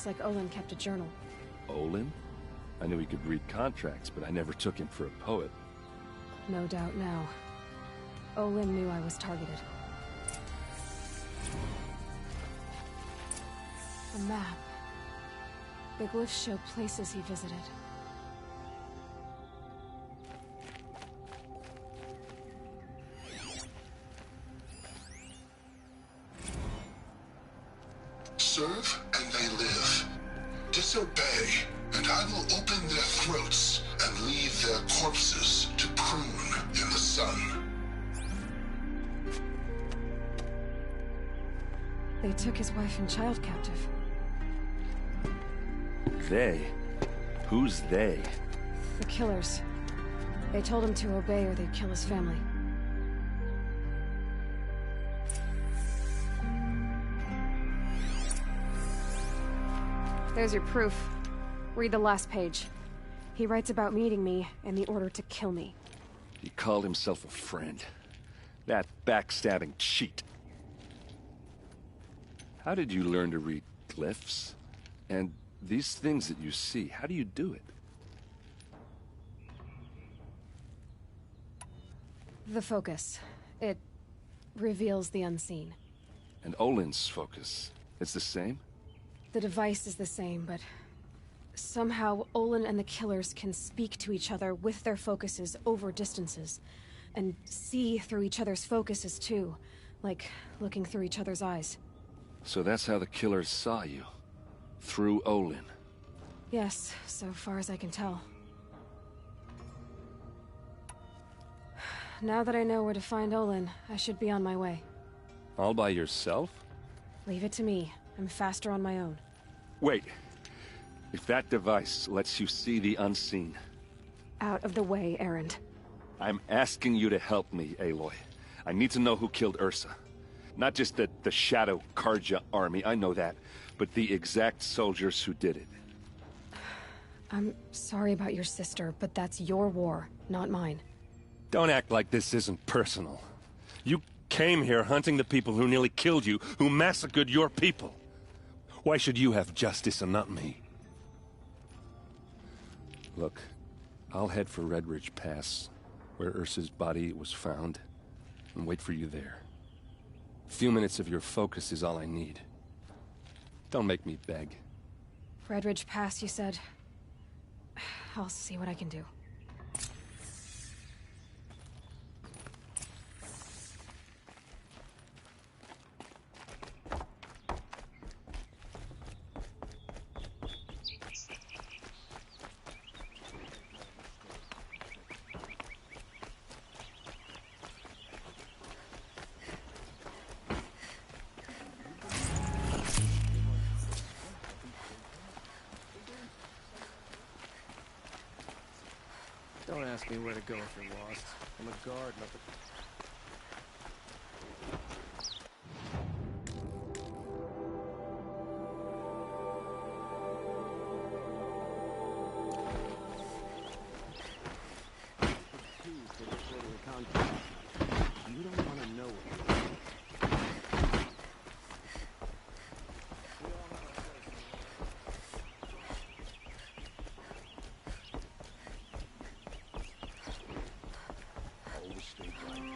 Looks like Olin kept a journal. Olin? I knew he could read contracts, but I never took him for a poet. No doubt now. Olin knew I was targeted. A map. The glyphs show places he visited. Serve and they live. Disobey, and I will open their throats and leave their corpses to prune in the sun. They took his wife and child captive. They? Who's they? The killers. They told him to obey or they'd kill his family. There's your proof. Read the last page. He writes about meeting me and the order to kill me. He called himself a friend. That backstabbing cheat. How did you learn to read glyphs? And these things that you see, how do you do it? The focus. It reveals the unseen. And Olin's focus, it's the same? The device is the same, but somehow Olin and the killers can speak to each other with their focuses over distances, and see through each other's focuses too, like looking through each other's eyes. So that's how the killers saw you? Through Olin? Yes, so far as I can tell. Now that I know where to find Olin, I should be on my way. All by yourself? Leave it to me. I'm faster on my own. Wait. If that device lets you see the unseen... Out of the way, Erend. I'm asking you to help me, Aloy. I need to know who killed Ursa. Not just the Shadow Karja army, I know that, but the exact soldiers who did it. I'm sorry about your sister, but that's your war, not mine. Don't act like this isn't personal. You came here hunting the people who nearly killed you, who massacred your people. Why should you have justice and not me? Look, I'll head for Red Ridge Pass, where Ursa's body was found, and wait for you there. A few minutes of your focus is all I need. Don't make me beg. Red Ridge Pass, you said? I'll see what I can do. Don't ask me where to go if you're lost. I'm a guard, not the... You don't want to know Always stay right.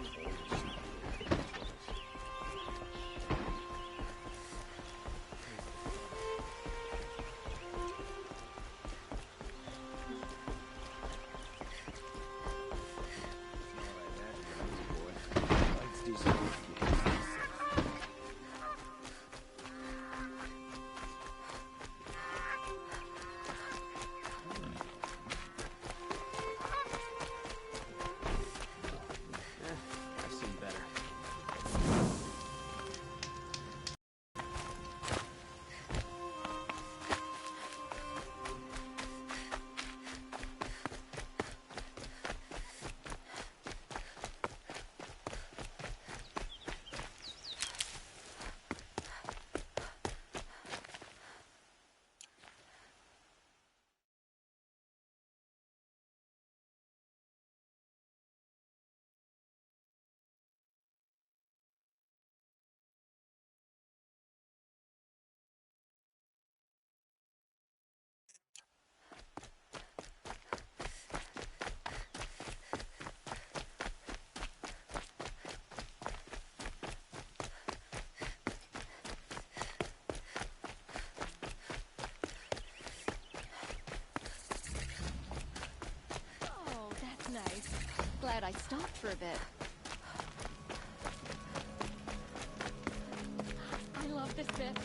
glad I stopped for a bit. I love this bit.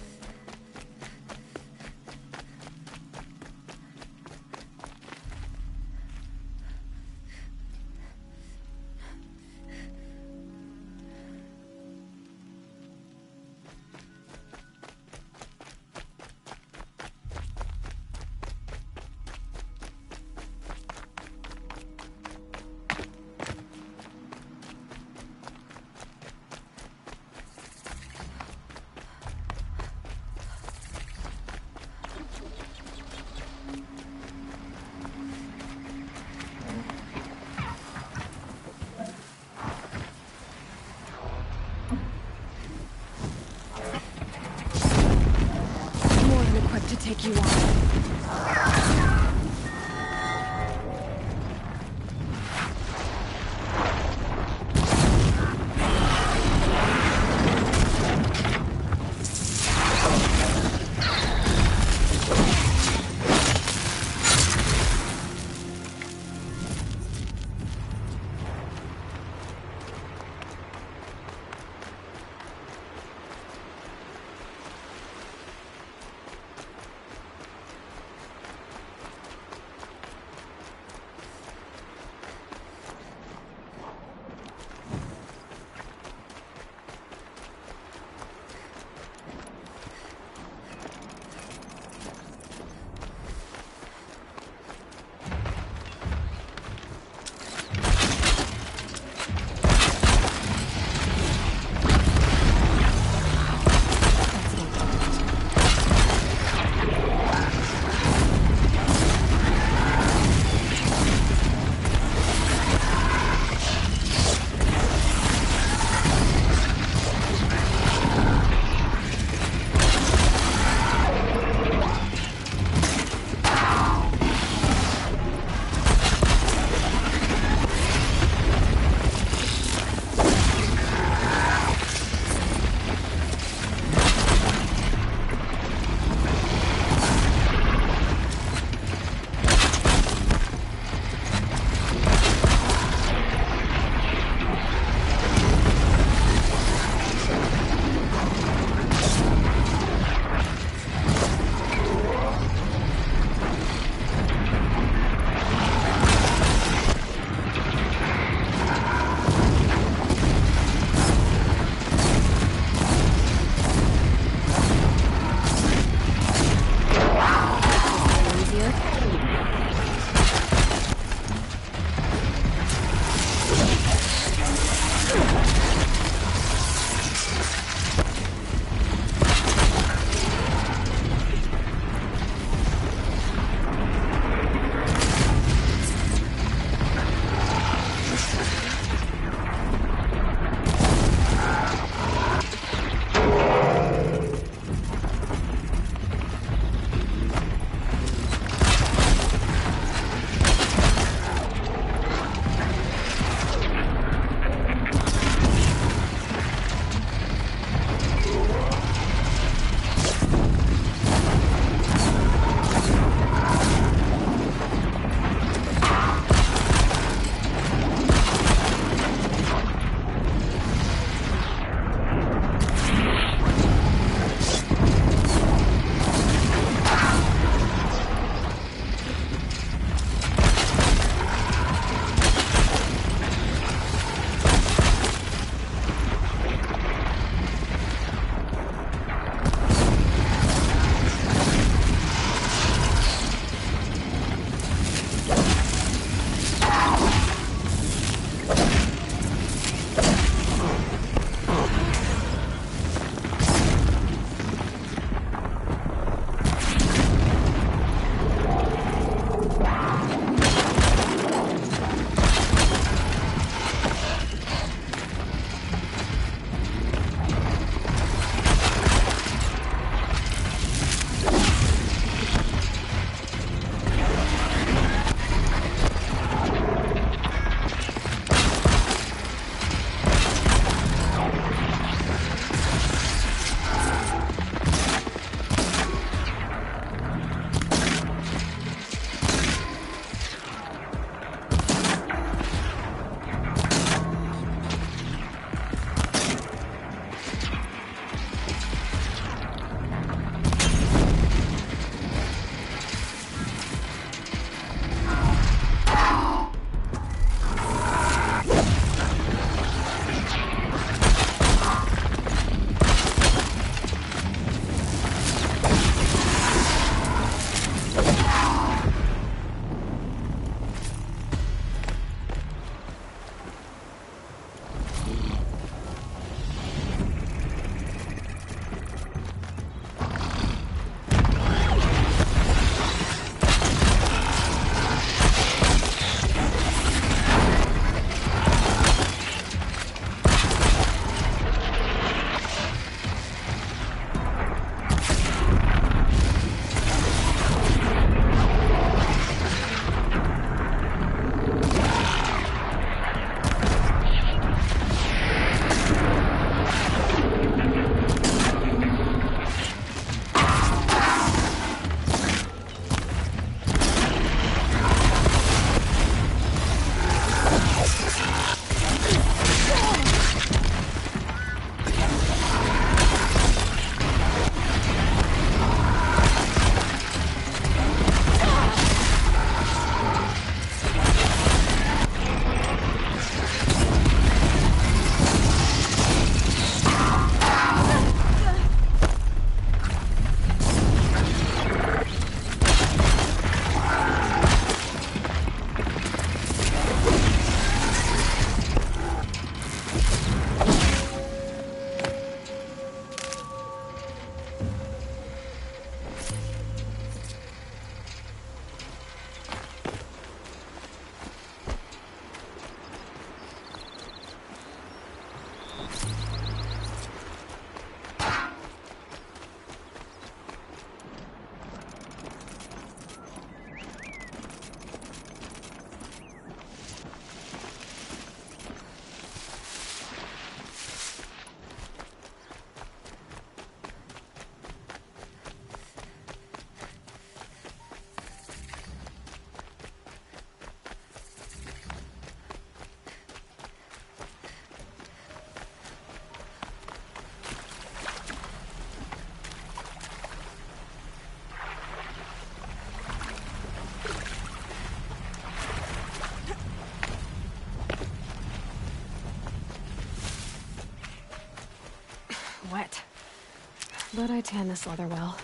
glad I tanned this leather well.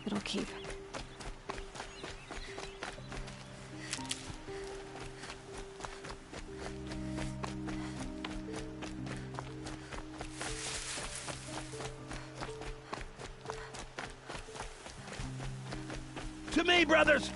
It'll keep. To me, brothers!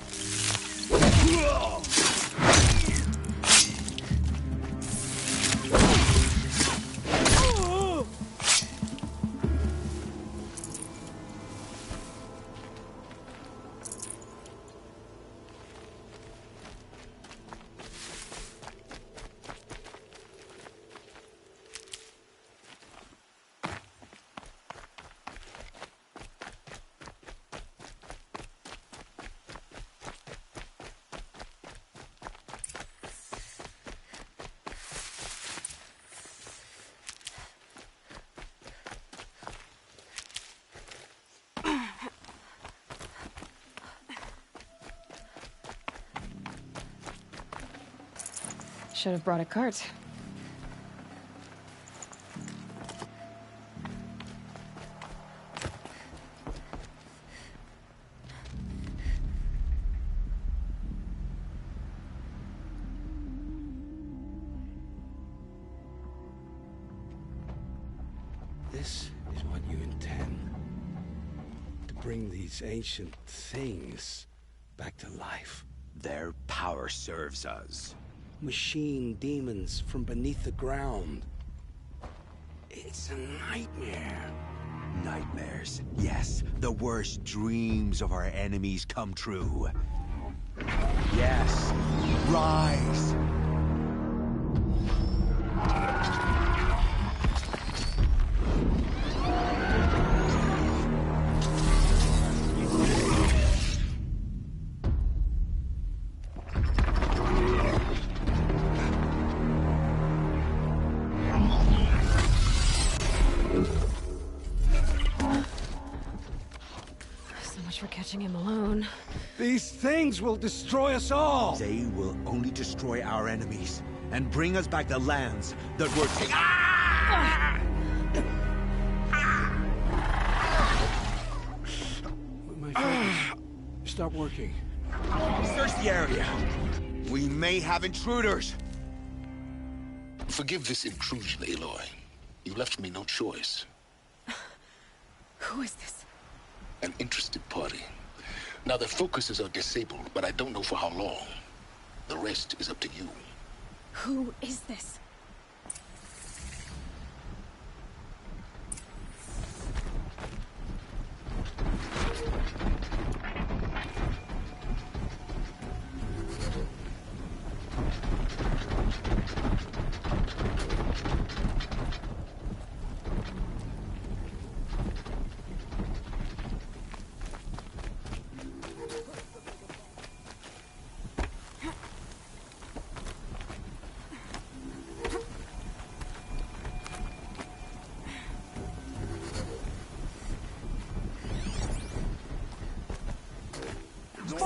Should have brought a cart. This is what you intend. To bring these ancient things back to life. Their power serves us. Machine demons from beneath the ground. It's a nightmare. Nightmares. Yes, the worst dreams of our enemies come true. Yes, rise! For catching him alone. These things will destroy us all! They will only destroy our enemies and bring us back the lands that were taken. My focus. Stop working. Search the area. We may have intruders. Forgive this intrusion, Aloy. You left me no choice. Who is this? An interested party. Now their focuses are disabled, but I don't know for how long. The rest is up to you. Who is this?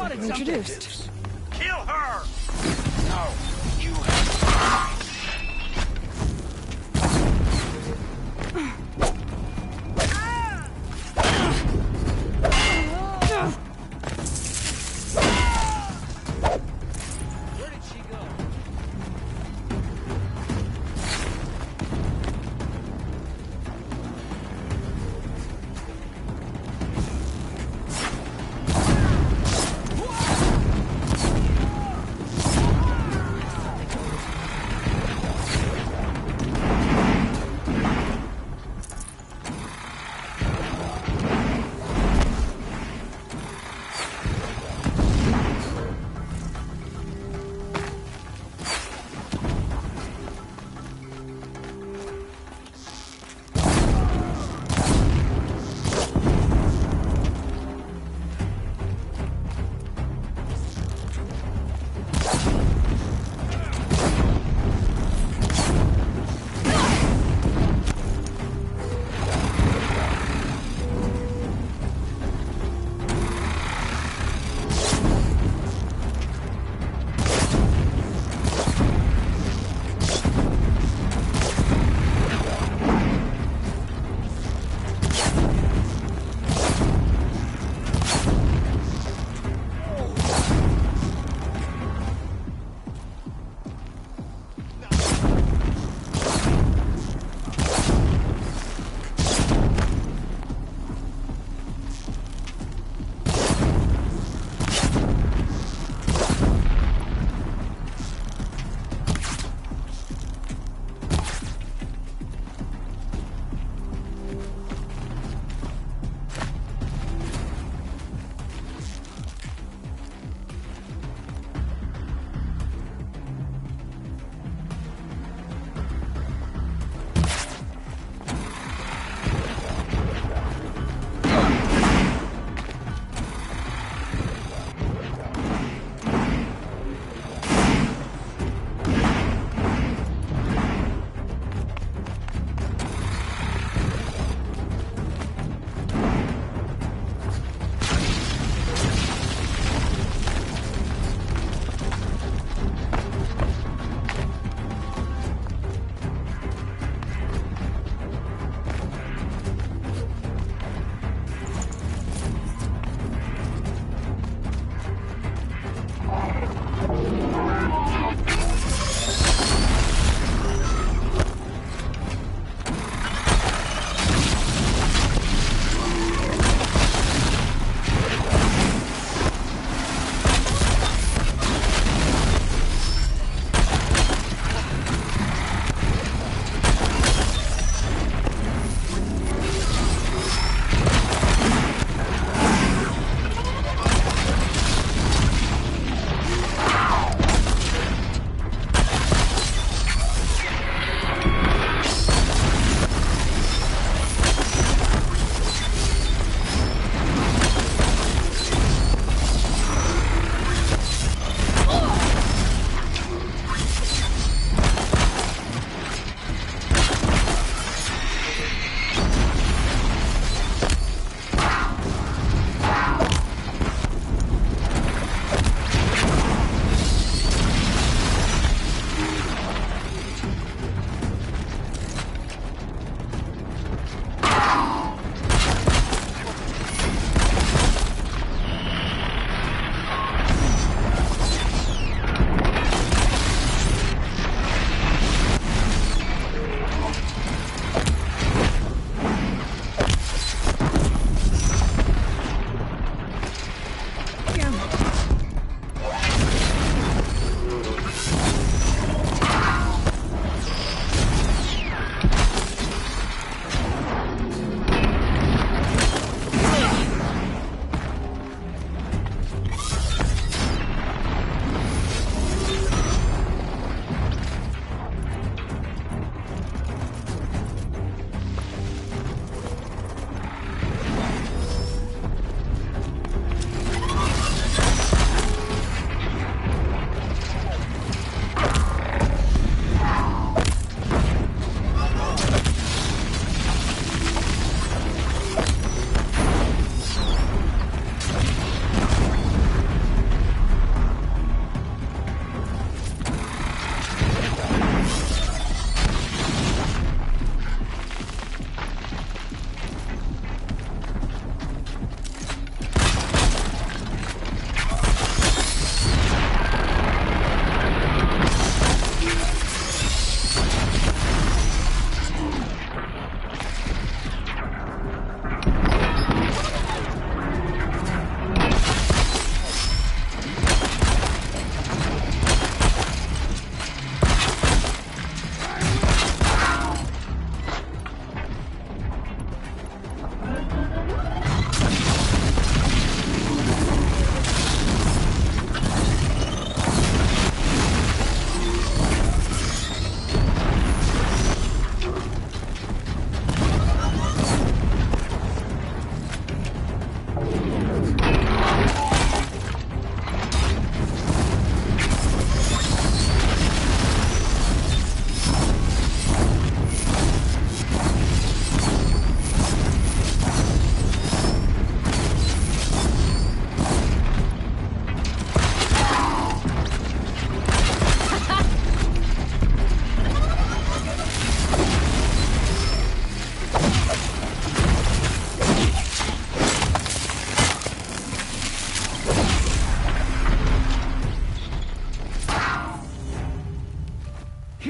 Introduced. Kill her! No, you have... Where did she go?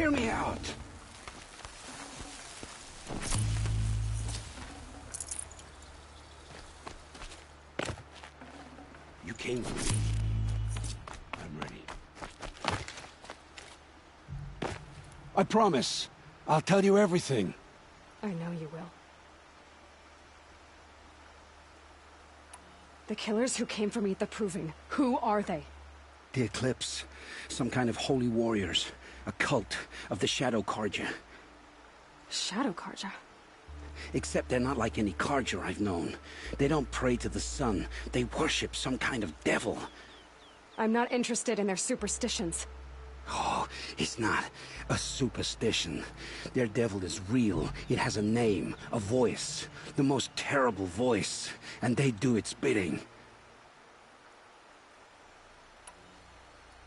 Hear me out. You came for me. I'm ready. I promise. I'll tell you everything. I know you will. The killers who came for me at the Proving, who are they? The Eclipse. Some kind of holy warriors. A cult of the Shadow Carja. Shadow Carja? Except they're not like any Carja I've known. They don't pray to the sun. They worship some kind of devil. I'm not interested in their superstitions. Oh, it's not a superstition. Their devil is real. It has a name, a voice. The most terrible voice. And they do its bidding.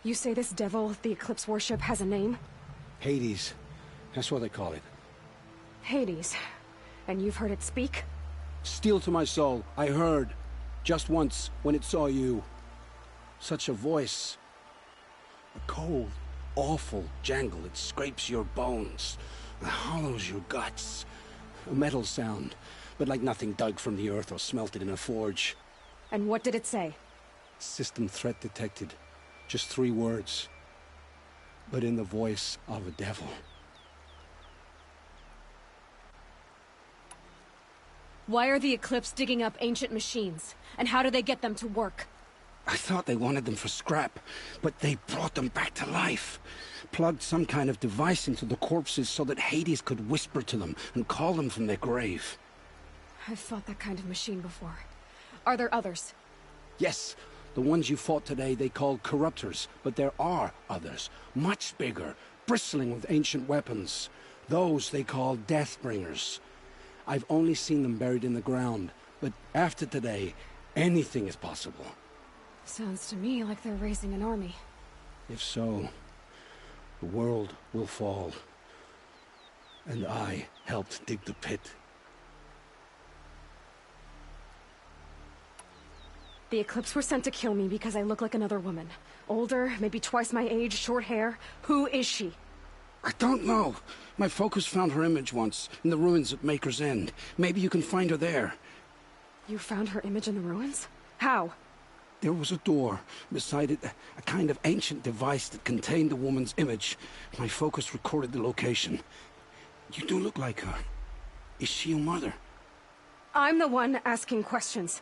You say this devil the Eclipse worship has a name? Hades. That's what they call it. Hades. And you've heard it speak? Steel to my soul. I heard. Just once, when it saw you. Such a voice. A cold, awful jangle. It scrapes your bones. It hollows your guts. A metal sound, but like nothing dug from the earth or smelted in a forge. And what did it say? System threat detected. Just 3 words. But in the voice of a devil. Why are the Eclipse digging up ancient machines? And how do they get them to work? I thought they wanted them for scrap, but they brought them back to life. Plugged some kind of device into the corpses so that Hades could whisper to them and call them from their grave. I've fought that kind of machine before. Are there others? Yes, the ones you fought today they called corruptors, but there are others, much bigger, bristling with ancient weapons. Those they call Deathbringers. I've only seen them buried in the ground, but after today, anything is possible. Sounds to me like they're raising an army. If so, the world will fall. And I helped dig the pit. The Eclipse were sent to kill me because I look like another woman. Older, maybe twice my age, short hair. Who is she? I don't know. My focus found her image once, in the ruins at Maker's End. Maybe you can find her there. You found her image in the ruins? How? There was a door. Beside it, a kind of ancient device that contained the woman's image. My focus recorded the location. You do look like her. Is she your mother? I'm the one asking questions.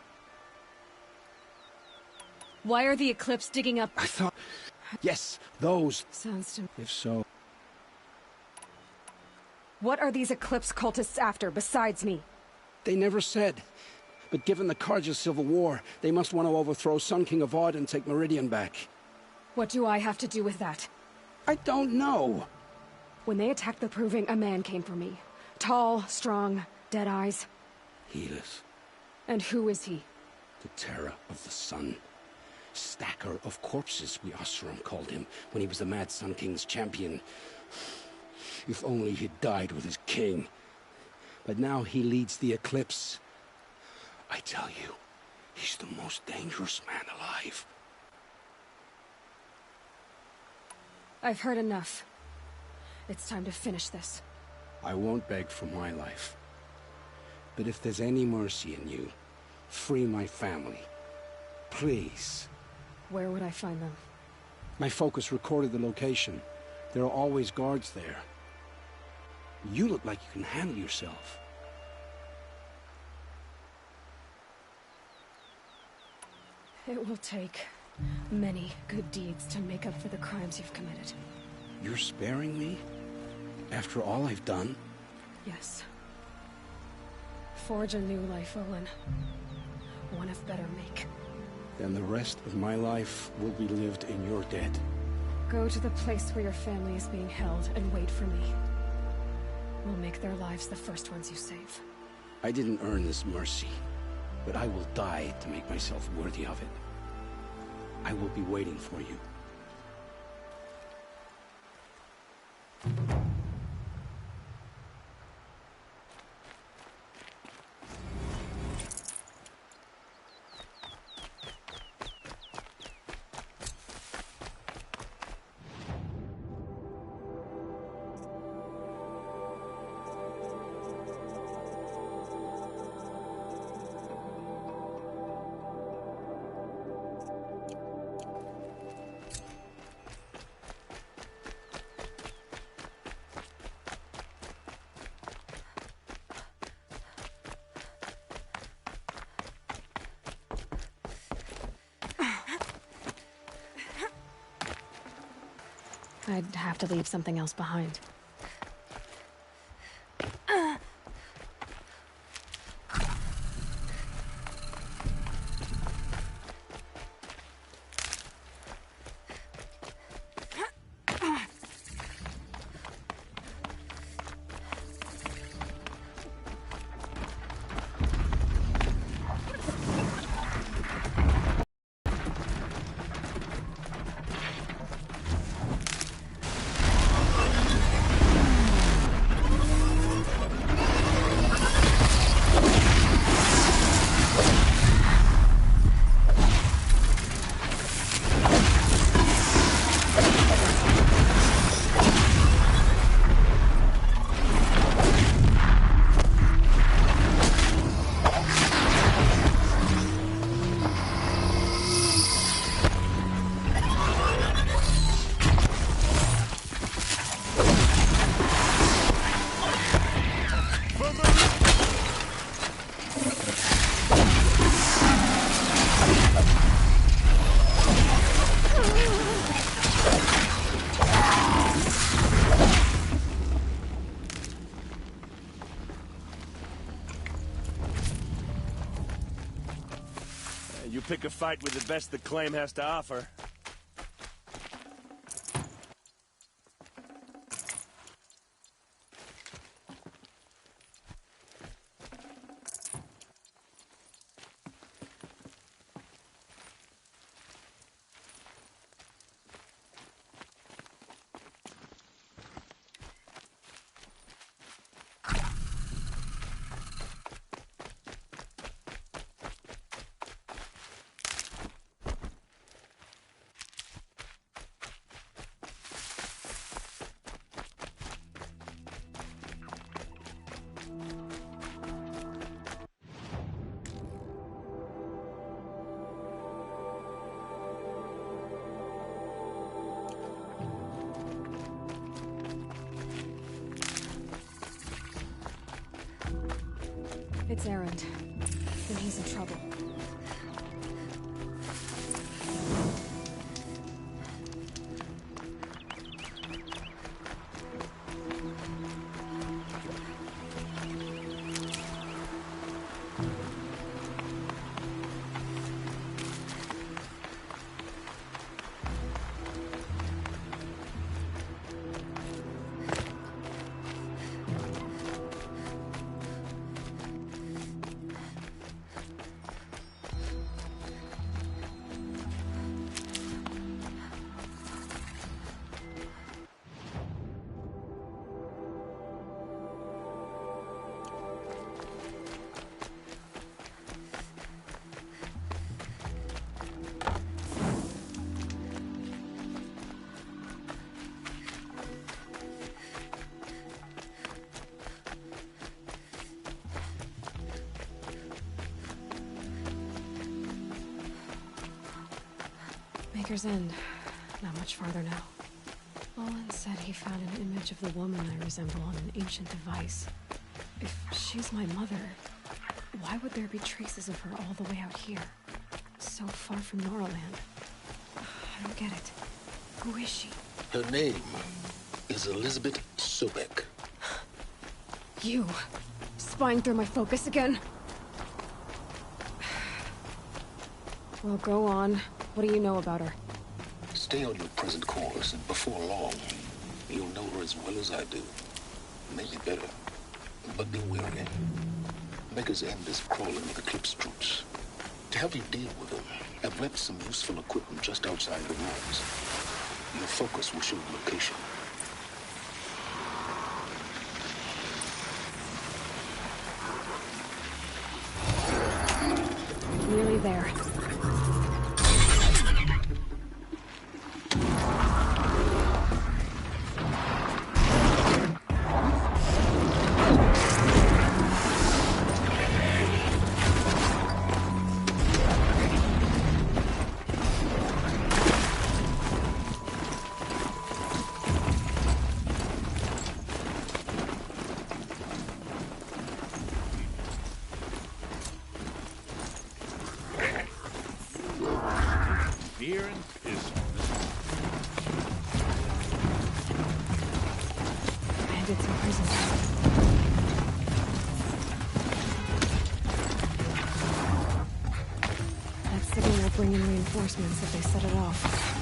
Why are the Eclipse digging up... I thought... Yes, those... Sounds to me... If so... What are these Eclipse cultists after, besides me? They never said. But given the Carja civil war, they must want to overthrow Sun King Avad and take Meridian back. What do I have to do with that? I don't know. When they attacked the Proving, a man came for me. Tall, strong, dead eyes. Helis. And who is he? The terror of the sun. Stacker of corpses, we Oseram called him, when he was the Mad Sun King's champion. If only he'd died with his king. But now he leads the Eclipse. I tell you, he's the most dangerous man alive. I've heard enough. It's time to finish this. I won't beg for my life. But if there's any mercy in you, free my family. Please. Where would I find them? My focus recorded the location. There are always guards there. You look like you can handle yourself. It will take many good deeds to make up for the crimes you've committed. You're sparing me? After all I've done? Yes. Forge a new life, Olin. One of better make. Then the rest of my life will be lived in your debt. Go to the place where your family is being held and wait for me. We'll make their lives the first ones you save. I didn't earn this mercy, but I will die to make myself worthy of it. I will be waiting for you. I'd have to leave something else behind. You pick a fight with the best the claim has to offer. It's Erend. Then he's in trouble. Maker's End. Not much farther now. Olin said he found an image of the woman I resemble on an ancient device. If she's my mother, why would there be traces of her all the way out here? So far from Noraland. I don't get it. Who is she? Her name is Elizabeth Sobek. You! Spying through my focus again? Well, go on. What do you know about her? Stay on your present course, and before long, you'll know her as well as I do. Maybe better. But be wary. Maker's End is crawling with Eclipse troops. To help you deal with them, I've left some useful equipment just outside the walls. Your focus will show the location. Nearly there. it's a prison. That signal will bring in reinforcements if they set it off.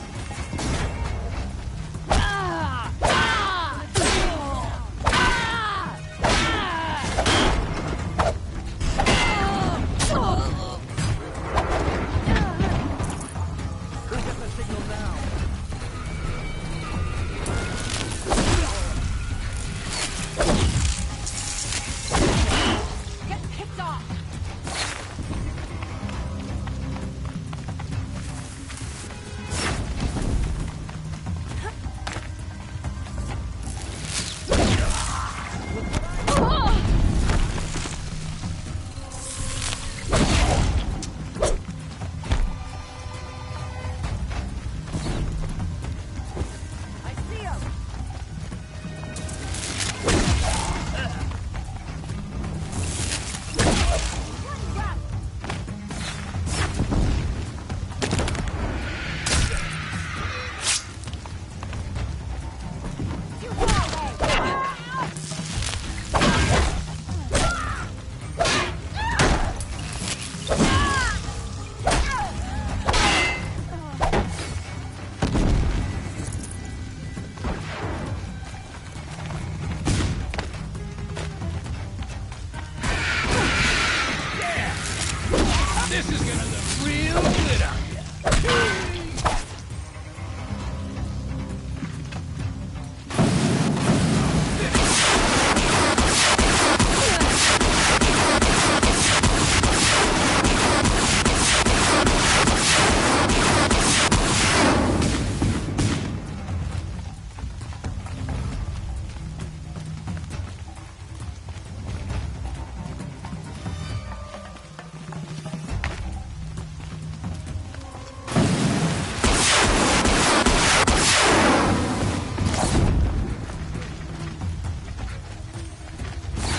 This is gonna look real good on you.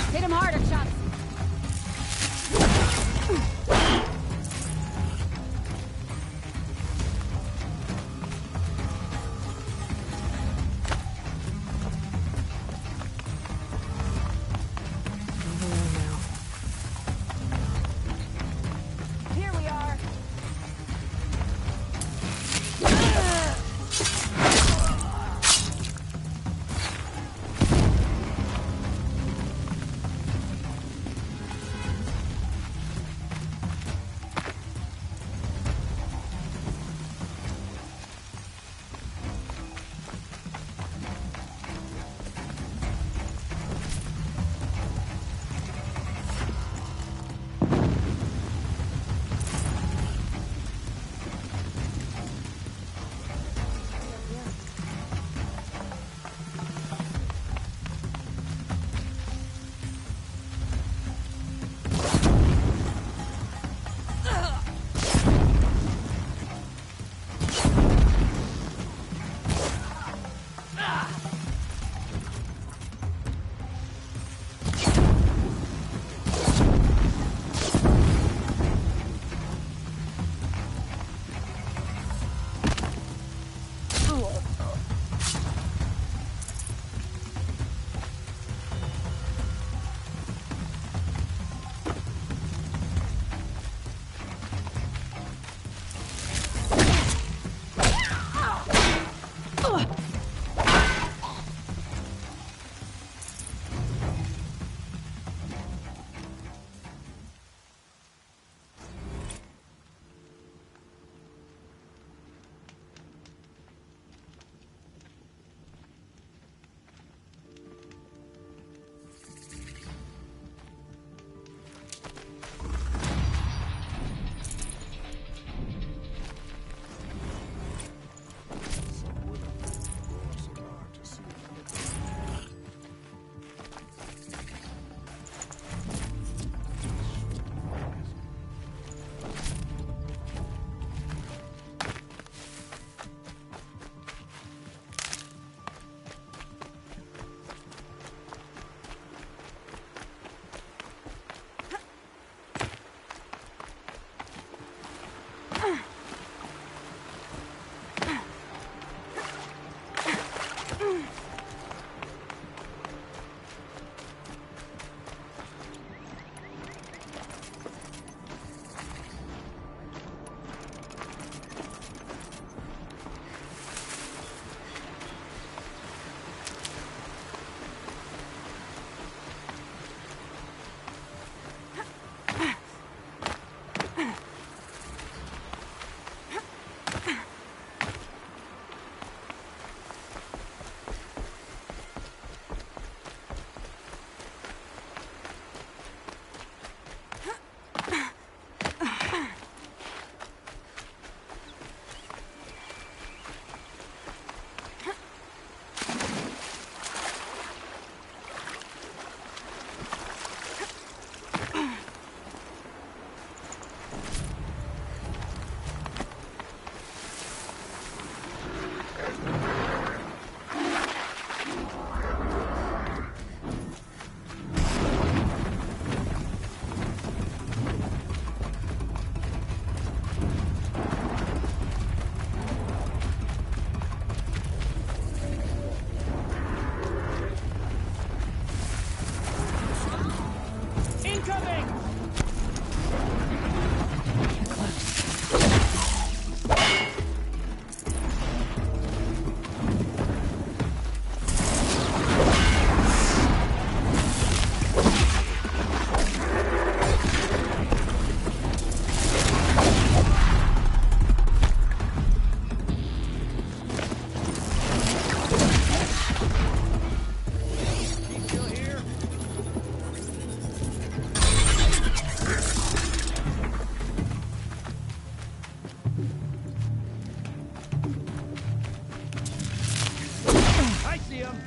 Hit him harder, shots. Here we are. I see him!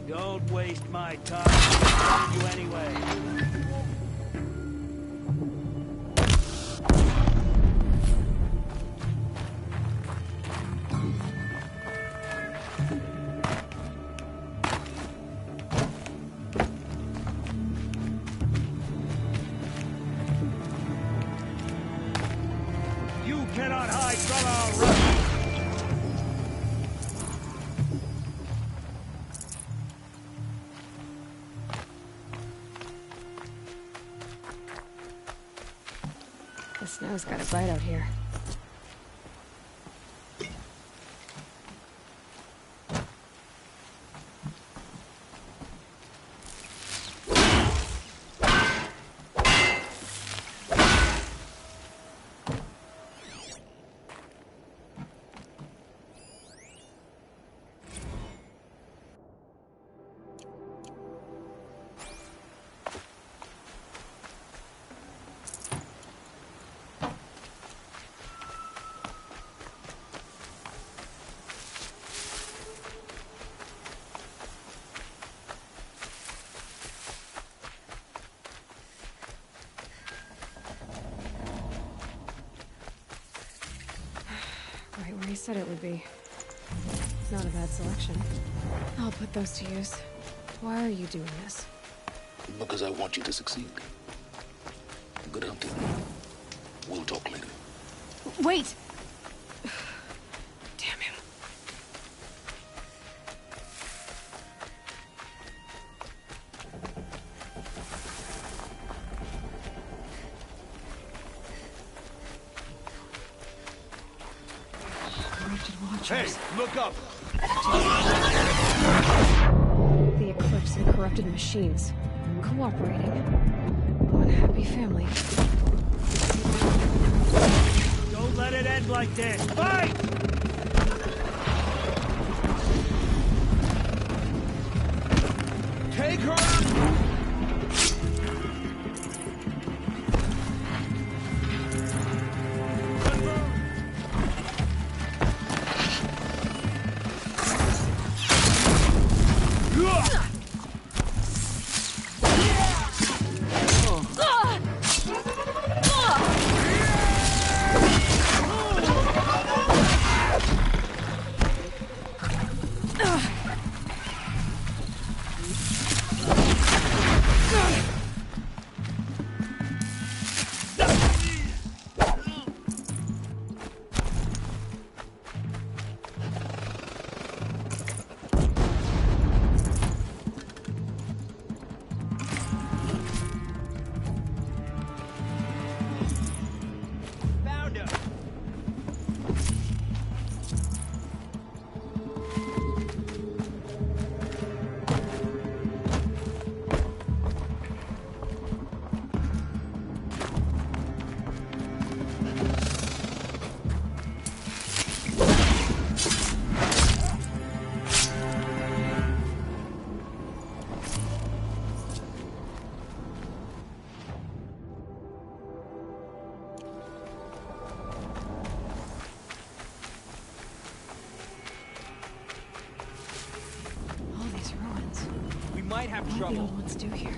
Don't waste my time. I'll kill you anyway. You cannot hide from our wrath. The snow's got a bite out here. Right where he said it would be. Not a bad selection. I'll put those to use. Why are you doing this? Because I want you to succeed. Good hunting. We'll talk later. Wait! Damn him. Hey, look up! The Eclipse and corrupted machines. Cooperating. One happy family. Don't let it end like this. Fight! Take her! Might have What trouble. do the old ones do here?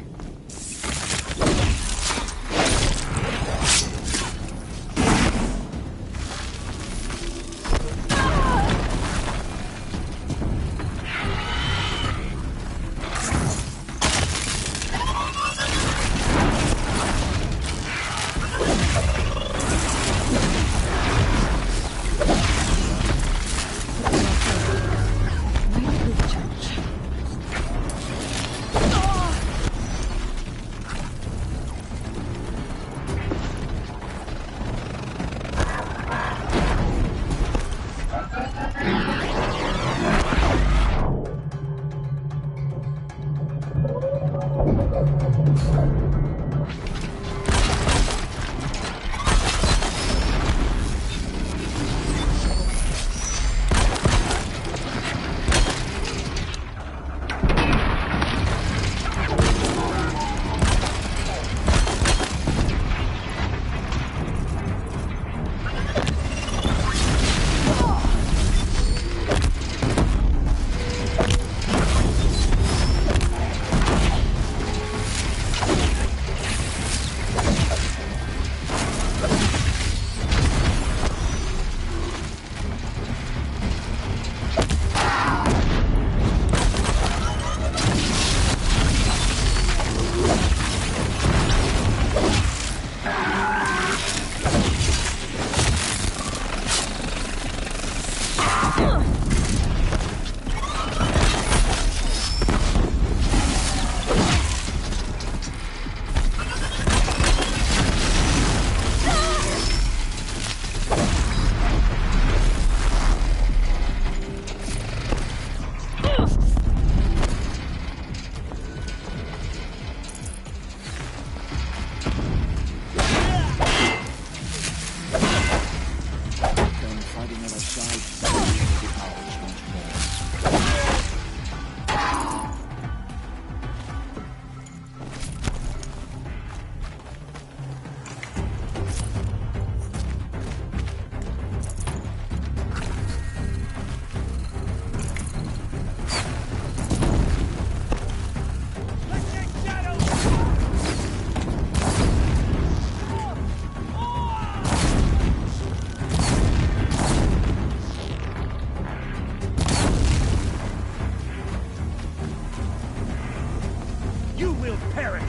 will perish.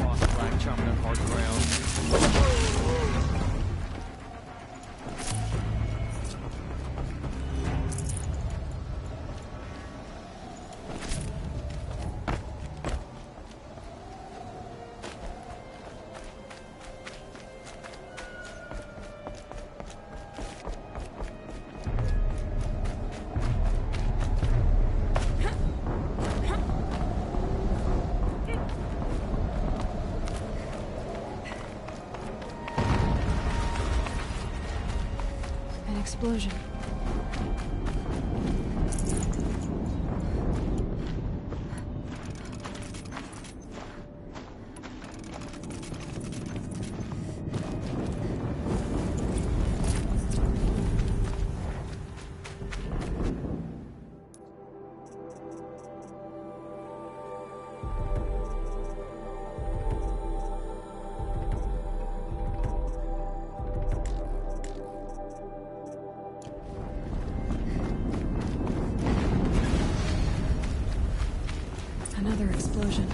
Lost flag chomping on hard ground. An explosion. Another explosion.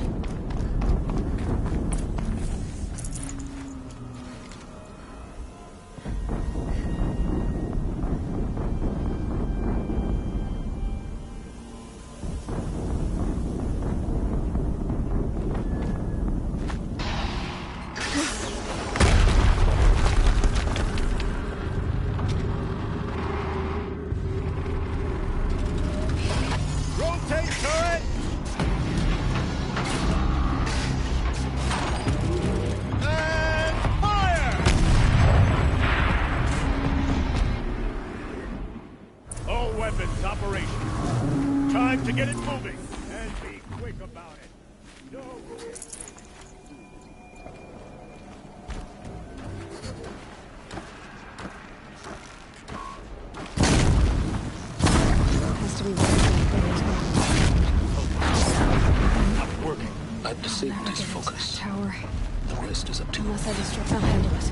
Rotate turret! And fire! All weapons operational. Time to get it moving. And be quick about it. No Has to be Not working. I've disabled his focus. tower. The rest is up to you. Unless I destroy, I'll handle it.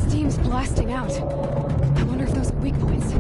Steam's blasting out. I wonder if those are weak points.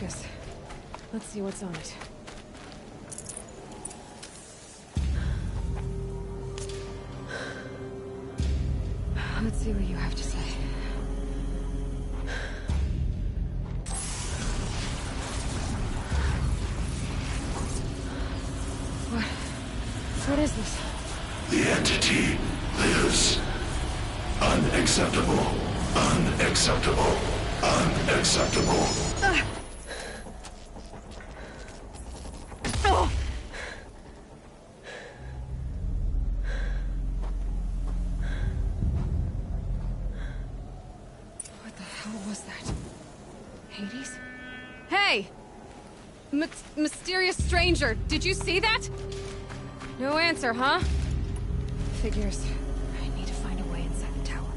focus. Let's see what's on it. Let's see what you have to say. What is this? The entity lives. Unacceptable. Unacceptable. Unacceptable. What the hell was that? Hades? Hey! Mysterious stranger, did you see that? No answer, huh? Figures. I need to find a way inside the tower.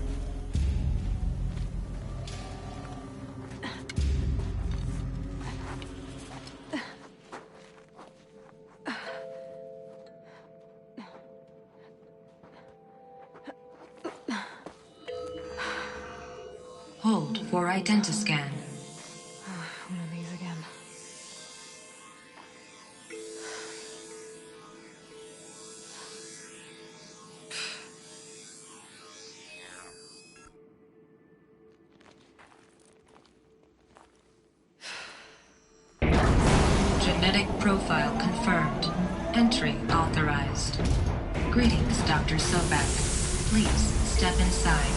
Hold for identiscan. One of these again. Genetic profile confirmed. Entry authorized. Greetings, Dr. Sobek. Please step inside.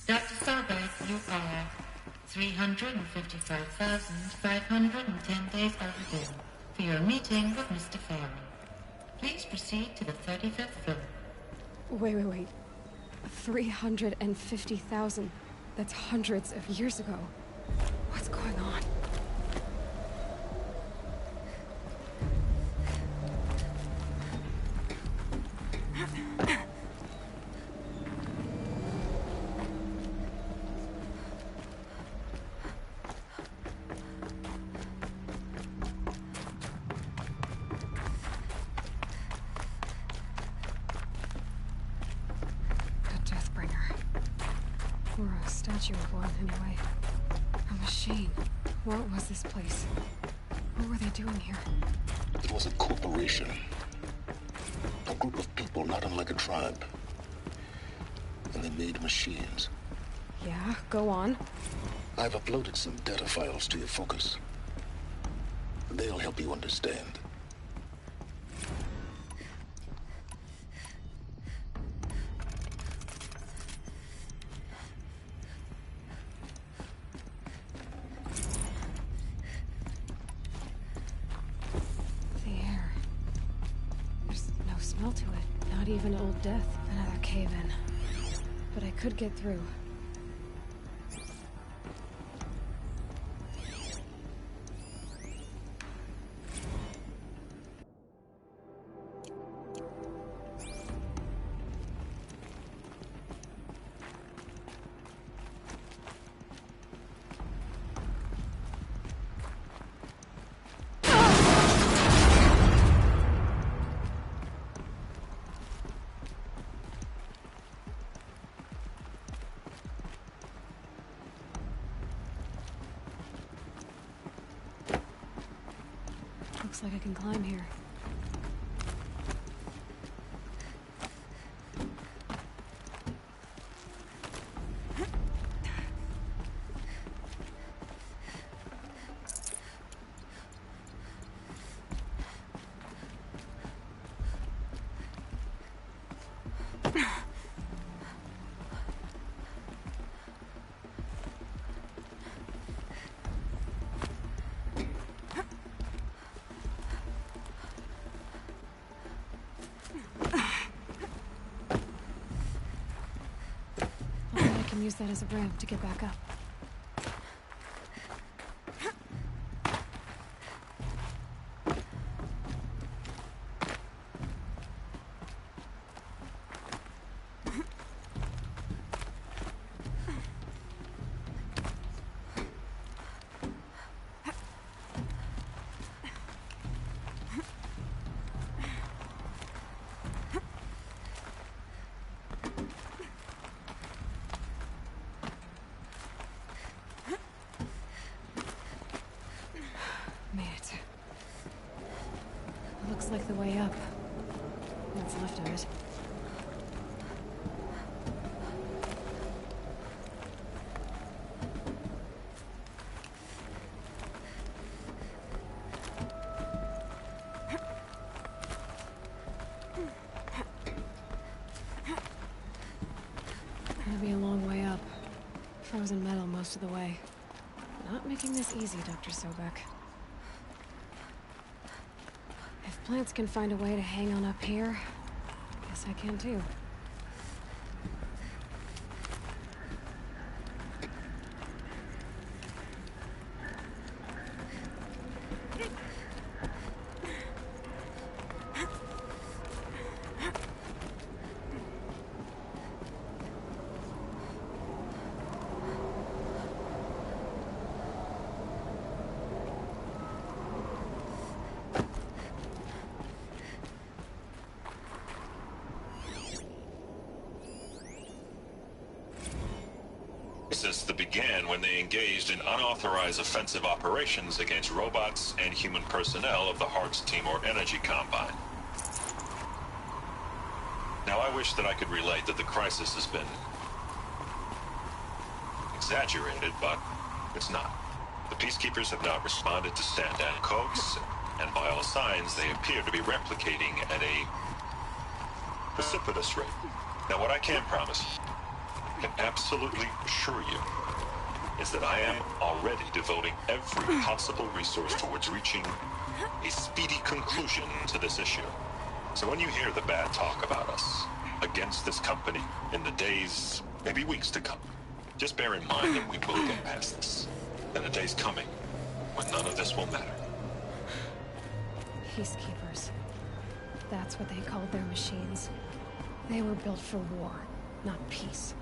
Dr. Sobek, you are 355,510 days overdue for your meeting with Mr. Farrell. Please proceed to the 35th floor. Wait. 350,000. That's hundreds of years ago. What's going on? Or a statue of one, anyway. A machine. What was this place? What were they doing here? It was a corporation. A group of people not unlike a tribe. And they made machines. Yeah, go on. I've uploaded some data files to your focus. They'll help you understand. To it. Not even Old Death. Another cave-in. But I could get through. Looks like I can climb here. Use that as a ramp to get back up. Feels like the way up. What's left of it. Gonna be a long way up. Frozen metal most of the way. Not making this easy, Dr. Sobek. If plants can find a way to hang on up here, guess I can too. Since the began when they engaged in unauthorized offensive operations against robots and human personnel of the Hearts Timor Energy Combine. Now I wish that I could relate that the crisis has been exaggerated, but it's not. The peacekeepers have not responded to stand-down codes, and by all signs they appear to be replicating at a precipitous rate. Now what I can promise, can absolutely assure you, is that I am already devoting every possible resource towards reaching a speedy conclusion to this issue. So when you hear the bad talk about us against this company in the days, maybe weeks to come, just bear in mind that we will get past this. And the day's coming when none of this will matter. Peacekeepers. That's what they called their machines. They were built for war, not peace.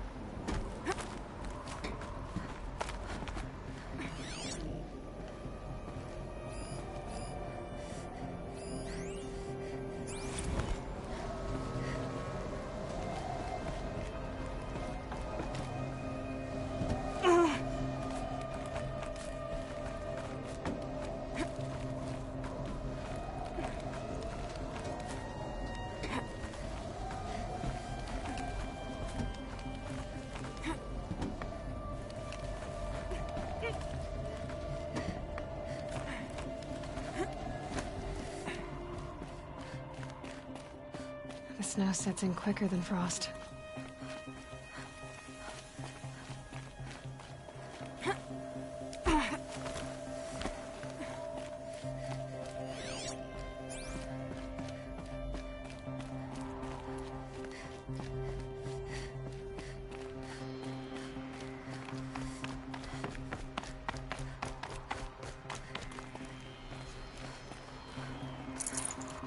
The snow sets in quicker than frost.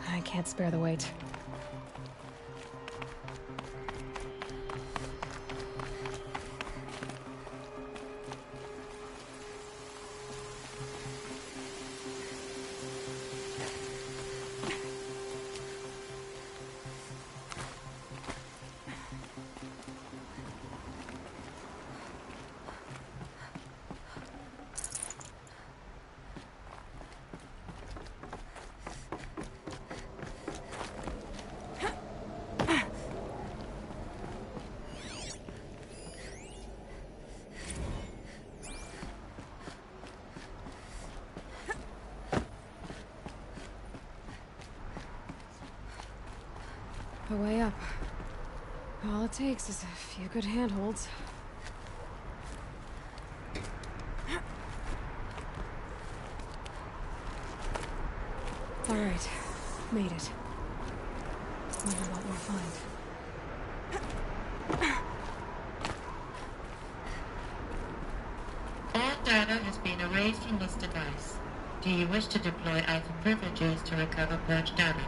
I can't spare the weight. The way up. All it takes is a few good handholds. All right, made it. Wonder what we'll find. All data has been erased from this device. Do you wish to deploy Alpha privileges to recover purged data?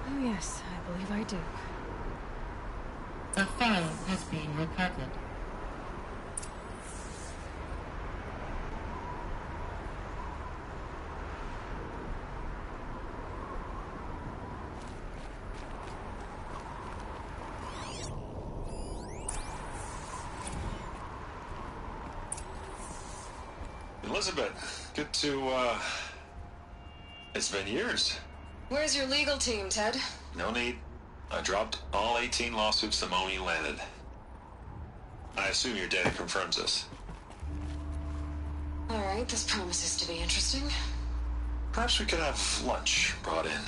Oh yes, I believe I do. The file has been recovered. Elizabeth, good to, it's been years. Where's your legal team, Ted? No need. I dropped all 18 lawsuits the moment you landed. I assume your data confirms this. Alright, this promises to be interesting. Perhaps we could have lunch brought in.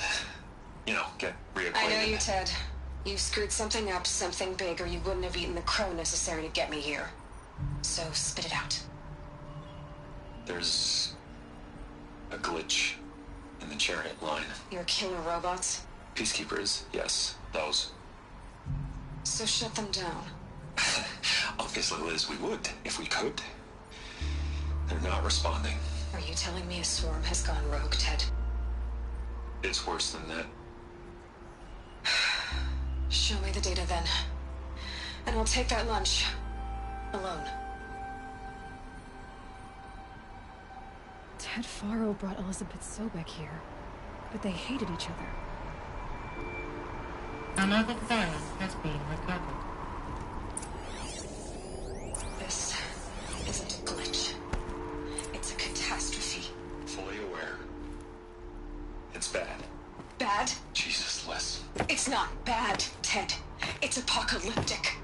You know, get reacquainted. I know you, Ted. You screwed something up, something big, or you wouldn't have eaten the crow necessary to get me here. So, spit it out. There's a glitch in the chariot line. Your killer robots? Peacekeepers, yes, those. So shut them down. Obviously, Liz, we would, if we could. They're not responding. Are you telling me a swarm has gone rogue, Ted? It's worse than that. Show me the data then. And I'll take that lunch. Alone. Ted Faro brought Elizabeth Sobek here, but they hated each other. Another file has been recovered. This isn't a glitch. It's a catastrophe. Fully aware. It's bad. Bad? Jesus, Les. It's not bad, Ted. It's apocalyptic.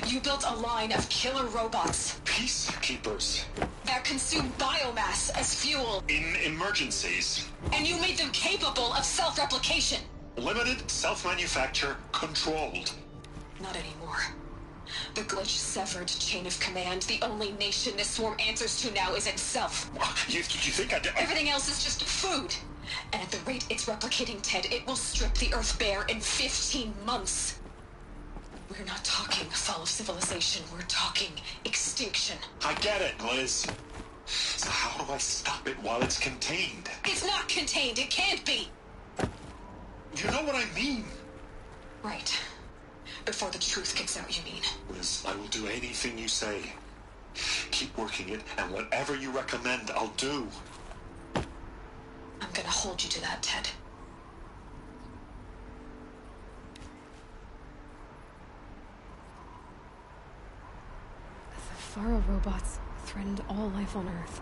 You built a line of killer robots. Peacekeepers. That consume biomass as fuel. In emergencies. And you made them capable of self-replication. Limited, self-manufacture, controlled. Not anymore. The glitch severed chain of command. The only nation this swarm answers to now is itself. You think I did? Everything else is just food. And at the rate it's replicating, Ted, it will strip the Earth bare in 15 months. We're not talking fall of civilization. We're talking extinction. I get it, Liz. So how do I stop it while it's contained? It's not contained. It can't be. You know what I mean? Right. Before the truth kicks out, you mean? Liz, I will do anything you say. Keep working it, and whatever you recommend, I'll do. I'm gonna hold you to that, Ted. The Faro robots threatened all life on Earth.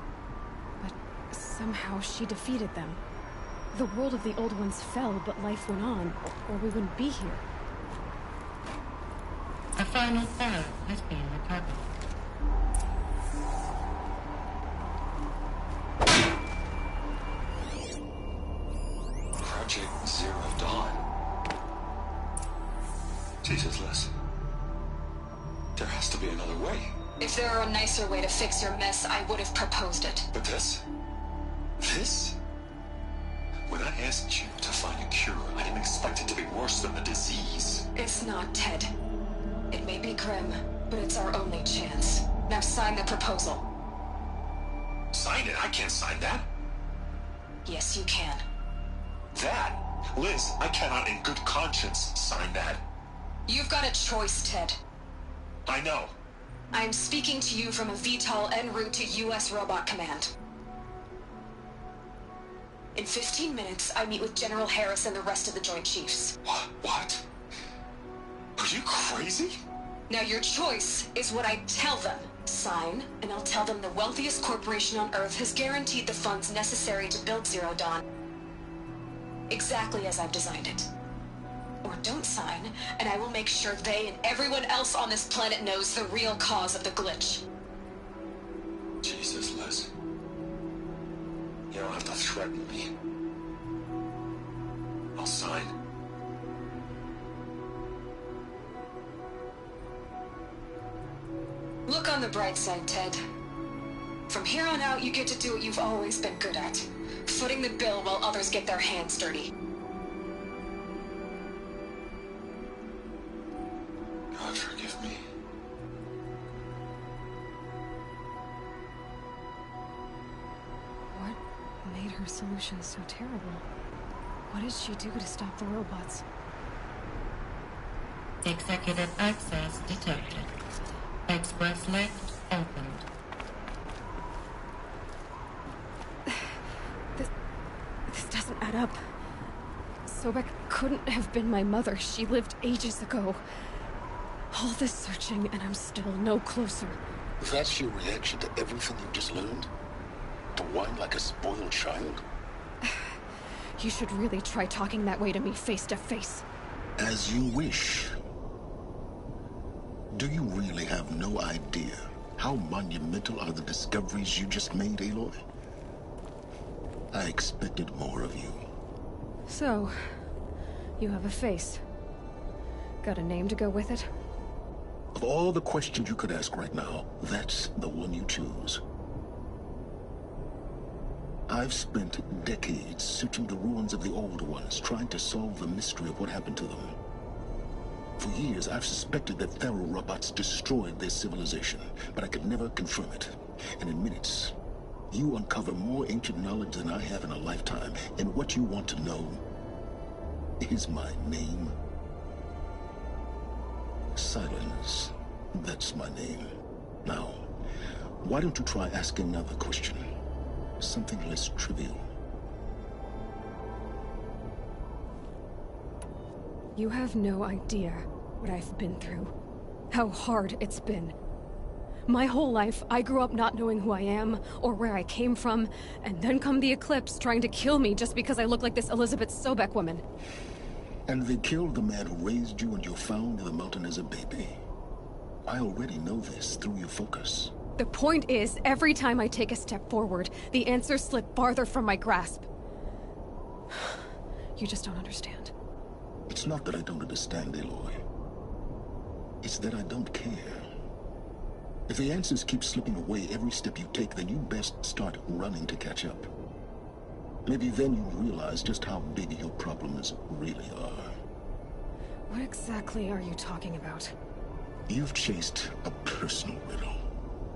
But somehow she defeated them. The world of the old ones fell, but life went on, or we wouldn't be here. A final file has been recovered. Project Zero Dawn. Jesus, Liz. There has to be another way. If there were a nicer way to fix your mess, I would have proposed it. But this? This? When I asked you to find a cure, I didn't expect it to be worse than the disease. It's not, Ted. It may be grim, but it's our only chance. Now sign the proposal. Sign it? I can't sign that. Yes, you can. That? Liz, I cannot in good conscience sign that. You've got a choice, Ted. I know. I'm speaking to you from a VTOL en route to U.S. Robot Command. In 15 minutes, I meet with General Harris and the rest of the Joint Chiefs. What? Are you crazy? Now your choice is what I tell them. Sign, and I'll tell them the wealthiest corporation on Earth has guaranteed the funds necessary to build Zero Dawn. Exactly as I've designed it. Or don't sign, and I will make sure they and everyone else on this planet knows the real cause of the glitch. Jesus, Liz. You don't have to threaten me. I'll sign. Look on the bright side, Ted. From here on out, you get to do what you've always been good at. Footing the bill while others get their hands dirty. God forgive me. What made her solution so terrible? What did she do to stop the robots? Executive access detected. Express lift opened. This doesn't add up. Sobek couldn't have been my mother. She lived ages ago. All this searching, and I'm still no closer. That's your reaction to everything you just learned? To whine like a spoiled child? You should really try talking that way to me face to face. As you wish. Do you really have no idea how monumental are the discoveries you just made, Aloy? I expected more of you. So, you have a face. Got a name to go with it? Of all the questions you could ask right now, that's the one you choose. I've spent decades searching the ruins of the old ones, trying to solve the mystery of what happened to them. For years, I've suspected that Faro robots destroyed their civilization, but I could never confirm it. And in minutes, you uncover more ancient knowledge than I have in a lifetime. And what you want to know is my name. Silence. That's my name. Now, why don't you try asking another question? Something less trivial. You have no idea what I've been through. How hard it's been. My whole life, I grew up not knowing who I am, or where I came from, and then come the Eclipse trying to kill me just because I look like this Elizabeth Sobek woman. And they killed the man who raised you and you found in the mountain as a baby. I already know this through your focus. The point is, every time I take a step forward, the answers slip farther from my grasp. You just don't understand. It's not that I don't understand, Aloy. It's that I don't care. If the answers keep slipping away every step you take, then you best start running to catch up. Maybe then you'll realize just how big your problems really are. What exactly are you talking about? You've chased a personal riddle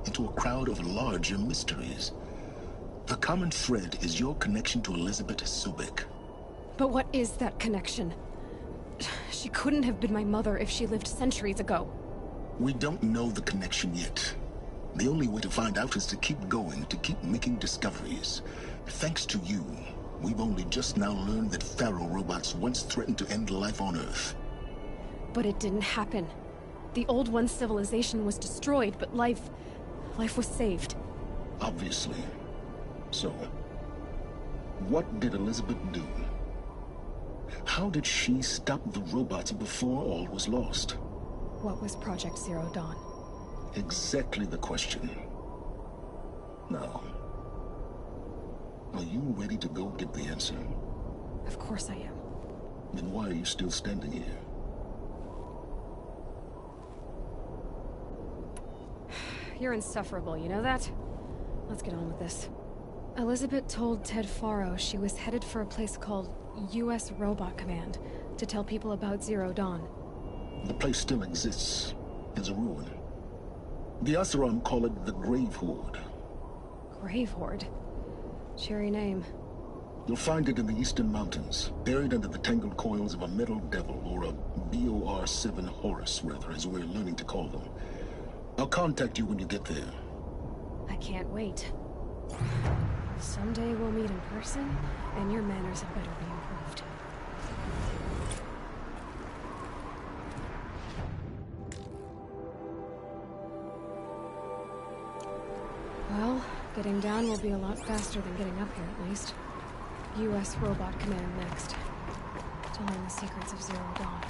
into a crowd of larger mysteries. The common thread is your connection to Elizabeth Sobek. But what is that connection? She couldn't have been my mother if she lived centuries ago. We don't know the connection yet. The only way to find out is to keep going, to keep making discoveries. Thanks to you, we've only just now learned that Faro robots once threatened to end life on Earth. But it didn't happen. The Old One's civilization was destroyed, but life was saved. Obviously. So, what did Elizabeth do? How did she stop the robots before all was lost? What was Project Zero Dawn? Exactly the question. Now, are you ready to go get the answer? Of course I am. Then why are you still standing here? You're insufferable, you know that? Let's get on with this. Elizabeth told Ted Faro she was headed for a place called U.S. Robot Command to tell people about Zero Dawn. The place still exists. It's a ruin. The Oseram call it the Grave Horde. Grave Horde? Cheery name. You'll find it in the Eastern Mountains, buried under the tangled coils of a metal devil, or a BOR-7 Horus, rather, as we're learning to call them. I'll contact you when you get there. I can't wait. Someday we'll meet in person, and your manners had better be improved. Well, getting down will be a lot faster than getting up here, at least. U.S. Robot Command next. To learn the secrets of Zero Dawn.